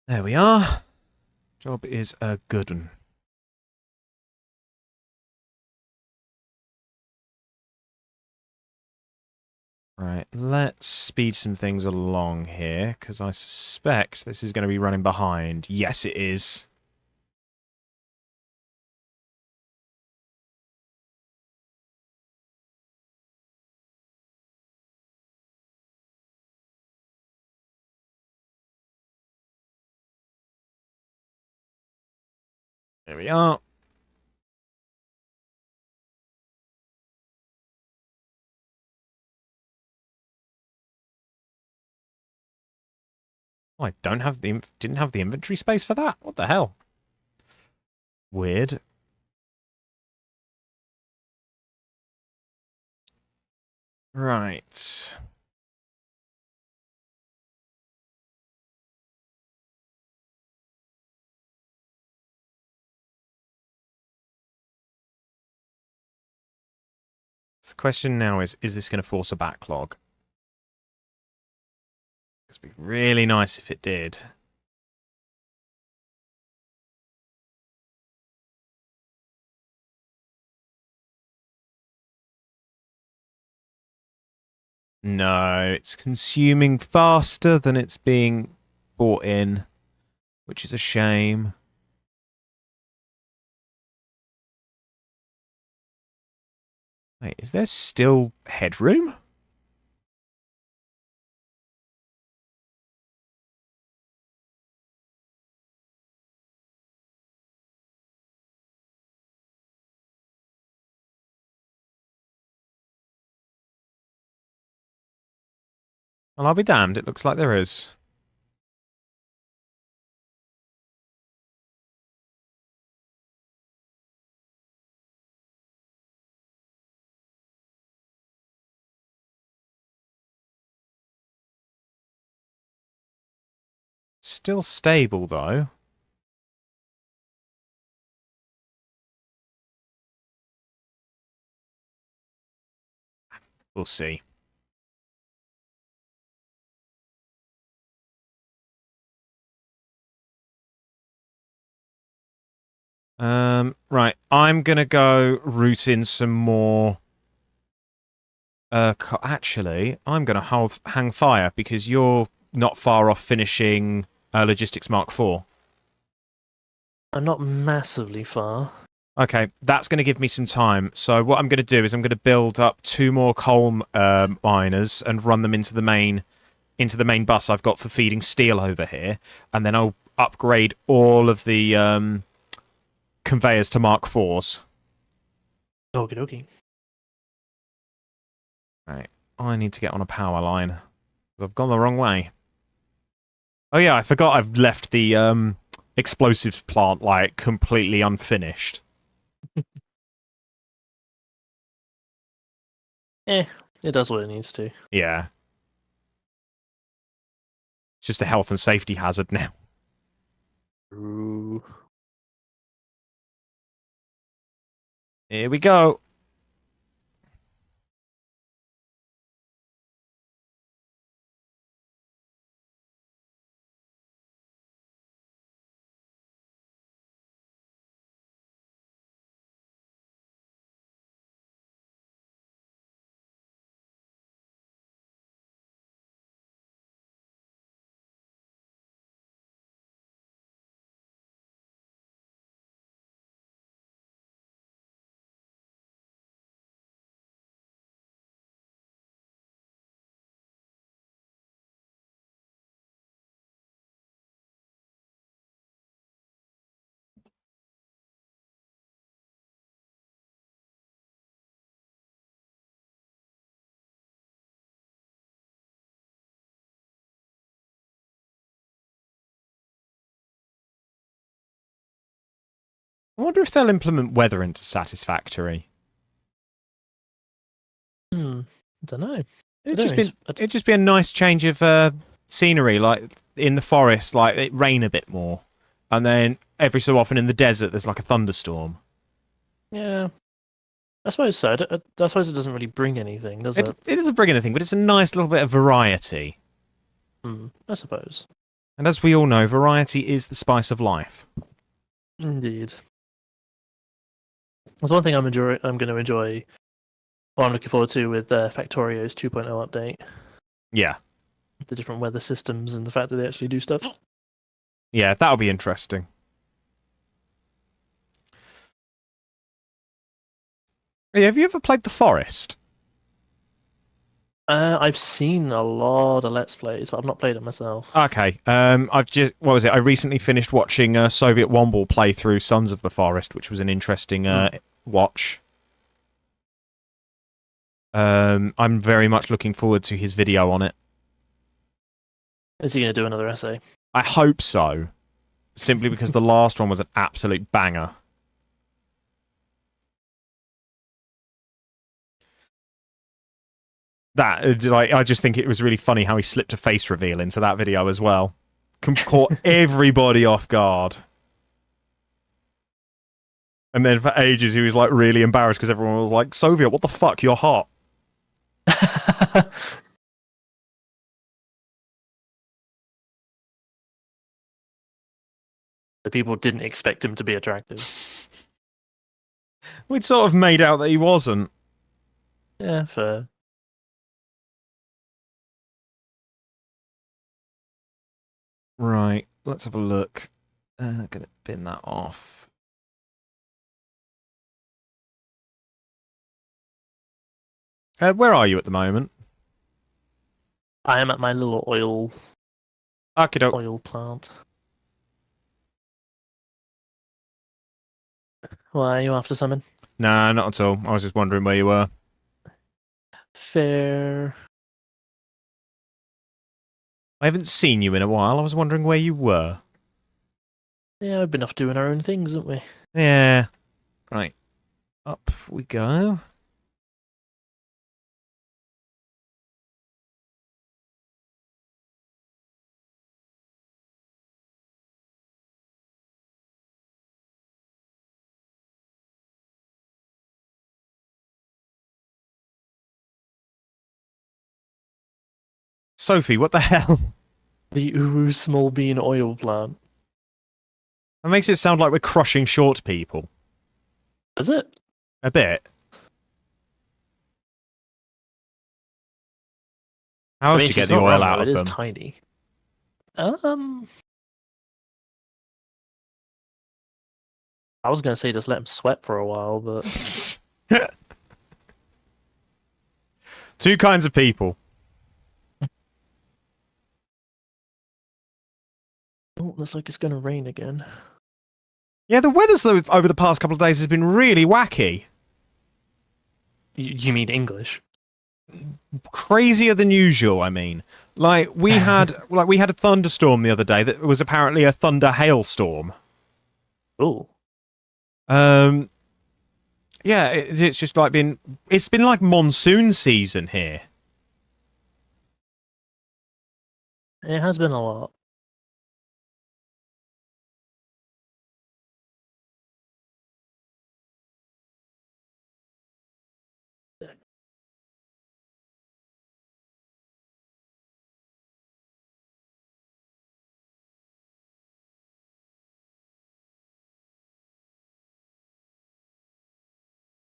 There we are. Job is a good one. Right, let's speed some things along here, because I suspect this is going to be running behind. Yes, it is. There we are. Oh, I don't have the didn't have the inventory space for that. What the hell? Weird. Right. the question now is this going to force a backlog? It'd be really nice if it did. No, it's consuming faster than it's being bought in, which is a shame. Wait, is there still headroom? Well, I'll be damned. It looks like there is. Still stable, though. We'll see. Right. I'm gonna go root in some more. Actually, I'm gonna hang fire because you're not far off finishing Logistics Mark IV. I'm not massively far. Okay, that's going to give me some time. So what I'm going to do is I'm going to build up 2 more coal miners and run them into the main bus I've got for feeding steel over here, and then I'll upgrade all of the conveyors to Mark IVs. Okie dokie. Right, I need to get on a power line. I've gone the wrong way. Oh yeah, I forgot I've left the explosives plant like completely unfinished. It does what it needs to. Yeah. It's just a health and safety hazard now. Ooh. Here we go. I wonder if they'll implement weather into Satisfactory. I don't know. It'd just be a nice change of scenery, like in the forest, like it rain a bit more, and then every so often in the desert there's like a thunderstorm. Yeah, I suppose so. I suppose it doesn't really bring anything, does it? It doesn't bring anything, but it's a nice little bit of variety. I suppose. And as we all know, variety is the spice of life. Indeed. There's one thing I'm going to enjoy, or I'm looking forward to with Factorio's 2.0 update. Yeah. The different weather systems and the fact that they actually do stuff. Yeah, that'll be interesting. Hey, have you ever played The Forest? I've seen a lot of Let's Plays, but I've not played it myself. Okay. What was it? I recently finished watching Soviet Womble play through Sons of the Forest, which was an interesting watch. I'm very much looking forward to his video on it. Is he going to do another essay? I hope so. Simply because the last one was an absolute banger. I just think it was really funny how he slipped a face reveal into that video as well. Caught everybody off guard. And then for ages he was like really embarrassed because everyone was like, Soviet, what the fuck? You're hot. The people didn't expect him to be attractive. We'd sort of made out that he wasn't. Yeah, fair. Right, let's have a look. Gonna bin that off. Where are you at the moment? I am at my little Okey-doke. oil plant. Why are you after something? Nah, not at all. I was just wondering where you were. Fair. I haven't seen you in a while. I was wondering where you were. Yeah, we've been off doing our own things, haven't we? Yeah. Right. Up we go. Sophie, what the hell? The Uru small bean oil plant. That makes it sound like we're crushing short people. Is it? A bit. How else do you get the oil out of them? It is tiny. I was going to say just let him sweat for a while, but... Two kinds of people. Oh, looks like it's going to rain again. Yeah, the weather's over the past couple of days has been really wacky. You mean English? Crazier than usual, I mean. Like we had a thunderstorm the other day that was apparently a thunder hailstorm. Oh. Yeah, it's just like it's been like monsoon season here. It has been a lot.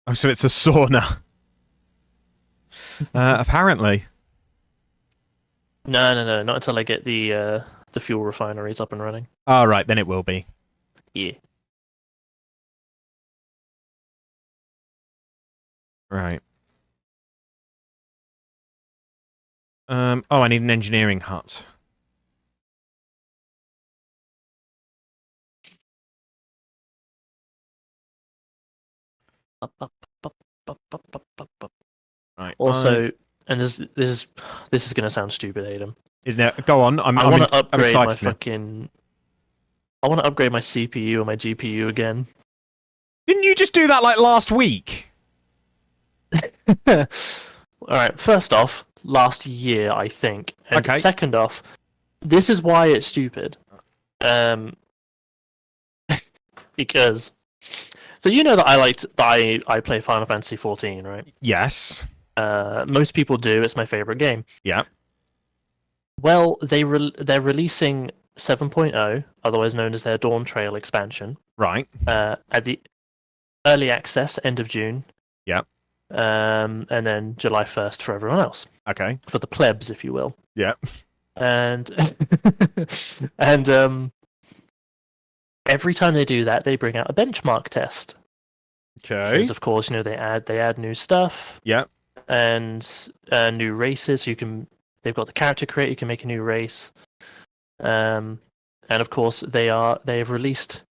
Oh, so it's a sauna. Apparently. No, not until I get the fuel refineries up and running. All right, then it will be. Yeah. Right. Oh, I need an engineering hut. Right. Also, and this is gonna sound stupid, Adam. Go on. I want to upgrade excited my fucking. I want to upgrade my CPU and my GPU again. Didn't you just do that like last week? All right. First off, last year I think, and Okay. second off, this is why it's stupid. Because so you know that I play Final Fantasy 14, right? Yes. Most people do. It's my favorite game. Yeah. Well, they're releasing 7.0, otherwise known as their Dawn Trail expansion. Right. At the early access, end of June. Yeah. And then July 1st for everyone else. Okay. For the plebs, if you will. Yeah. And every time they do that, they bring out a benchmark test. Okay. Because of course, you know, they add new stuff. Yeah. And new races. They've got the character creator. You can make a new race. And of course, they've released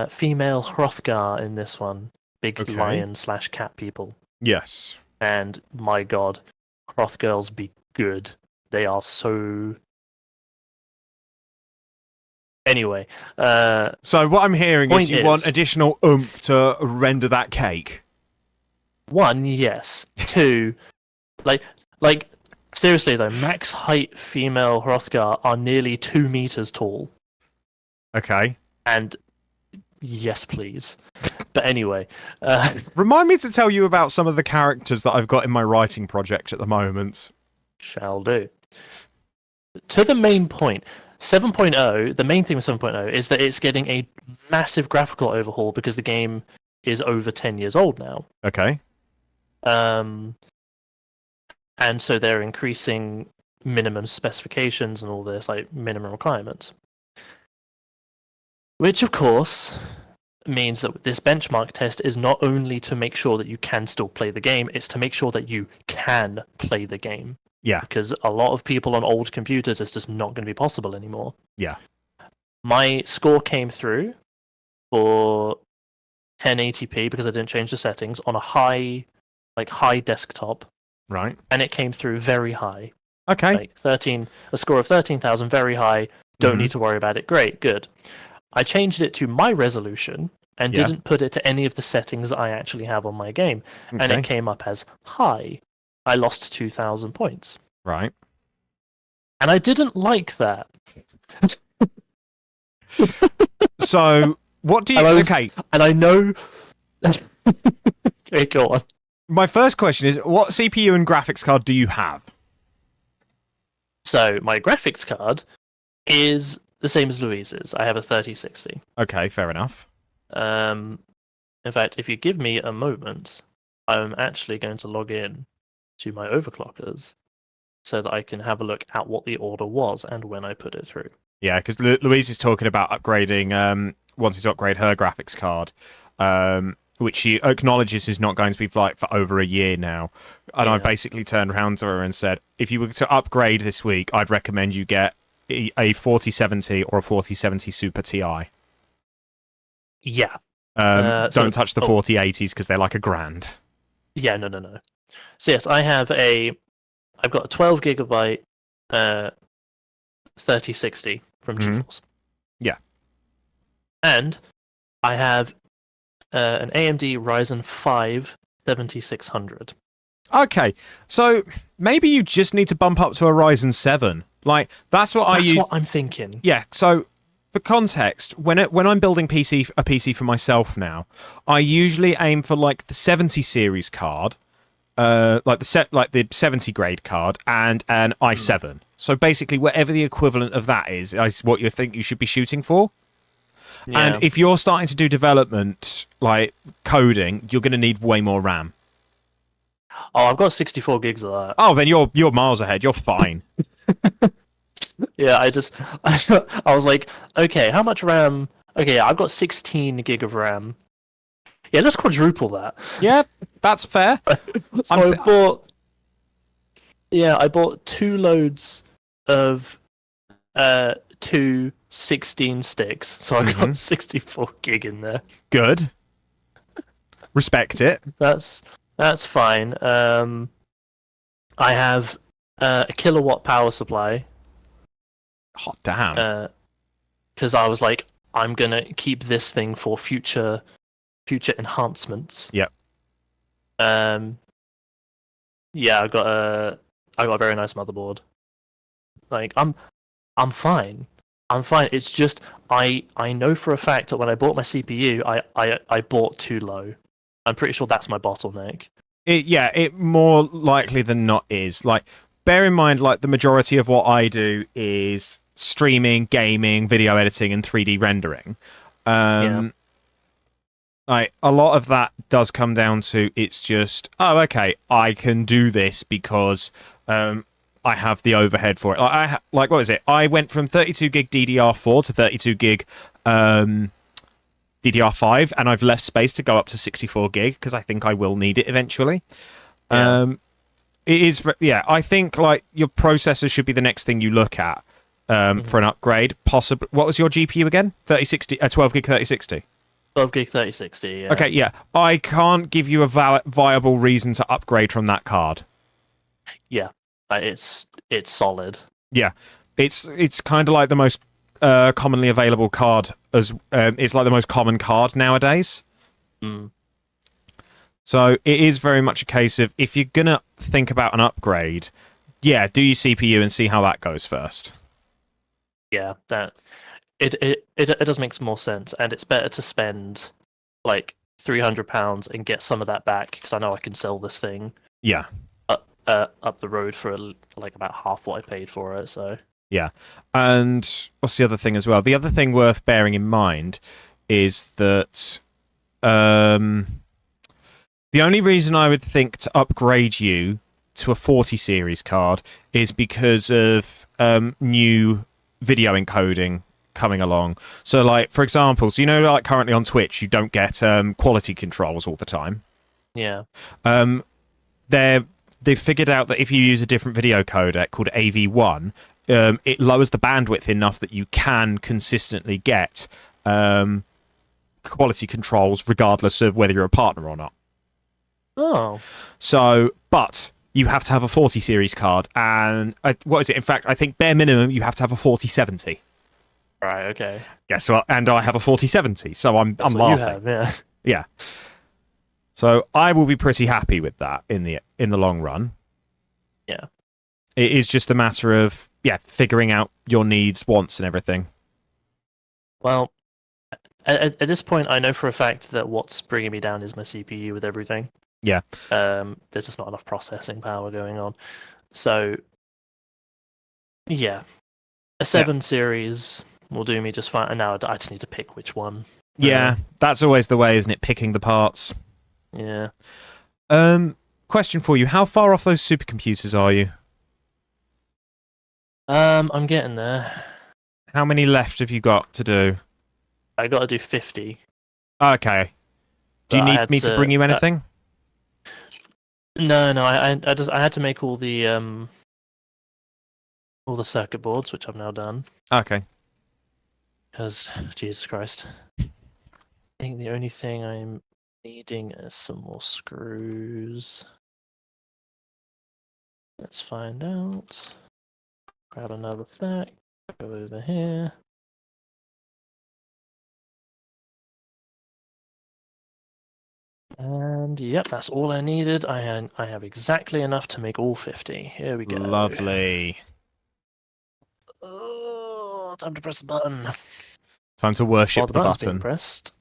female Hrothgar in this one. Big lion/cat people. Yes. And my god, Hrothgirls be good. They are so. Anyway. So what I'm hearing is you want additional to render that cake. One, yes. Two, like seriously though, max height female Hrothgar are nearly 2 meters tall. Okay. And yes, please. But anyway, Remind me to tell you about some of the characters that I've got in my writing project at the moment. shall do. To the main point, 7.0, the main thing with 7.0 is that it's getting a massive graphical overhaul because the game is over 10 years old now. Okay. And so they're increasing minimum specifications and all this, like minimum requirements. Which, of course, means that this benchmark test is not only to make sure that you can still play the game, it's to make sure that you can play the game. Yeah. Because a lot of people on old computers, it's just not going to be possible anymore. Yeah. My score came through for 1080p because I didn't change the settings on a high desktop. Right. And it came through very high. Okay. Like a score of 13,000, very high. Don't need to worry about it. Great, good. I changed it to my resolution and didn't put it to any of the settings that I actually have on my game. Okay. And it came up as high. I lost 2,000 points. Right. And I didn't like that. So, what do you... Okay. And I know... Okay, go on. My first question is, what CPU and graphics card do you have? So, my graphics card is the same as Louise's. I have a 3060. Okay, fair enough. In fact, if you give me a moment, I'm actually going to log in to my overclockers so that I can have a look at what the order was and when I put it through. Yeah, because Louise is talking about upgrading, wanting to upgrade her graphics card, which she acknowledges is not going to be like for over a year now. And I basically turned around to her and said, if you were to upgrade this week, I'd recommend you get a 4070 or a 4070 Super Ti. Yeah. Don't touch the 4080s because they're like $1,000. Yeah, no. So yes, I've got a 12 gigabyte 3060 from GeForce. Yeah. And I have an AMD Ryzen 5 7600. Okay, so maybe you just need to bump up to a Ryzen 7. Like, that's what I use. That's what I'm thinking. Yeah, so for context, when I'm building a PC for myself now, I usually aim for like the 70 series card, like the 70 grade card, and an i7. So basically, whatever the equivalent of that is what you think you should be shooting for. Yeah. And if you're starting to do development, like coding, you're going to need way more RAM. Oh, I've got 64 gigs of that. Oh, then you're miles ahead. You're fine. Yeah, I was like, okay, how much RAM? Okay, I've got 16 gig of RAM. Yeah, let's quadruple that. Yeah, that's fair. I bought 2 loads of 2 16 sticks, so I got 64 gig in there. Good. Respect it. That's fine. I have a kilowatt power supply. Hot damn. Because I was like, I'm gonna keep this thing for future enhancements. Yep. Yeah, I got a very nice motherboard. Like, I'm fine. I'm fine. It's just I know for a fact that when I bought my CPU, I bought too low. I'm pretty sure that's my bottleneck. It more likely than not is. Like, bear in mind, like, the majority of what I do is streaming, gaming, video editing, and 3D rendering. Like, a lot of that does come down to it's just, oh, okay, I can do this because I have the overhead for it. Like, what was it? I went from 32 gig DDR4 to 32 gig DDR5, and I've left space to go up to 64 gig because I think I will need it eventually. It is, I think like your processor should be the next thing you look at for an upgrade. Possibly, what was your GPU again? 12 gig 3060. 12 gig 3060. Yeah. Okay, yeah. I can't give you a viable reason to upgrade from that card. Yeah, it's solid. Yeah, it's kind of like the most commonly available card as it's like the most common card nowadays. So it is very much a case of if you're gonna think about an upgrade, do your CPU and see how that goes first. Yeah, that it does make more sense, and it's better to spend like £300 and get some of that back because I know I can sell this thing Yeah. up the road for like about half what I paid for it. So Yeah. And what's the other thing as well? The other thing worth bearing in mind is that the only reason I would think to upgrade you to a 40 series card is because of new video encoding coming along. So, like, for example, so like currently on Twitch, you don't get quality controls all the time. yeah. They've figured out that if you use a different video codec called AV1, it lowers the bandwidth enough that you can consistently get quality controls regardless of whether you're a partner or not. Oh. So, but you have to have a 40 series card, and what is it? In fact, I think bare minimum you have to have a 4070. Right. Okay. Guess what? And I have a 4070, so I'm That's what laughing. you have, yeah. Yeah. So I will be pretty happy with that in the long run. Yeah. It is just a matter of figuring out your needs, wants, and everything. Well, at this point, I know for a fact that what's bringing me down is my CPU with everything. Yeah. There's just not enough processing power going on. So, yeah, a 7 series will do me just fine. And now I just need to pick which one. Yeah, that's always the way, isn't it? Picking the parts. Yeah. Question for you: how far off those supercomputers are you? I'm getting there. How many left have you got to do? I got to do 50. Okay. Do you need me to bring you anything? No. I had to make all the circuit boards, which I've now done. Okay. Because Jesus Christ, I think the only thing I'm needing is some more screws. Let's find out. Grab another fact. Go over here. And yep, that's all I needed. I have exactly enough to make all 50. Here we go. Lovely. Oh, time to press the button. Time to worship the button's button. Being pressed.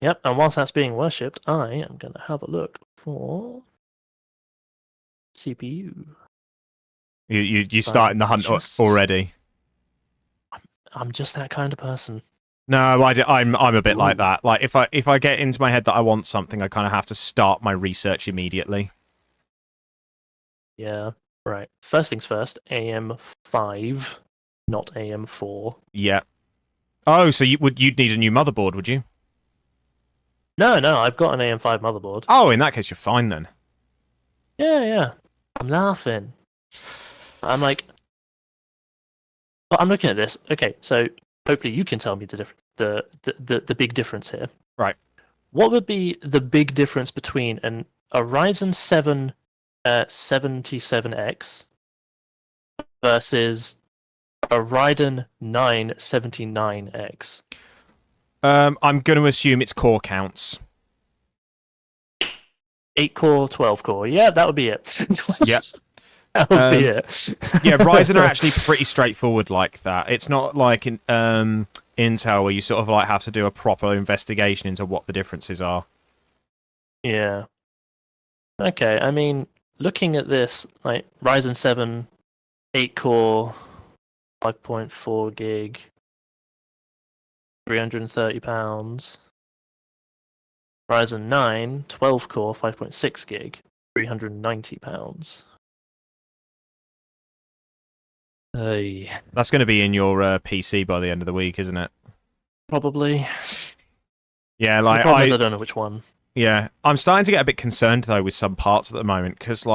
Yep, and whilst that's being worshipped, I am going to have a look for CPU. You starting the hunt already? I'm just that kind of person. No, I'm a bit like that. Like if I get into my head that I want something, I kind of have to start my research immediately. Yeah, right. First things first, AM5, not AM4. Yeah. Oh, so you'd need a new motherboard, would you? No, I've got an AM5 motherboard. Oh, in that case, you're fine then. Yeah. I'm laughing. I'm like, but I'm looking at this. Okay, so hopefully you can tell me the big difference here. Right. What would be the big difference between a Ryzen 7 77X versus a Ryzen 9 79X? I'm going to assume it's core counts. 8 core, 12 core. Yeah, that would be it. Yeah. That would be it. Yeah, Ryzen are actually pretty straightforward like that. It's not like in Intel where you sort of like have to do a proper investigation into what the differences are. Yeah. Okay, I mean, looking at this, like Ryzen 7, 8 core, 5.4 gig, £330. Ryzen 9, 12 core, 5.6 gig, £390. Hey. That's going to be in your PC by the end of the week, isn't it? Probably. Yeah, like the problem is I don't know which one. Yeah, I'm starting to get a bit concerned though with some parts at the moment because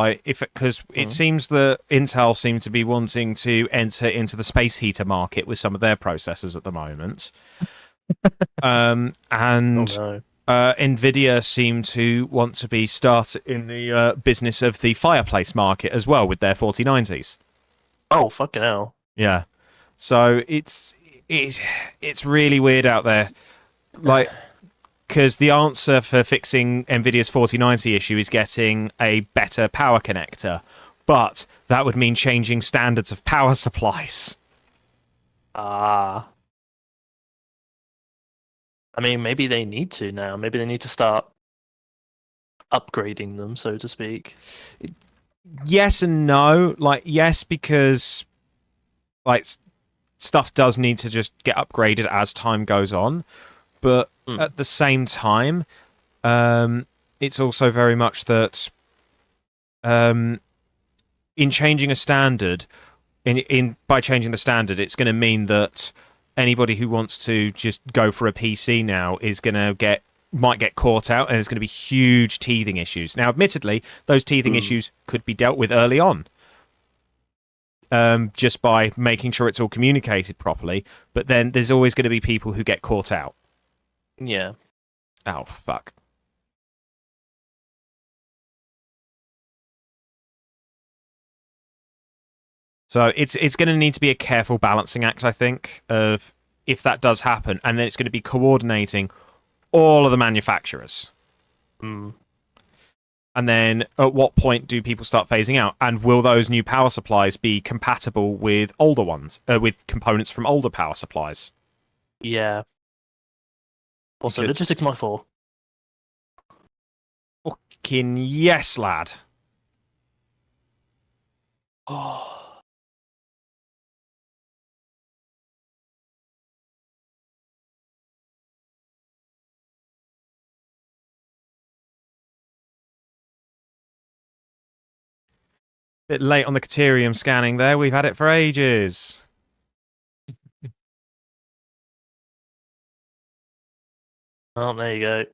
it seems that Intel seem to be wanting to enter into the space heater market with some of their processors at the moment, and Nvidia seem to want to be start in the business of the fireplace market as well with their 4090s. Oh fucking hell! Yeah, so it's really weird out there, like. Because the answer for fixing NVIDIA's 4090 issue is getting a better power connector. But that would mean changing standards of power supplies. Ah. I mean, maybe they need to now. Maybe they need to start upgrading them, so to speak. Yes and no. Like, yes, because like stuff does need to just get upgraded as time goes on, but at the same time, it's also very much that in changing a standard, by changing the standard, it's going to mean that anybody who wants to just go for a PC now is going to might get caught out, and there's going to be huge teething issues. Now, admittedly, those teething issues could be dealt with early on, just by making sure it's all communicated properly. But then there's always going to be people who get caught out. Yeah. Oh, fuck. So it's going to need to be a careful balancing act, I think, of if that does happen, and then it's going to be coordinating all of the manufacturers. And then at what point do people start phasing out? And will those new power supplies be compatible with older ones, with components from older power supplies? Yeah. Also, logistics mod 4. Fucking yes, lad. Oh. Bit late on the Caterium scanning there. We've had it for ages. Well, there you go.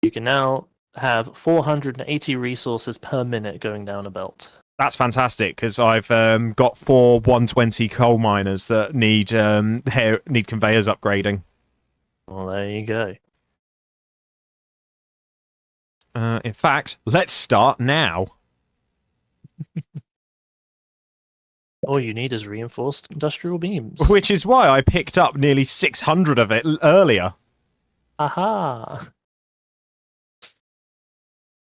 You can now have 480 resources per minute going down a belt. That's fantastic, because I've got 4 120 coal miners that need conveyors upgrading. Well, there you go. In fact, let's start now. All you need is reinforced industrial beams. Which is why I picked up nearly 600 of it earlier. Aha!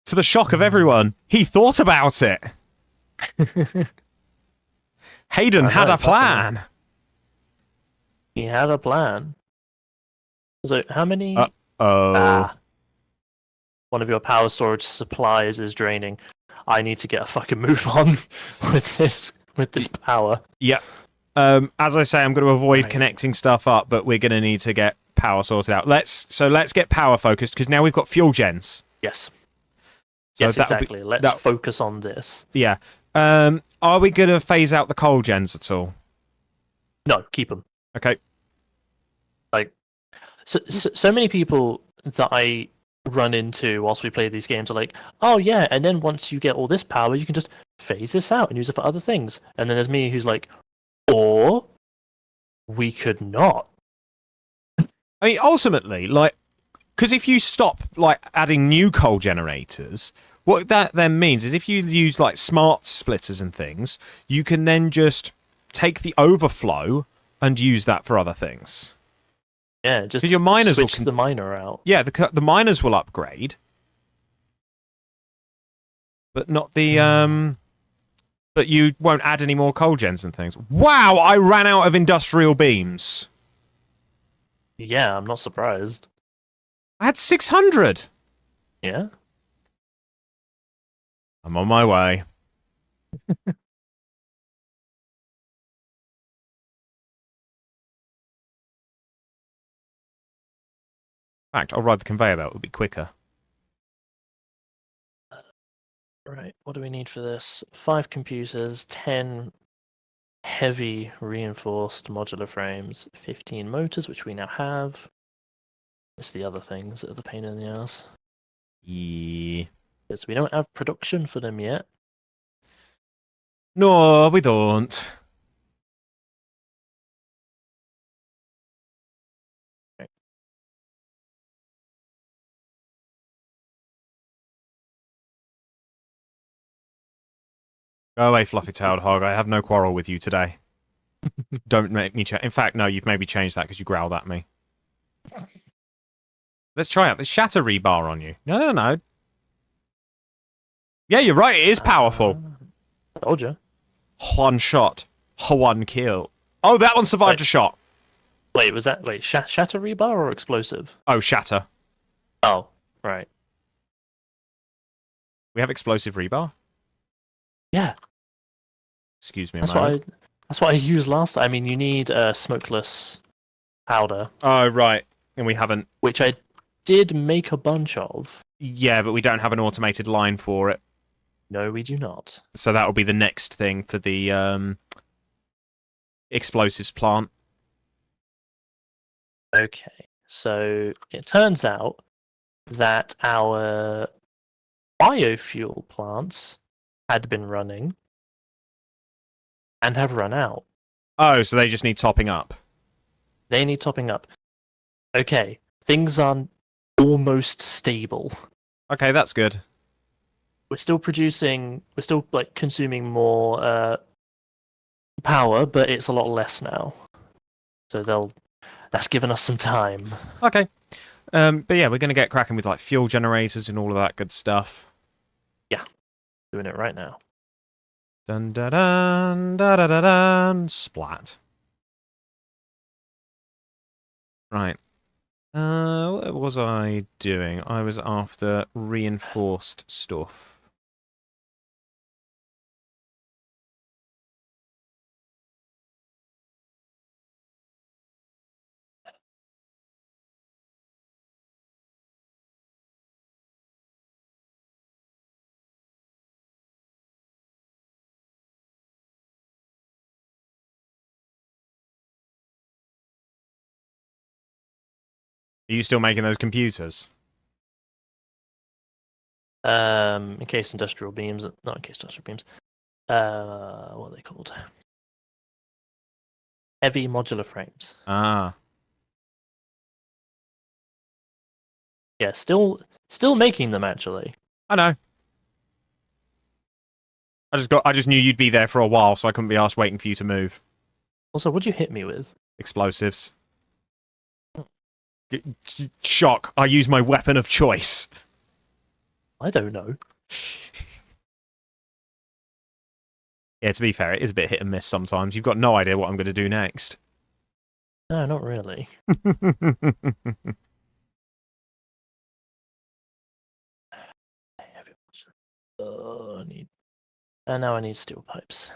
To the shock of everyone, he thought about it. Hayden had a plan. He had a plan. So how many... One of your power storage supplies is draining. I need to get a fucking move on with this power. Yeah. As I say, I'm going to avoid connecting stuff up, but we're going to need to get power sorted out. Let's get power focused, because now we've got fuel gens. Yes. So yes, exactly. Let's focus on this. Yeah. Are we going to phase out the coal gens at all? No, keep them. Okay. Like, so many people that I run into whilst we play these games are like, oh yeah, and then once you get all this power, you can just phase this out and use it for other things. And then there's me who's like, or we could not. I mean, ultimately, like, because if you stop like adding new coal generators, what that then means is if you use like smart splitters and things, you can then just take the overflow and use that for other things. Yeah, just because your miners switch the miner out. Yeah, the miners will upgrade, but not the But you won't add any more coal gens and things. Wow, I ran out of industrial beams. Yeah, I'm not surprised. I had 600. Yeah. I'm on my way. In fact, I'll ride the conveyor belt. It'll be quicker. Right, what do we need for this? 5 computers, 10 heavy reinforced modular frames, 15 motors, which we now have. It's the other things that are the pain in the ass. Yeah. Because we don't have production for them yet. No, we don't. Right. Go away, fluffy-tailed hog. I have no quarrel with you today. Don't make me change. In fact, no, you've maybe changed that because you growled at me. Let's try out this shatter rebar on you. No. Yeah, you're right. It is powerful. Told you. One shot, one kill. Oh, that one survived a shot. Wait, was that shatter rebar or explosive? Oh, shatter. Oh, right. We have explosive rebar. Yeah, Excuse me a that's what moment. I that's what I used last time. I mean, you need a smokeless powder, Oh, right. And we haven't. which I did make a bunch of. Yeah, but we don't have an automated line for it. No, we do not. So that will be the next thing for the explosives plant. Okay, so it turns out that our biofuel plants had been running and have run out. Oh, so they just need topping up. They need topping up. Okay, things are almost stable. Okay, that's good. We're still like consuming more power, but it's a lot less now. So that's given us some time. Okay. But yeah, we're going to get cracking with like fuel generators and all of that good stuff. Yeah, doing it right now. Dun dun dun dun dun dun, dun. Splat. Right. What was I doing? I was after reinforced stuff. Are you still making those computers? Encased industrial beams, not encased industrial beams. What are they called? Heavy modular frames. Ah, Yeah, still making them actually. I know. I just knew you'd be there for a while, so I couldn't be asked waiting for you to move. Also, what'd you hit me with? Explosives. Shock. I use my weapon of choice. I don't know. Yeah, to be fair, it is a bit hit and miss sometimes. You've got no idea what I'm going to do next. No, not really. Heavy modular. I need. And now I need steel pipes.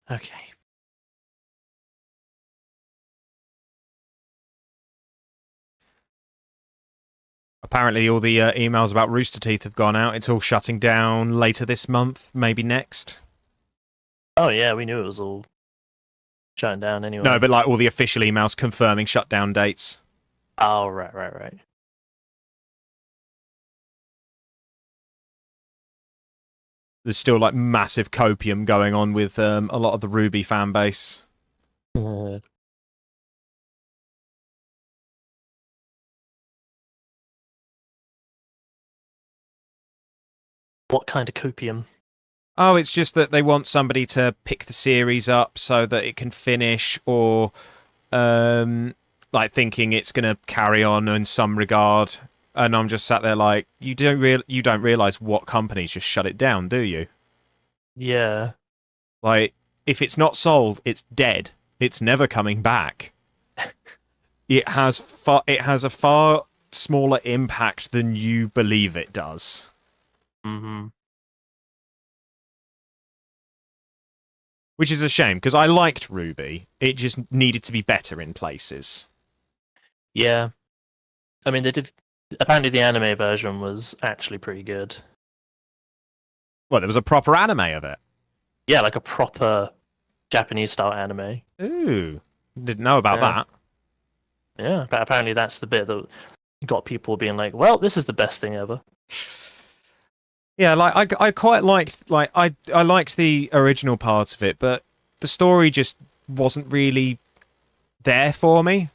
Okay. Apparently, all the emails about Rooster Teeth have gone out. It's all shutting down later this month, maybe next. Oh yeah, we knew it was all shutting down No, anyway. but like all the official emails confirming shutdown dates. Oh right. There's still like massive copium going on with a lot of the Ruby fan base. What kind of copium? Oh, it's just that they want somebody to pick the series up so that it can finish, or like thinking it's going to carry on in some regard. And I'm just sat there like, you don't realize what companies just shut it down, do you? Yeah. Like, if it's not sold, it's dead. It's never coming back. It has a far smaller impact than you believe it does. Mm-hmm. Which is a shame, because I liked Ruby. It just needed to be better in places. Yeah. I mean, they did. Apparently, the anime version was actually pretty good. Well, there was a proper anime of it. Yeah, like a proper Japanese style anime. Ooh, didn't know about Yeah. that. Yeah, but apparently that's the bit that got people being like, "Well, this is the best thing ever." Yeah, like I quite liked I liked the original parts of it, but the story just wasn't really there for me.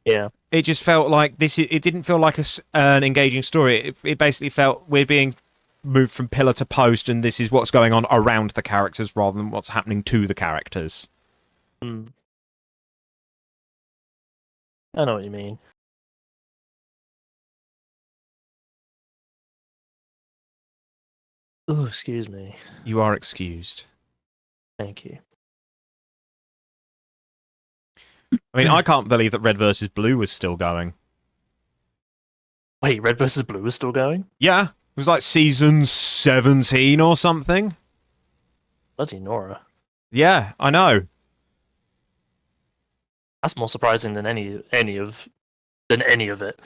Yeah. It just felt like it didn't feel like an engaging story. It basically felt we're being moved from pillar to post, and this is what's going on around the characters rather than what's happening to the characters. Mm. I know what you mean. Oh, excuse me. You are excused. Thank you. I mean, I can't believe that Red versus Blue was still going. Wait, Red versus Blue is still going? Yeah, it was like season 17 or something. Bloody Nora. Yeah, I know. That's more surprising than any of it.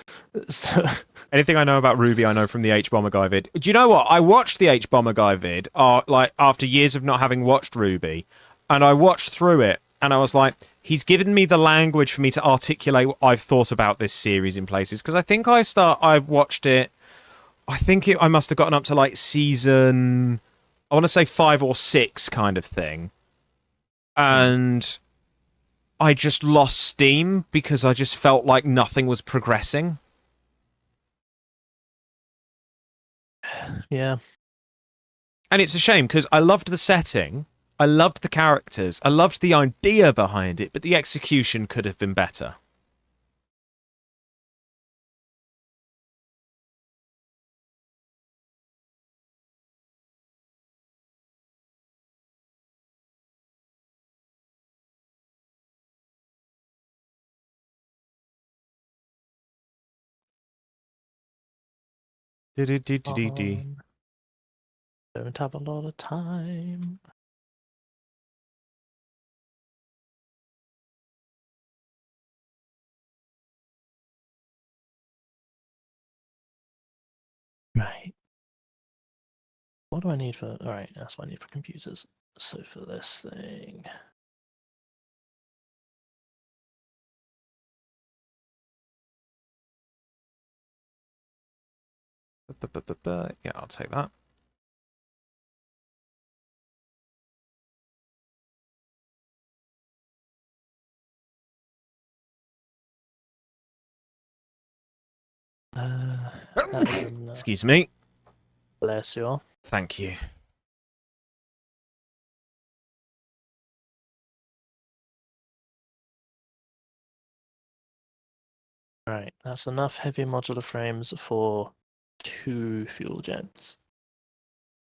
So, Anything I know about Ruby, I know from the H Bomber Guy vid. Do you know what? I watched the H Bomber Guy vid, like after years of not having watched Ruby, and I watched through it, and I was like, he's given me the language for me to articulate what I've thought about this series in places. Because I think I watched it. I must have gotten up to like season, I want to say 5 or 6 kind of thing, and I just lost steam because I just felt like nothing was progressing. yeah. And it's a shame because I loved the setting, I loved the characters, I loved the idea behind it, but the execution could have been better. Do-do-do-do-do-do. Don't have a lot of time. Right. What do I need for? All right, that's what I need for computers. So for this thing, Yeah, I'll take that. that is enough. Excuse me. Bless you all. Thank you. Right, that's enough heavy modular frames for 2 fuel jets.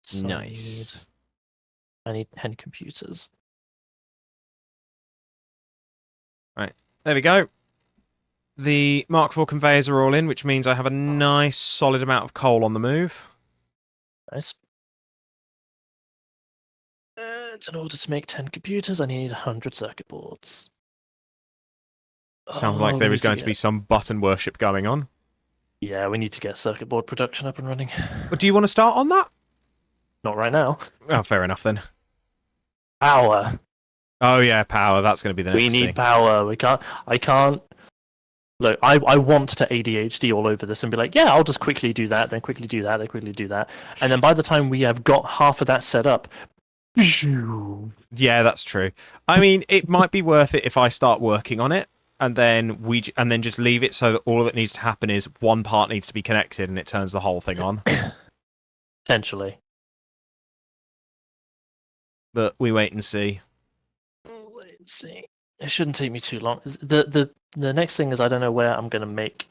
So Nice. I need 10 computers. Right, there we go. The Mark IV conveyors are all in, which means I have a nice solid amount of coal on the move. Nice. And in order to make 10 computers, I need 100 circuit boards. Sounds like there is going to be some button worship going on. Yeah, we need to get circuit board production up and running. But do you want to start on that? Not right now. Oh, fair enough then. Power. Oh yeah, power. That's going to be the next We need thing. power. I can't. Look, I want to ADHD all over this and be like, yeah, I'll just quickly do that, then quickly do that, then quickly do that. And then by the time we have got half of that set up, yeah, that's true. I mean, it might be worth it if I start working on it, and then just leave it so that all that needs to happen is one part needs to be connected, and it turns the whole thing on. Potentially. But we wait and see. Let's see. It shouldn't take me too long. The next thing is I don't know where I'm gonna make.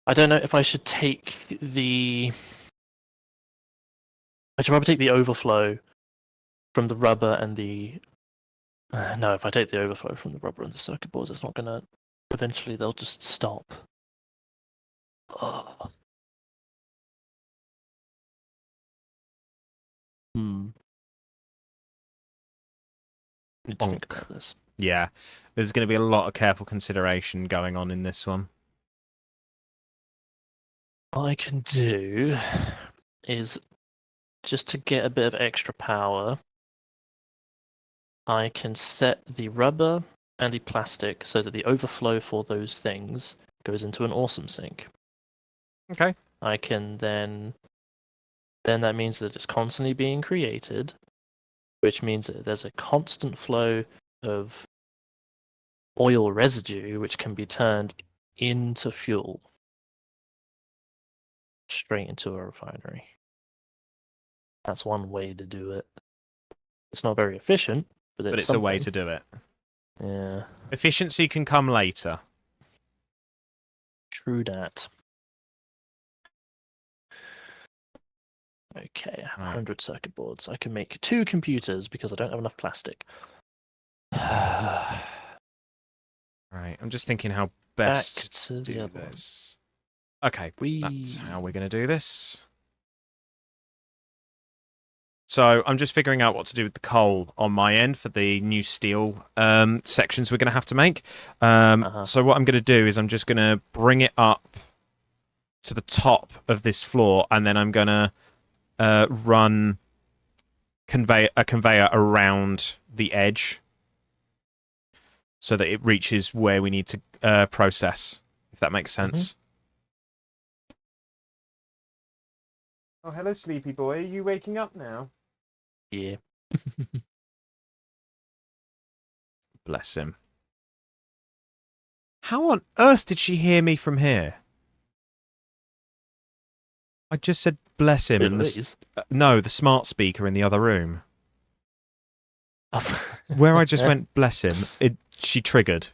I don't know if I should take the. I should probably take the overflow from the rubber and the. No, if I take the overflow from the rubber and the circuit boards, it's not gonna. Eventually, they'll just stop. Oh. Hmm. Need to think about this. Yeah, there's going to be a lot of careful consideration going on in this one. What I can do is just to get a bit of extra power, I can set the rubber and the plastic so that the overflow for those things goes into an awesome sink. Okay. I can then that means that it's constantly being created, which means that there's a constant flow of oil residue which can be turned into fuel straight into a refinery. That's one way to do it. It's not very efficient, but it's a way to do it. Yeah. Efficiency can come later. True that. Okay, I have 100 circuit boards. I can make 2 computers because I don't have enough plastic. Right, I'm just thinking how Back best to to the do other one. this. Okay, that's how we're going to do this. So I'm just figuring out what to do with the coal on my end for the new steel sections we're going to have to make. So what I'm going to do is I'm just going to bring it up to the top of this floor, and then I'm going to run a conveyor around the edge so that it reaches where we need to process, if that makes sense. Oh, hello, sleepy boy. Are you waking up now? Yeah. Bless him. How on earth did she hear me from here? I just said bless him, and no, the smart speaker in the other room. Where I just went bless him, she triggered.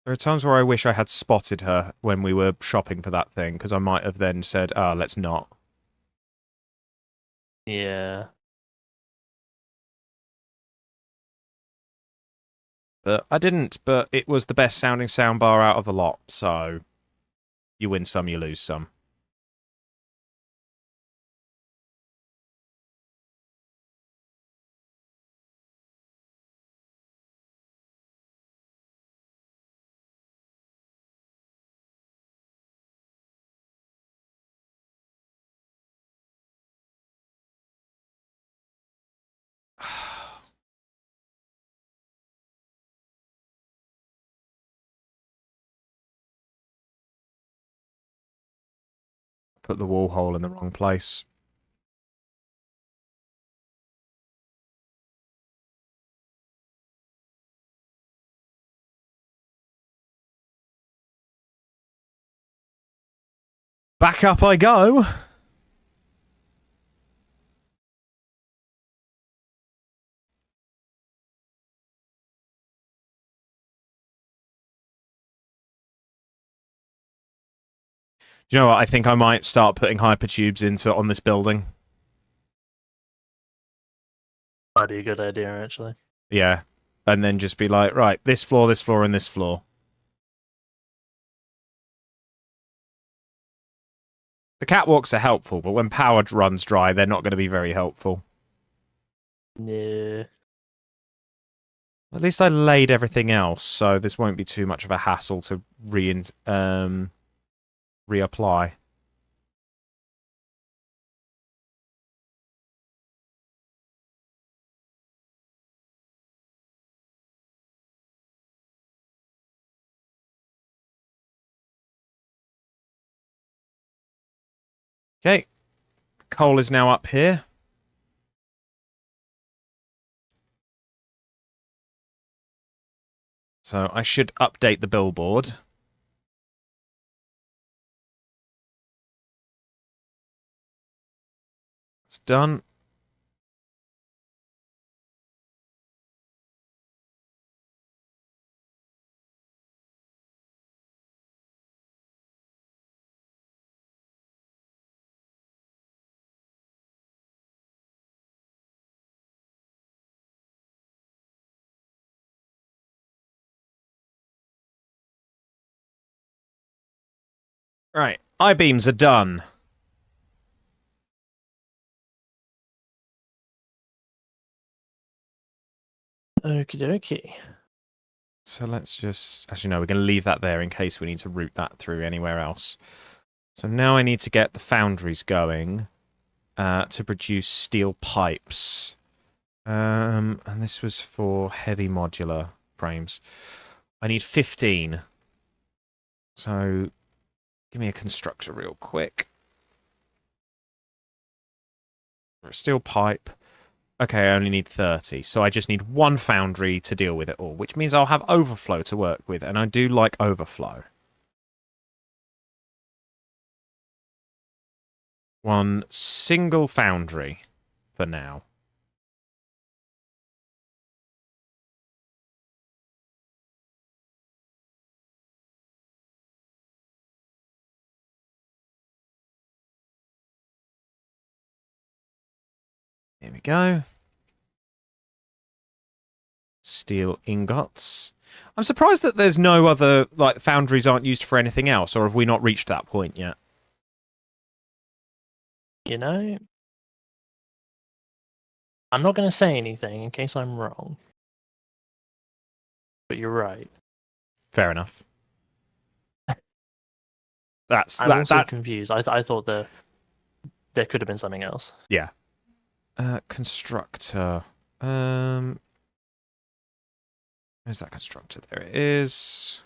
There are times where I wish I had spotted her when we were shopping for that thing, because I might have then said, "Ah, let's not." Yeah. But I didn't. But it was the best sounding soundbar out of the lot, so you win some, you lose some. Put the wall hole in the wrong place. Back up I go. Do you know what? I think I might start putting hypertubes into on this building. Might be a good idea, actually. Yeah. And then just be like, right, this floor, and this floor. The catwalks are helpful, but when power runs dry, they're not going to be very helpful. Yeah. At least I laid everything else, so this won't be too much of a hassle to reapply. Okay, coal is now up here. So I should update the billboard. It's done. Right, I-beams are done. Okie dokie. So let's just... Actually, no, we're going to leave that there in case we need to route that through anywhere else. So now I need to get the foundries going to produce steel pipes. And this was for heavy modular frames. I need 15. So give me a constructor real quick. For a steel pipe. Okay, I only need 30. So I just need one foundry to deal with it all, which means I'll have overflow to work with, and I do like overflow. One single foundry for now. Here we go. Steel ingots. I'm surprised that there's no other, like, foundries aren't used for anything else, or have we not reached that point yet? You know, I'm not going to say anything in case I'm wrong. But you're right. Fair enough. I'm also confused. I thought there could have been something else. Yeah. Constructor. Where's that constructor? There it is.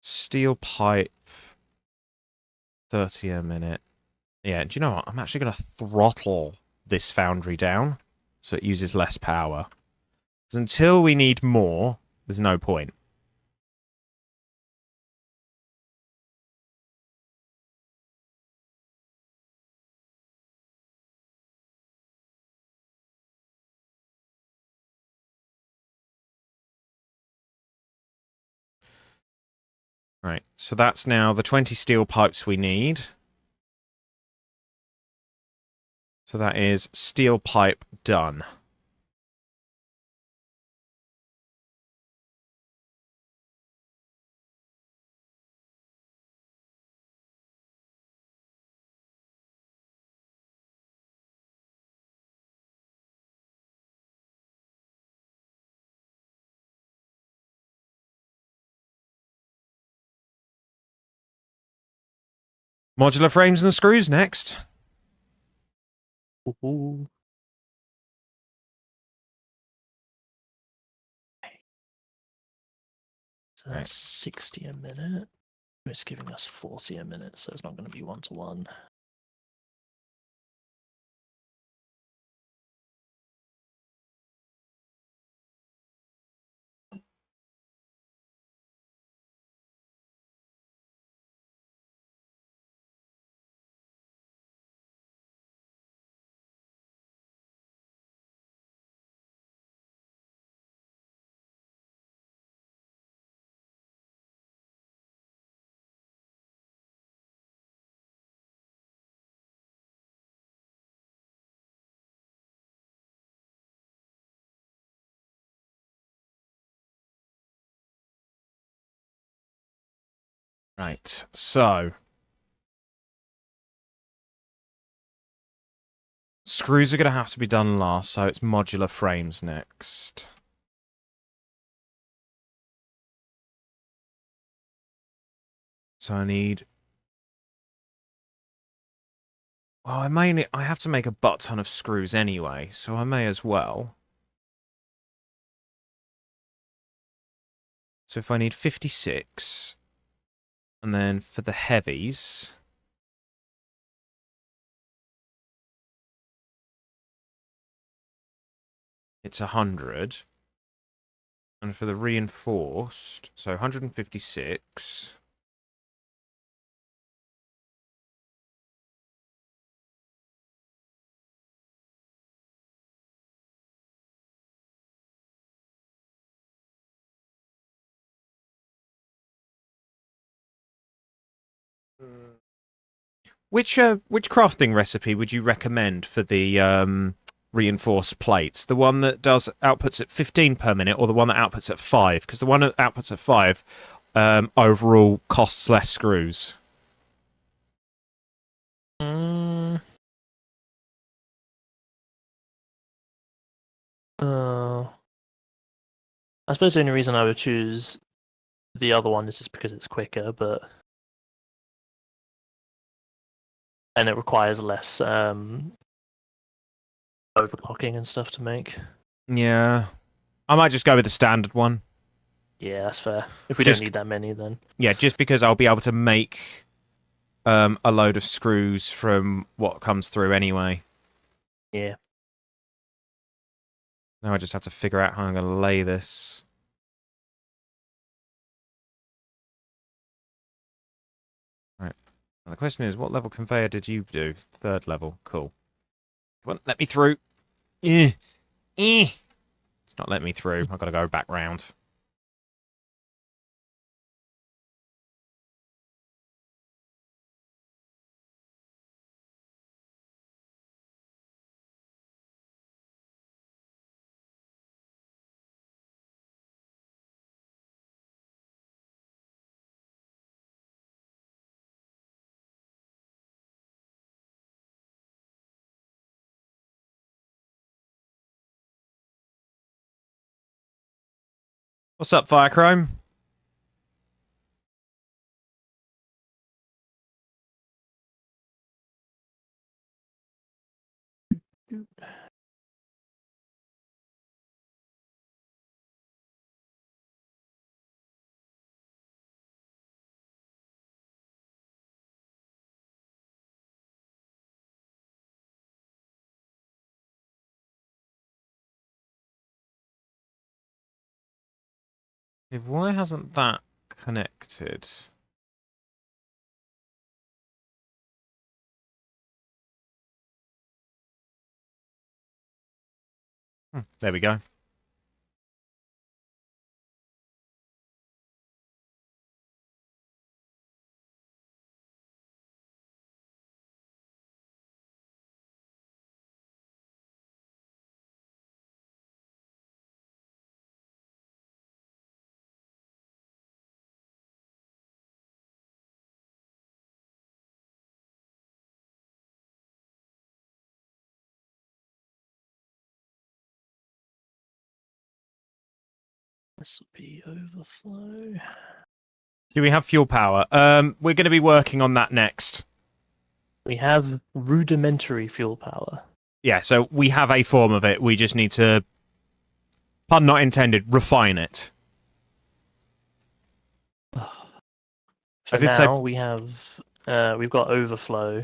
Steel pipe. 30 a minute. Yeah, do you know what? I'm actually going to throttle this foundry down so it uses less power. Because until we need more, there's no point. Right, so that's now the 20 steel pipes we need. So that is steel pipe done. Modular frames and screws next. Ooh. So that's 60 a minute. It's giving us 40 a minute, so it's not going to be 1-to-1. Right, so screws are going to have to be done last, so it's modular frames next. So I need... Well, I have to make a butt ton of screws anyway, so I may as well. So if I need 56, and then for the heavies... it's 100. And for the reinforced, so 156. Which crafting recipe would you recommend for the reinforced plates? The one that does outputs at 15 per minute, or the one that outputs at 5? Because the one that outputs at 5 overall costs less screws. Mm. I suppose the only reason I would choose the other one is just because it's quicker, but and it requires less overclocking and stuff to make. Yeah. I might just go with the standard one. Yeah, that's fair. If we don't need that many, then yeah, just because I'll be able to make a load of screws from what comes through anyway. Yeah. Now I just have to figure out how I'm going to lay this. Right. Now the question is, what level conveyor did you do? 3rd level. Cool. Come on, let me through. It's not letting me through. I've got to go back round. What's up, Firechrome? Why hasn't that connected? There we go. This will be overflow. Do we have fuel power? We're going to be working on that next. We have rudimentary fuel power. Yeah, so we have a form of it. We just need to, pun not intended, refine it. For now, we have we've got overflow.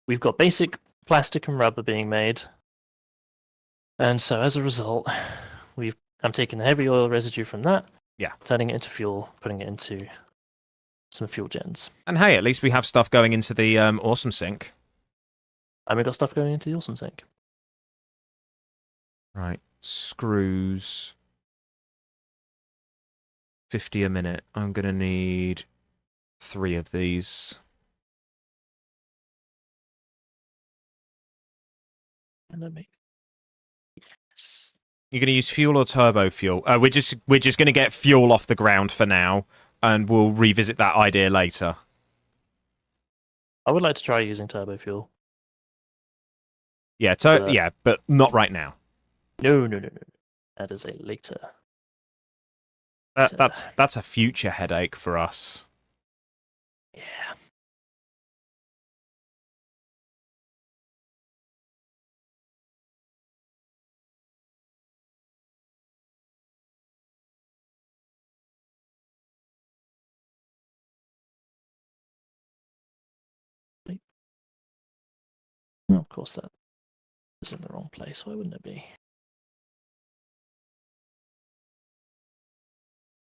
We've got basic plastic and rubber being made, and so as a result, I'm taking the heavy oil residue from that, Yeah, turning it into fuel, putting it into some fuel gens. and hey, at least we have stuff going into the awesome sink. And we got stuff going into the awesome sink. Right, screws. 50 a minute. I'm going to need 3 of these. And that makes yes. You're going to use fuel or turbo fuel? We're just going to get fuel off the ground for now, and we'll revisit that idea later. I would like to try using turbo fuel. Yeah, yeah, but not right now. No. That is a later. That's a future headache for us. Yeah. Oh, of course, that is in the wrong place. Why wouldn't it be?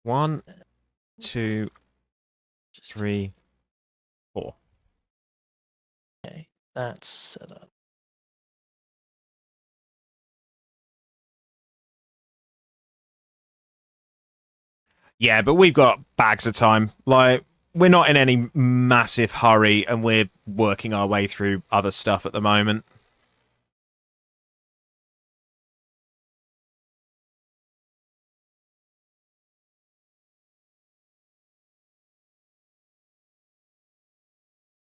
1, 2, 3, 4. Okay, that's set up. Yeah, but we've got bags of time. Like, we're not in any massive hurry, and we're working our way through other stuff at the moment.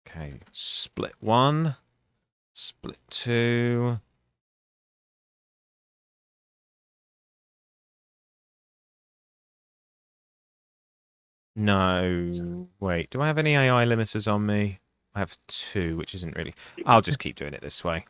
Okay, split 1, split 2. No. Wait, do I have any AI limiters on me? I have 2, which isn't really... I'll just keep doing it this way.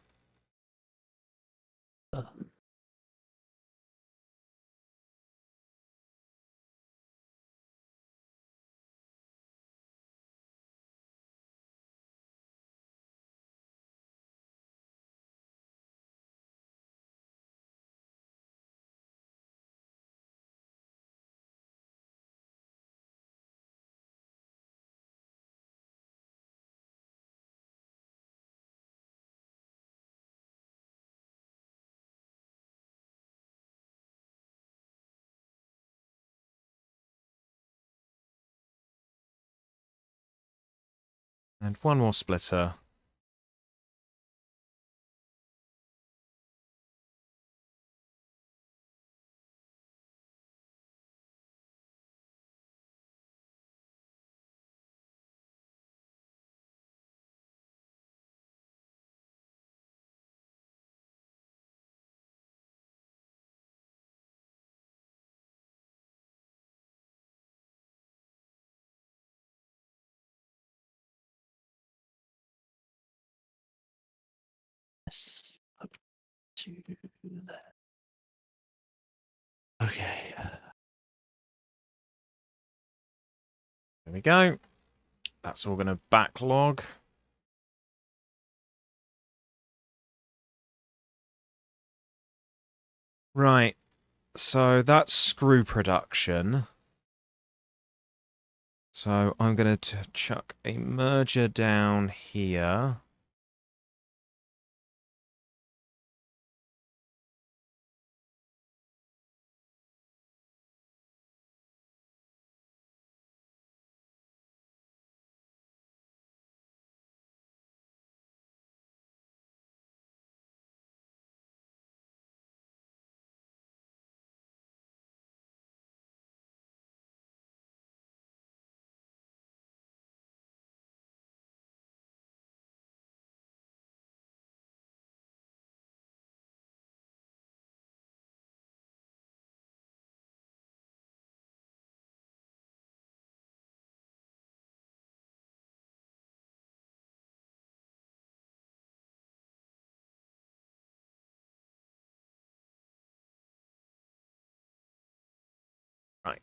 And 1 more splitter. This up to that. Okay. There we go. That's all going to backlog. Right. So that's screw production. So I'm going to chuck a merger down here. Right.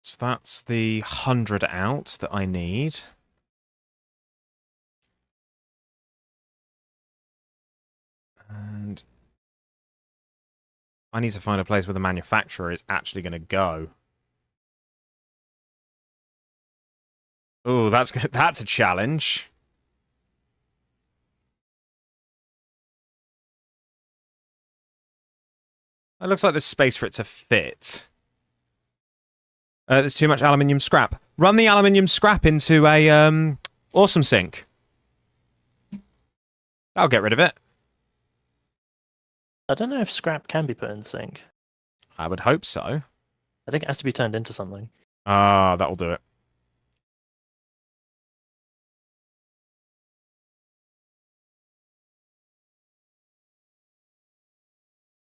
So that's the 100 out that I need. And I need to find a place where the manufacturer is actually going to go. Oh, that's a challenge. It looks like there's space for it to fit. There's too much aluminium scrap. Run the aluminium scrap into a awesome sink. I'll get rid of it. I don't know if scrap can be put in the sink. I would hope so. I think it has to be turned into something. Ah, that'll do it.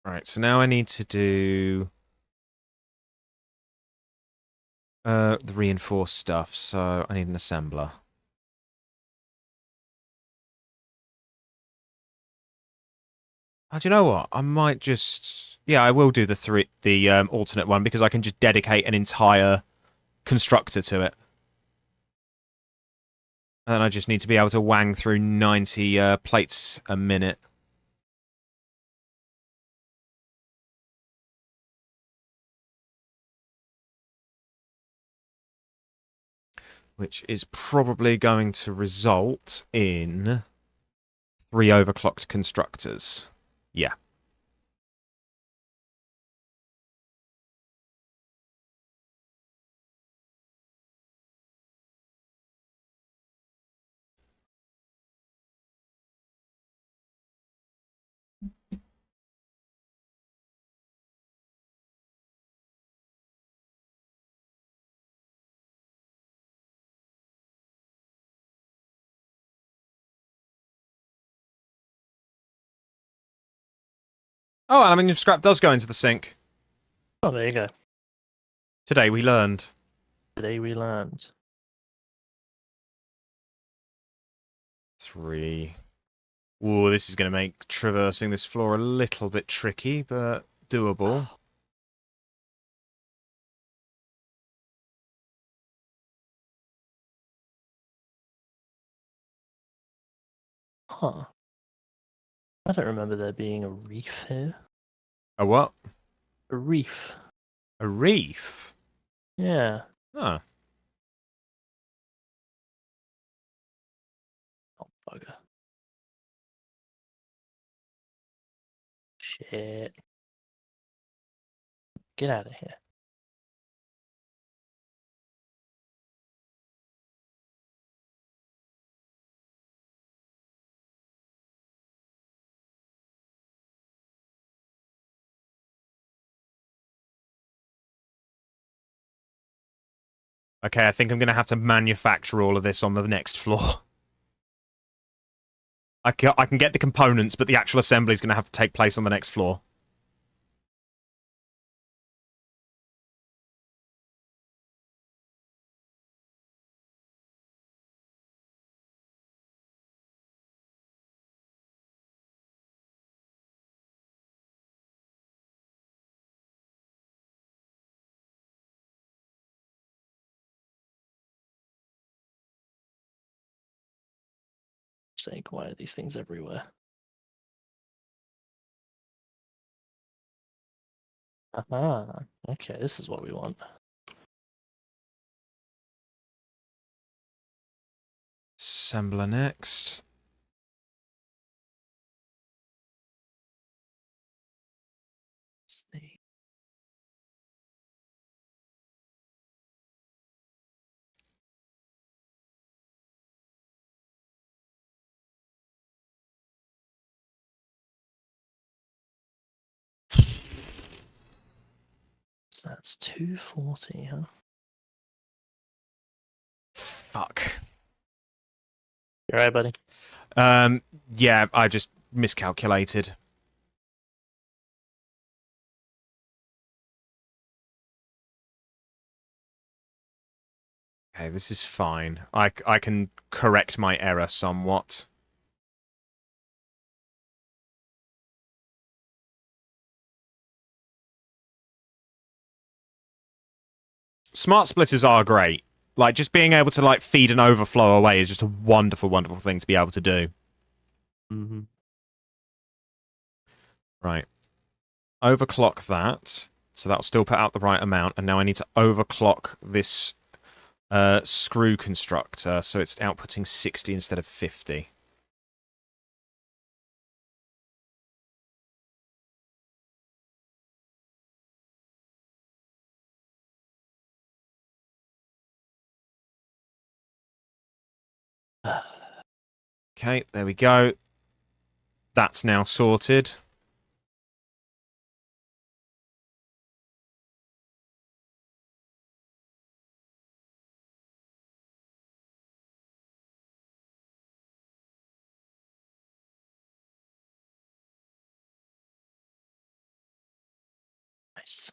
Right, so now I need to do the reinforced stuff, so I need an assembler. Oh, do you know what? I might just... Yeah, I will do the alternate one, because I can just dedicate an entire constructor to it. And then I just need to be able to wang through 90 plates a minute. Which is probably going to result in 3 overclocked constructors. Yeah. Oh, aluminium scrap does go into the sink. Oh, there you go. Today we learned. Today we learned. 3. Ooh, this is going to make traversing this floor a little bit tricky, but doable. Huh. I don't remember there being a reef here. A what? A reef. A reef? Yeah. Huh. Oh, bugger. Shit. Get out of here. Okay, I think I'm going to have to manufacture all of this on the next floor. I can get the components, but the actual assembly is going to have to take place on the next floor. sake, why are these things everywhere? Aha, okay, this is what we want. Assembler next. Let's see. So that's 240, huh? Fuck. You alright, buddy? Yeah, I just miscalculated. Okay, this is fine. I can correct my error somewhat. Smart splitters are great. Like, just being able to, like, feed an overflow away is just a wonderful, wonderful thing to be able to do. Mm-hmm. Right. Overclock that. So that'll still put out the right amount. And now I need to overclock this screw constructor so it's outputting 60 instead of 50. Okay, there we go. That's now sorted. Nice.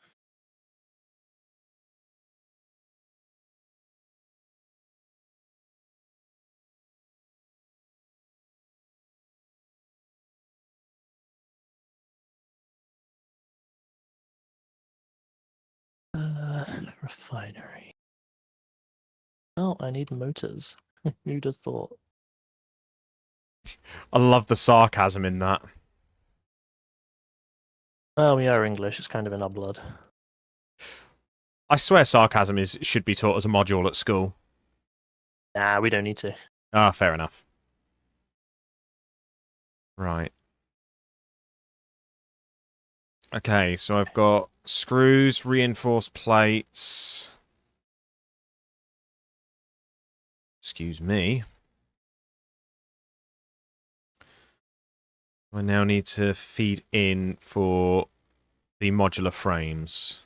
Refinery. Oh, I need motors. Who'd have thought? I love the sarcasm in that. Oh, we are English. It's kind of in our blood. I swear sarcasm should be taught as a module at school. Nah, we don't need to. Ah, fair enough. Right. Okay, so I've got screws, reinforced plates. Excuse me. I now need to feed in for the modular frames.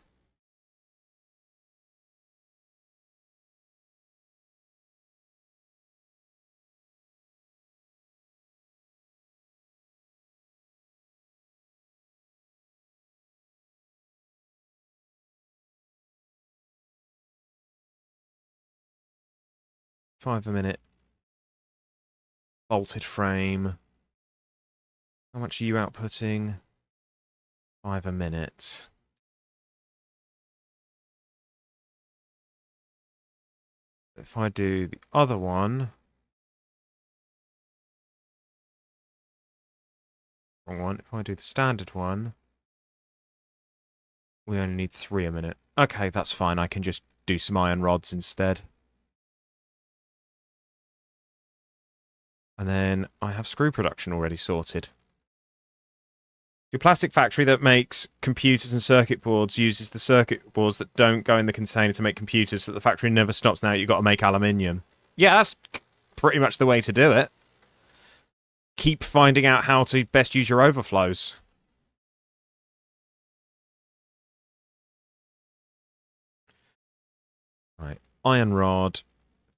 $5 a minute. Bolted frame. How much are you outputting? $5 a minute. If I do the other one... Wrong one. If I do the standard one... We only need 3 a minute. Okay, that's fine. I can just do some iron rods instead. And then I have screw production already sorted. Your plastic factory that makes computers and circuit boards uses the circuit boards that don't go in the container to make computers, so the factory never stops. Now you've got to make aluminium. Yeah, that's pretty much the way to do it. Keep finding out how to best use your overflows. Right, iron rod,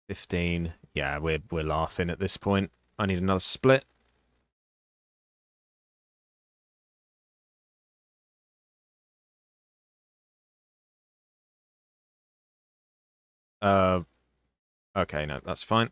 15. Yeah, we're laughing at this point. I need another split. Okay, no, that's fine.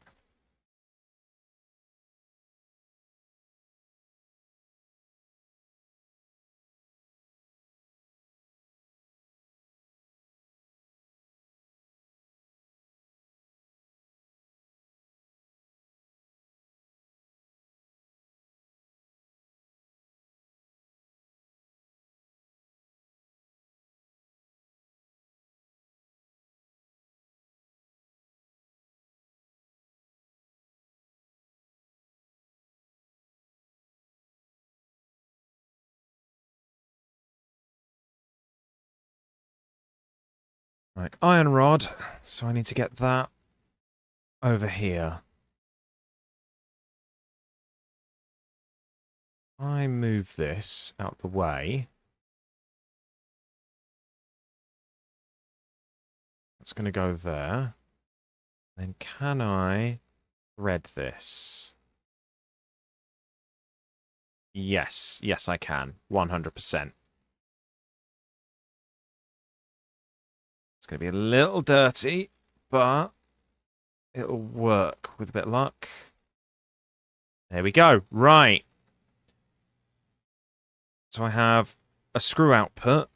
Right, iron rod. So I need to get that over here. I move this out the way. That's going to go there. Then can I thread this? Yes. Yes, I can. 100%. It's going to be a little dirty, but it'll work with a bit of luck. There we go. Right. So I have a screw output.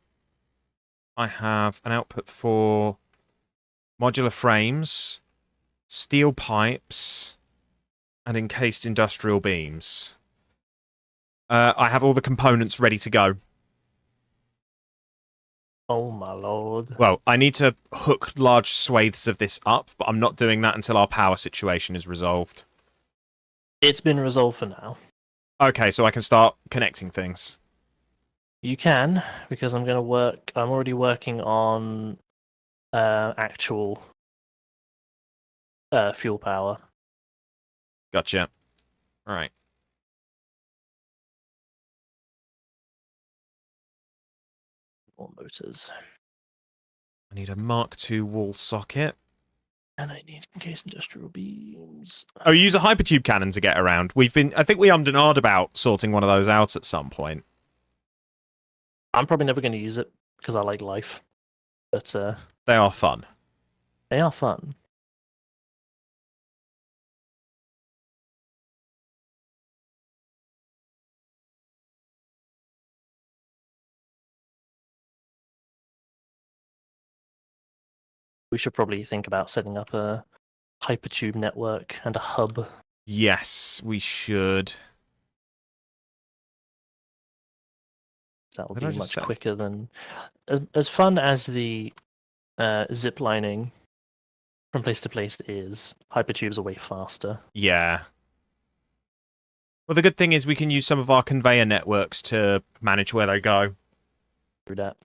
I have an output for modular frames, steel pipes, and encased industrial beams. I have all the components ready to go. Oh my lord. Well, I need to hook large swathes of this up, but I'm not doing that until our power situation is resolved. It's been resolved for now. Okay, so I can start connecting things. You can, because I'm already working on actual fuel power. Gotcha. All right. More motors. I need a Mark II wall socket. And I need encased industrial beams. Oh, you use a hypertube cannon to get around. I think we ummed and ahed about sorting one of those out at some point. I'm probably never going to use it because I like life, but They are fun. they are fun. We should probably think about setting up a hypertube network and a hub. Yes, we should. That will What did I be just much say? quicker than as fun as the zip lining from place to place is. Hypertubes are way faster. Yeah. Well, the good thing is we can use some of our conveyor networks to manage where they go. Through that.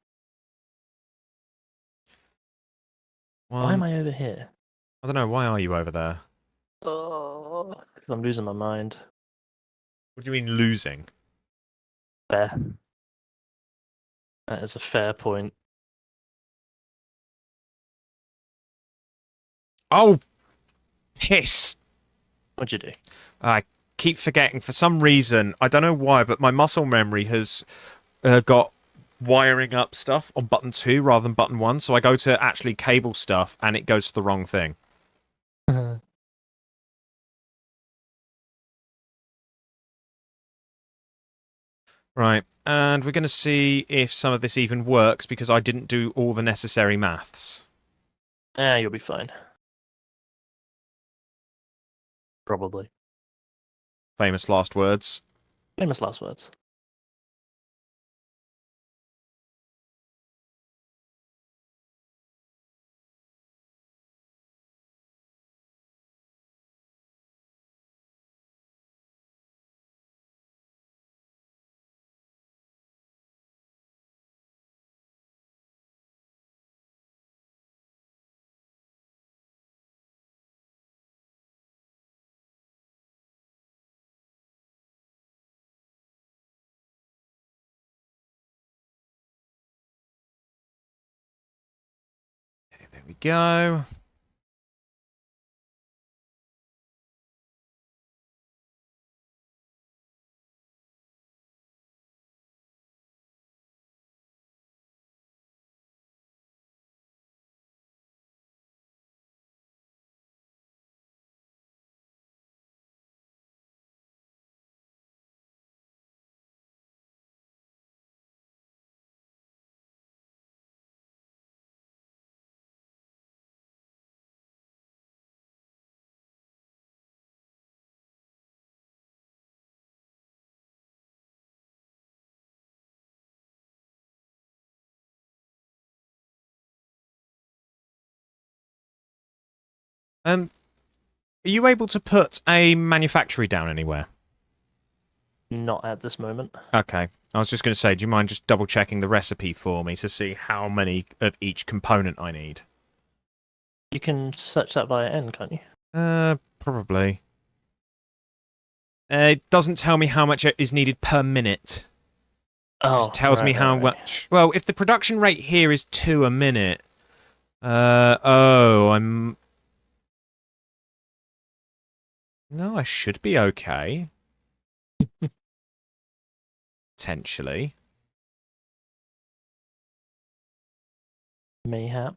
Well, Why am I over here? I don't know. Why are you over there? Oh, I'm losing my mind. What do you mean losing? Fair. That is a fair point. Oh, piss. What'd you do? I keep forgetting for some reason. I don't know why, but my muscle memory has got wiring up stuff on button 2 rather than button 1. So I go to actually cable stuff and it goes to the wrong thing. Right, and we're going to see if some of this even works because I didn't do all the necessary maths. You'll be fine. Probably. Famous last words. Famous last words. Okay, there we go. Are you able to put a manufactory down anywhere? Not at this moment. Okay. I was just going to say, do you mind just double checking the recipe for me to see how many of each component I need? You can search that via N, can't you? Probably. It doesn't tell me how much is needed per minute. It just Oh, tells me how right. much. Well, if the production rate here is 2 a minute. Oh, I'm. No, I should be okay. Potentially. Mayhap.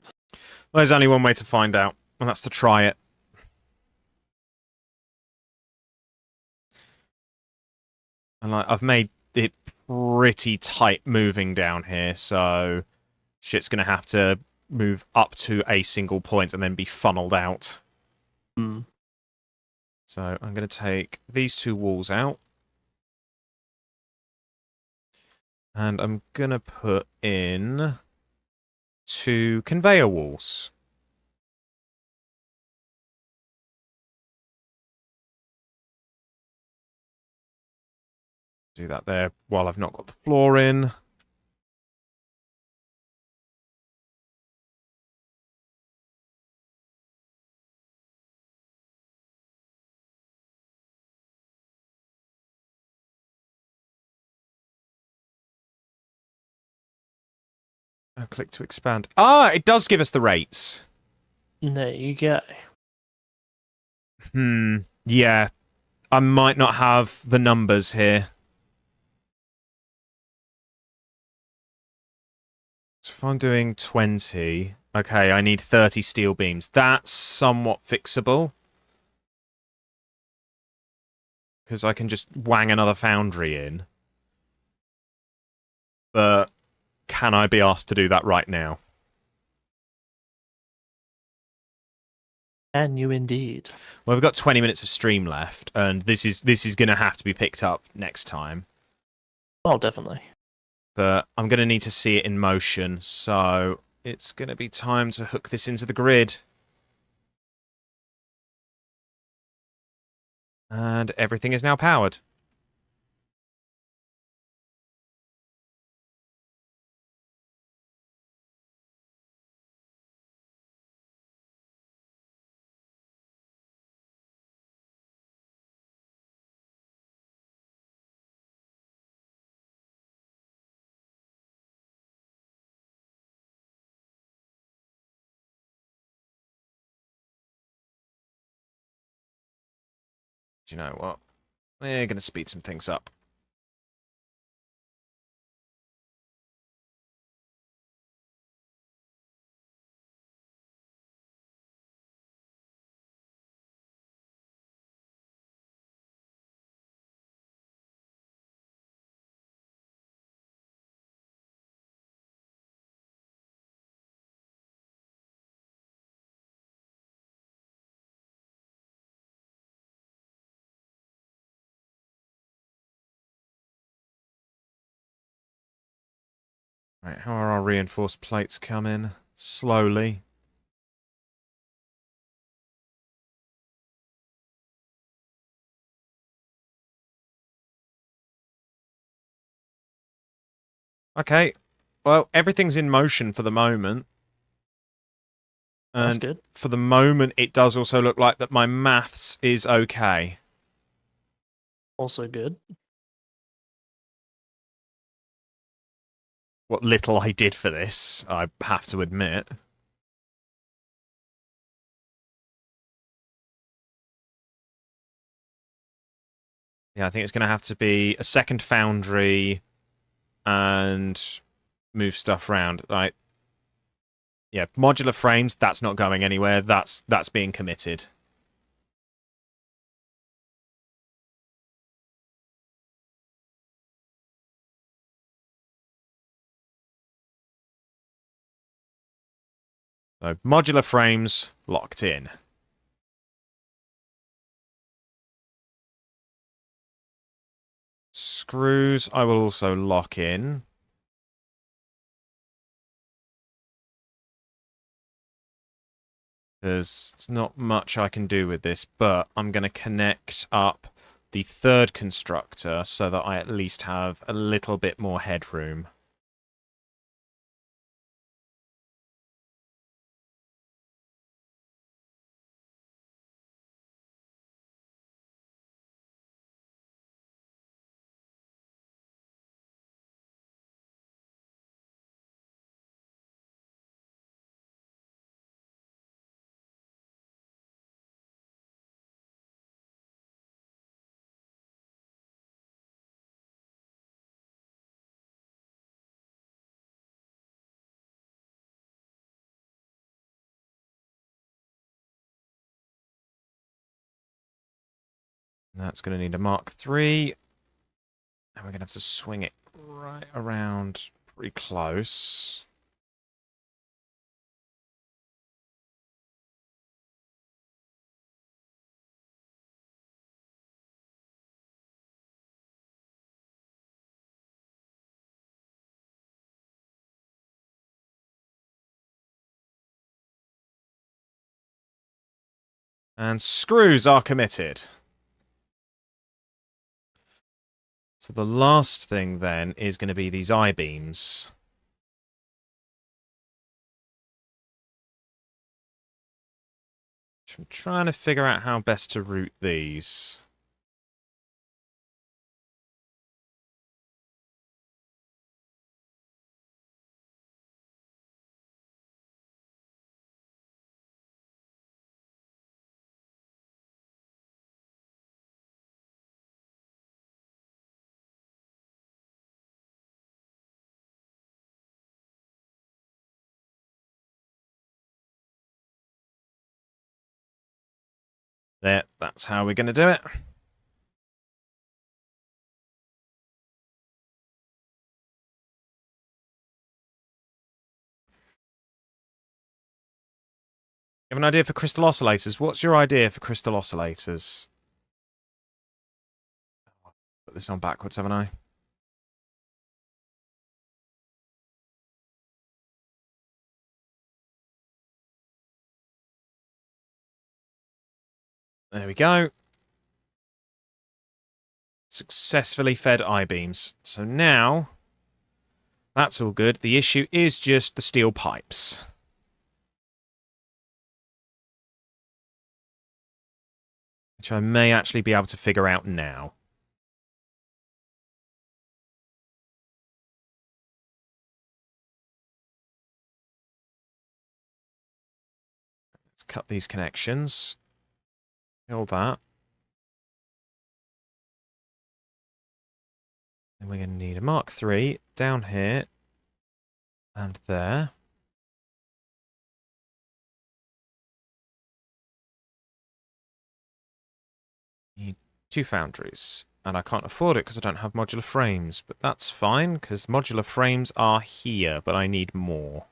Well, there's only one way to find out, and that's to try it. And like, I've made it pretty tight moving down here, so shit's gonna have to move up to a single point and then be funneled out. Hmm. So I'm gonna take these 2 walls out. And I'm gonna put in 2 conveyor walls. Do that there while I've not got the floor in. I'll click to expand. Ah, it does give us the rates. There you go. Yeah. I might not have the numbers here. So if I'm doing 20, okay, I need 30 steel beams. That's somewhat fixable. Because I can just wang another foundry in. But can I be asked to do that right now? Can you indeed? Well, we've got 20 minutes of stream left, and this is going to have to be picked up next time. Oh, definitely. But I'm going to need to see it in motion, so it's going to be time to hook this into the grid. And everything is now powered. Do you know what? We're going to speed some things up. Right, how are our reinforced plates coming? Slowly. Okay, well, everything's in motion for the moment. That's And good. for the moment, it does also look like that my maths is okay. Also good. What little I did for this, I have to admit. Yeah, I think it's going to have to be a second foundry and move stuff around. Like, yeah, modular frames, that's not going anywhere. That's being committed. So modular frames locked in. Screws I will also lock in. There's not much I can do with this, but I'm going to connect up the third constructor so that I at least have a little bit more headroom. That's going to need a Mark III. And we're going to have to swing it right around pretty close. And screws are committed. So the last thing then is going to be these I-beams. I'm trying to figure out how best to route these. There, that's how we're going to do it. You have an idea for crystal oscillators? What's your idea for crystal oscillators? Put this on backwards, haven't I? There we go. Successfully fed I-beams. So now, that's all good. The issue is just the steel pipes. Which I may actually be able to figure out now. Let's cut these connections. Kill that. And we're going to need a Mark III down here and there. Need 2 foundries. And I can't afford it because I don't have modular frames. But that's fine, because modular frames are here, but I need more.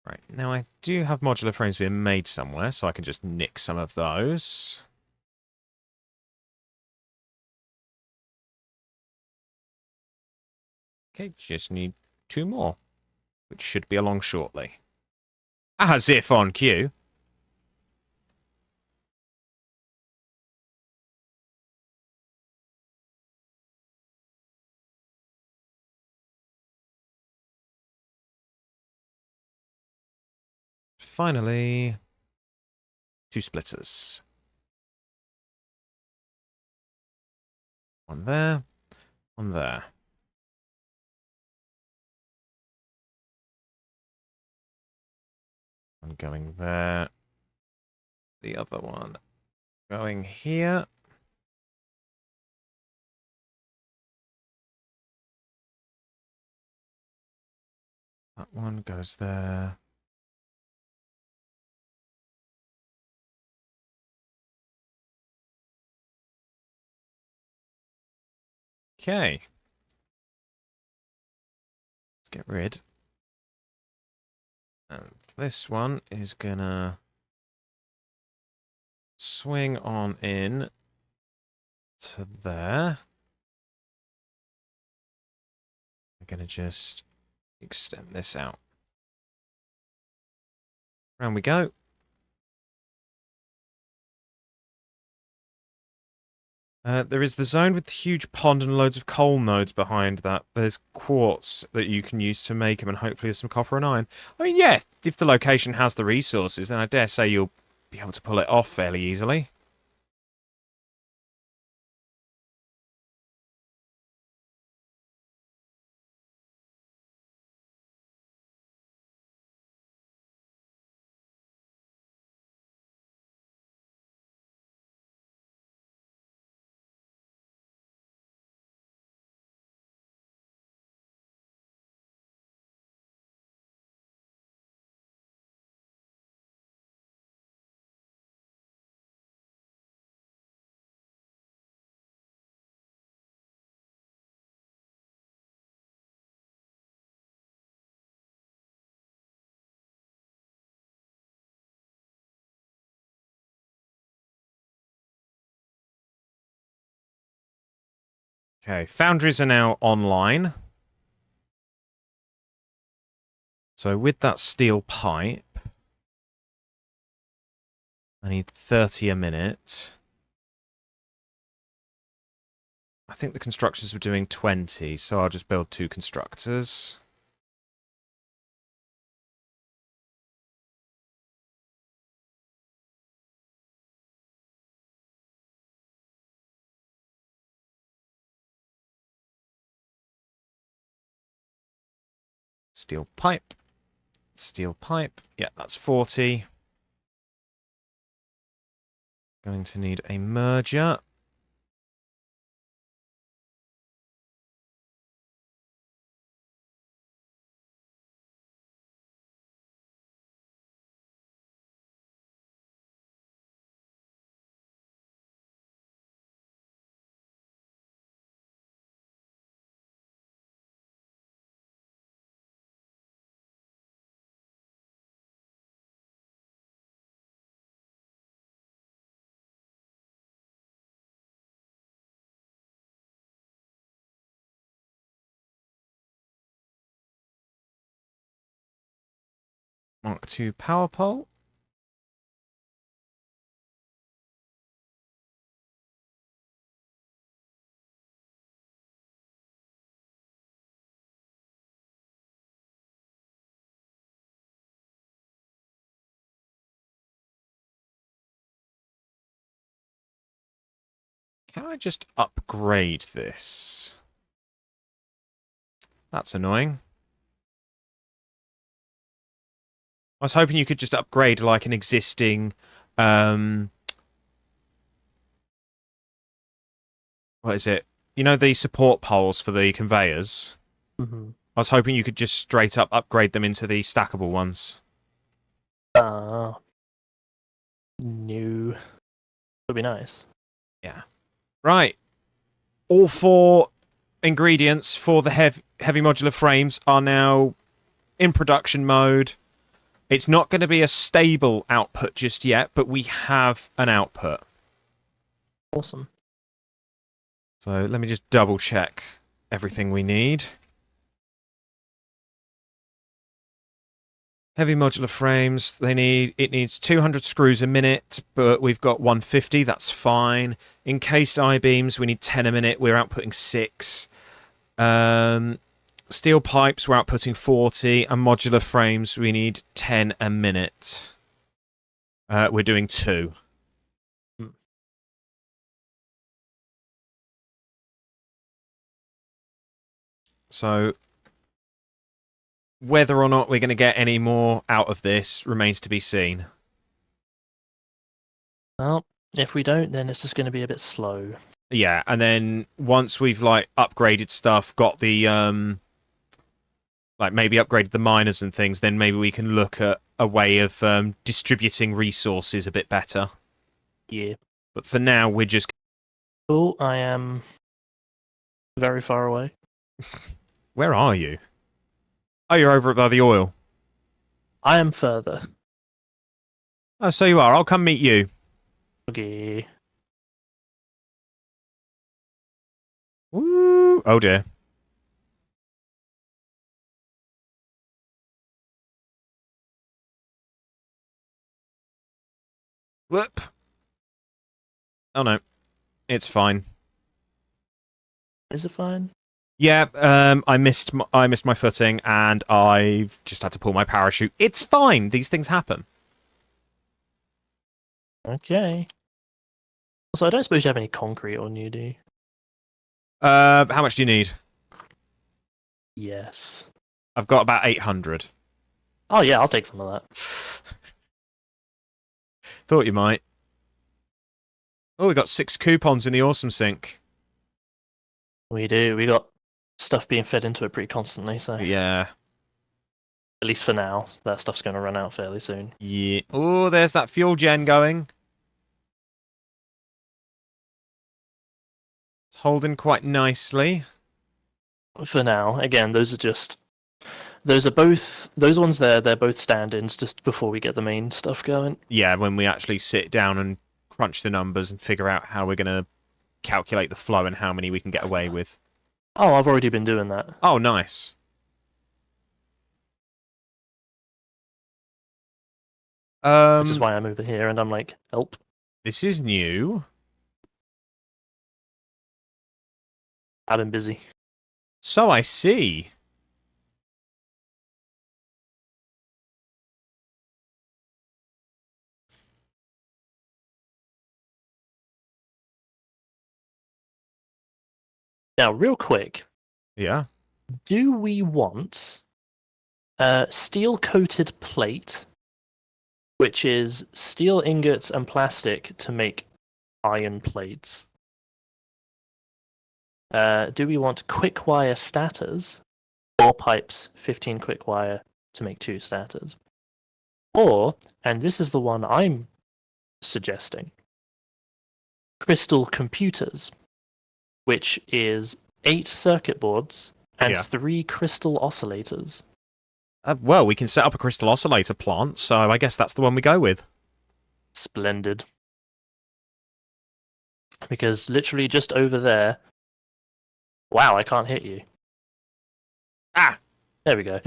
Right, now I do have modular frames being made somewhere, so I can just nick some of those. Okay, just need 2 more, which should be along shortly. As if on cue. Finally, 2 splitters. One there, one there. One going there. The other one going here. That one goes there. Okay. Let's get rid. This one is gonna swing on in to there. We're gonna just extend this out. Round we go. There is the zone with the huge pond and loads of coal nodes behind that. There's quartz that you can use to make them, and hopefully there's some copper and iron. I mean, yeah, if the location has the resources, then I dare say you'll be able to pull it off fairly easily. Okay, foundries are now online. So with that steel pipe, I need 30 a minute. I think the constructors were doing 20, so I'll just build 2 constructors. Steel pipe. Steel pipe. Yeah, that's 40. Going to need a merger. Mark II power pole. Can I just upgrade this? That's annoying. I was hoping you could just upgrade like an existing what is it? You know the support poles for the conveyors? Mm-hmm. I was hoping you could just straight up upgrade them into the stackable ones. No. Would be nice. Yeah. Right. All 4 ingredients for the heavy modular frames are now in production mode. It's not going to be a stable output just yet, but we have an output. Awesome. So let me just double check everything we need. Heavy modular frames, it needs 200 screws a minute, but we've got 150, that's fine. Encased I-beams, we need 10 a minute, we're outputting 6. Steel pipes, we're outputting 40, and modular frames, we need 10 a minute. We're doing 2. So whether or not we're going to get any more out of this remains to be seen. Well, if we don't, then it's just going to be a bit slow. Yeah, and then once we've like upgraded stuff, got the like maybe upgraded the miners and things, then maybe we can look at a way of distributing resources a bit better. Yeah. But for now, we're just... Oh, I am very far away. Where are you? Oh, you're over by the oil. I am further. Oh, so you are. I'll come meet you. Okay. Woo! Oh dear. Whoop. Oh no. It's fine. Is it fine? Yeah, I missed my footing and I've just had to pull my parachute. It's fine. These things happen. Okay. So I don't suppose you have any concrete on you, do you? How much do you need? Yes. I've got about 800. Oh yeah, I'll take some of that. Thought you might. Oh, we got 6 coupons in the awesome sink. We do. We got stuff being fed into it pretty constantly, so Yeah. at least for now, that stuff's going to run out fairly soon. Yeah. Oh, there's that fuel gen going. It's holding quite nicely. For now, again, those are both those ones there. They're both stand-ins just before we get the main stuff going. Yeah, when we actually sit down and crunch the numbers and figure out how we're going to calculate the flow and how many we can get away with. Oh, I've already been doing that. Oh, nice. Which is why I'm over here and I'm like, help. This is new. I've been busy. So I see. Now, real quick, Yeah. do we want a steel-coated plate, which is steel ingots and plastic to make iron plates? Do we want quick wire stators, 4 pipes, 15 quick wire to make 2 stators? Or, and this is the one I'm suggesting, crystal computers, which is 8 circuit boards and 3 crystal oscillators. Well, we can set up a crystal oscillator plant, so I guess that's the one we go with. Splendid. Because literally just over there... Wow, I can't hit you. Ah! There we go.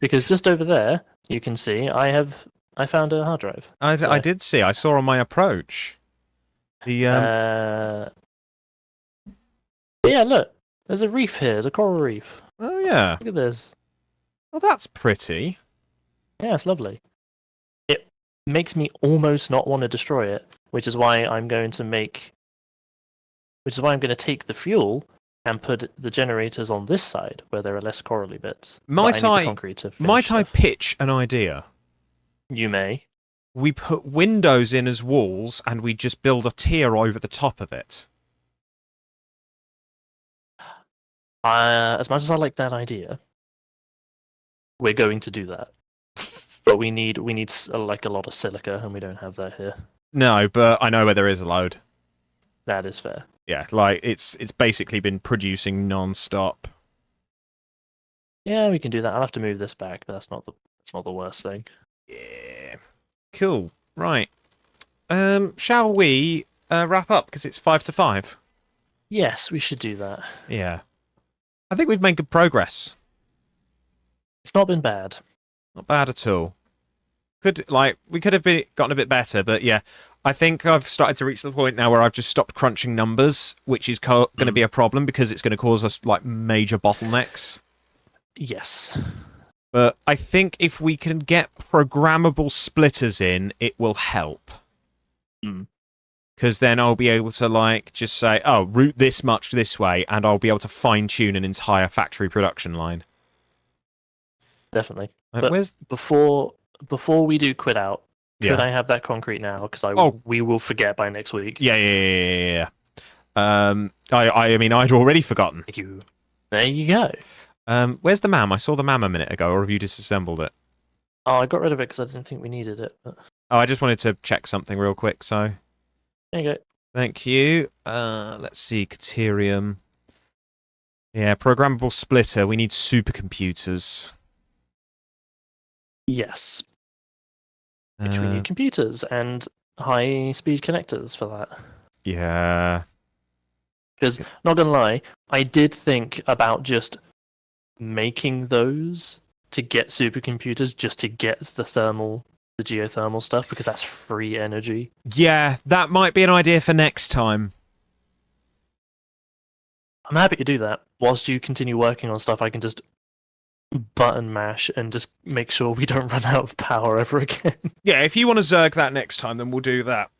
Because just over there, you can see I found a hard drive. I did see. I saw on my approach. Yeah, look. There's a reef here. There's a coral reef. Oh, yeah. Look at this. Well, that's pretty. Yeah, it's lovely. It makes me almost not want to destroy it, which is why I'm going to take the fuel and put the generators on this side where there are less corally bits. Might I pitch an idea? You may. We put windows in as walls and we just build a tier over the top of it. As much as I like that idea, we're going to do that. But we need like a lot of silica, and we don't have that here. No, but I know where there is a load. That is fair. Yeah, like it's basically been producing non-stop. Yeah, we can do that. I'll have to move this back, but that's not the worst thing. Yeah. Cool. Right. Shall we wrap up because it's 5 to 5? Yes, we should do that. Yeah. I think we've made good progress. It's not been bad. Not bad at all. We could have gotten a bit better, but yeah. I think I've started to reach the point now where I've just stopped crunching numbers, which is going to be a problem because it's going to cause us like major bottlenecks. Yes. But I think if we can get programmable splitters in, it will help. Because then I'll be able to like just say, oh, route this much this way, and I'll be able to fine-tune an entire factory production line. Definitely. But before we do quit out, could I have that concrete now? Because we will forget by next week. Yeah. I mean, I'd already forgotten. Thank you. There you go. Where's the MAM? I saw the MAM a minute ago, or have you disassembled it? Oh, I got rid of it because I didn't think we needed it. But... Oh, I just wanted to check something real quick, so... There you go. Thank you. Let's see, Caterium. Yeah, programmable splitter. We need supercomputers. Yes. Which we need computers and high-speed connectors for that. Yeah. Because, not gonna lie, I did think about just making those to get supercomputers, just to get the geothermal stuff, because that's free energy. Yeah, that might be an idea for next time. I'm happy to do that. Whilst you continue working on stuff, I can just button mash and just make sure we don't run out of power ever again. Yeah, if you want to Zerg that next time, then we'll do that.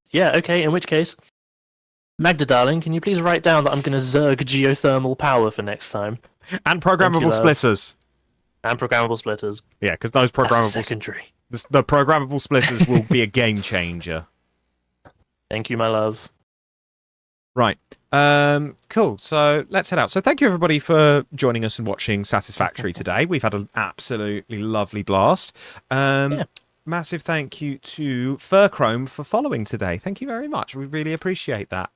Yeah, okay, in which case, Magda, darling, can you please write down that I'm going to Zerg geothermal power for next time? And programmable splitters. And programmable splitters. Yeah, because those That's programmable secondary. the programmable splitters will be a game changer. Thank you, my love. Right. Cool. So let's head out. So thank you everybody for joining us and watching Satisfactory today. We've had an absolutely lovely blast. Yeah. Massive thank you to Furchrome for following today. Thank you very much. We really appreciate that.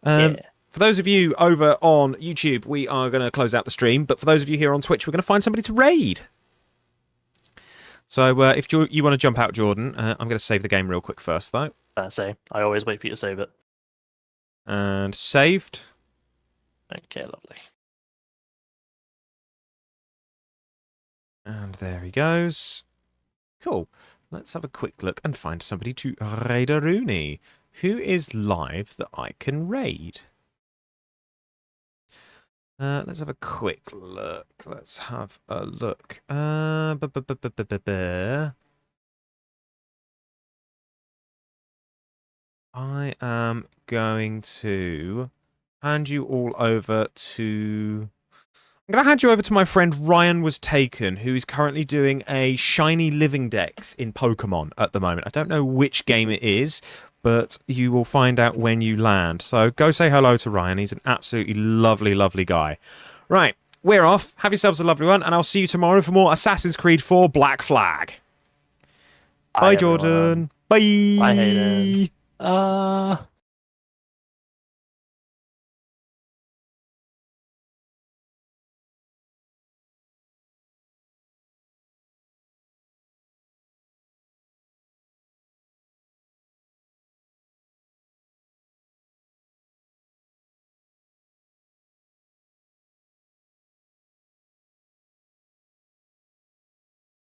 Yeah. For those of you over on YouTube, we are going to close out the stream. But for those of you here on Twitch, we're going to find somebody to raid. So if you want to jump out, Jordan, I'm going to save the game real quick first, though. I always wait for you to save it. And saved. Okay, lovely. And there he goes. Cool. Let's have a quick look and find somebody to raid a Rooney. Who is live that I can raid? Let's have a quick look. Let's have a look. I am going to hand you all over to... I'm going to hand you over to my friend Ryan Was Taken, who is currently doing a shiny living dex in Pokemon at the moment. I don't know which game it is, but you will find out when you land. So go say hello to Ryan. He's an absolutely lovely, lovely guy. Right, we're off. Have yourselves a lovely one, and I'll see you tomorrow for more Assassin's Creed 4 Black Flag. Bye, Jordan. Bye. Bye, Hayden.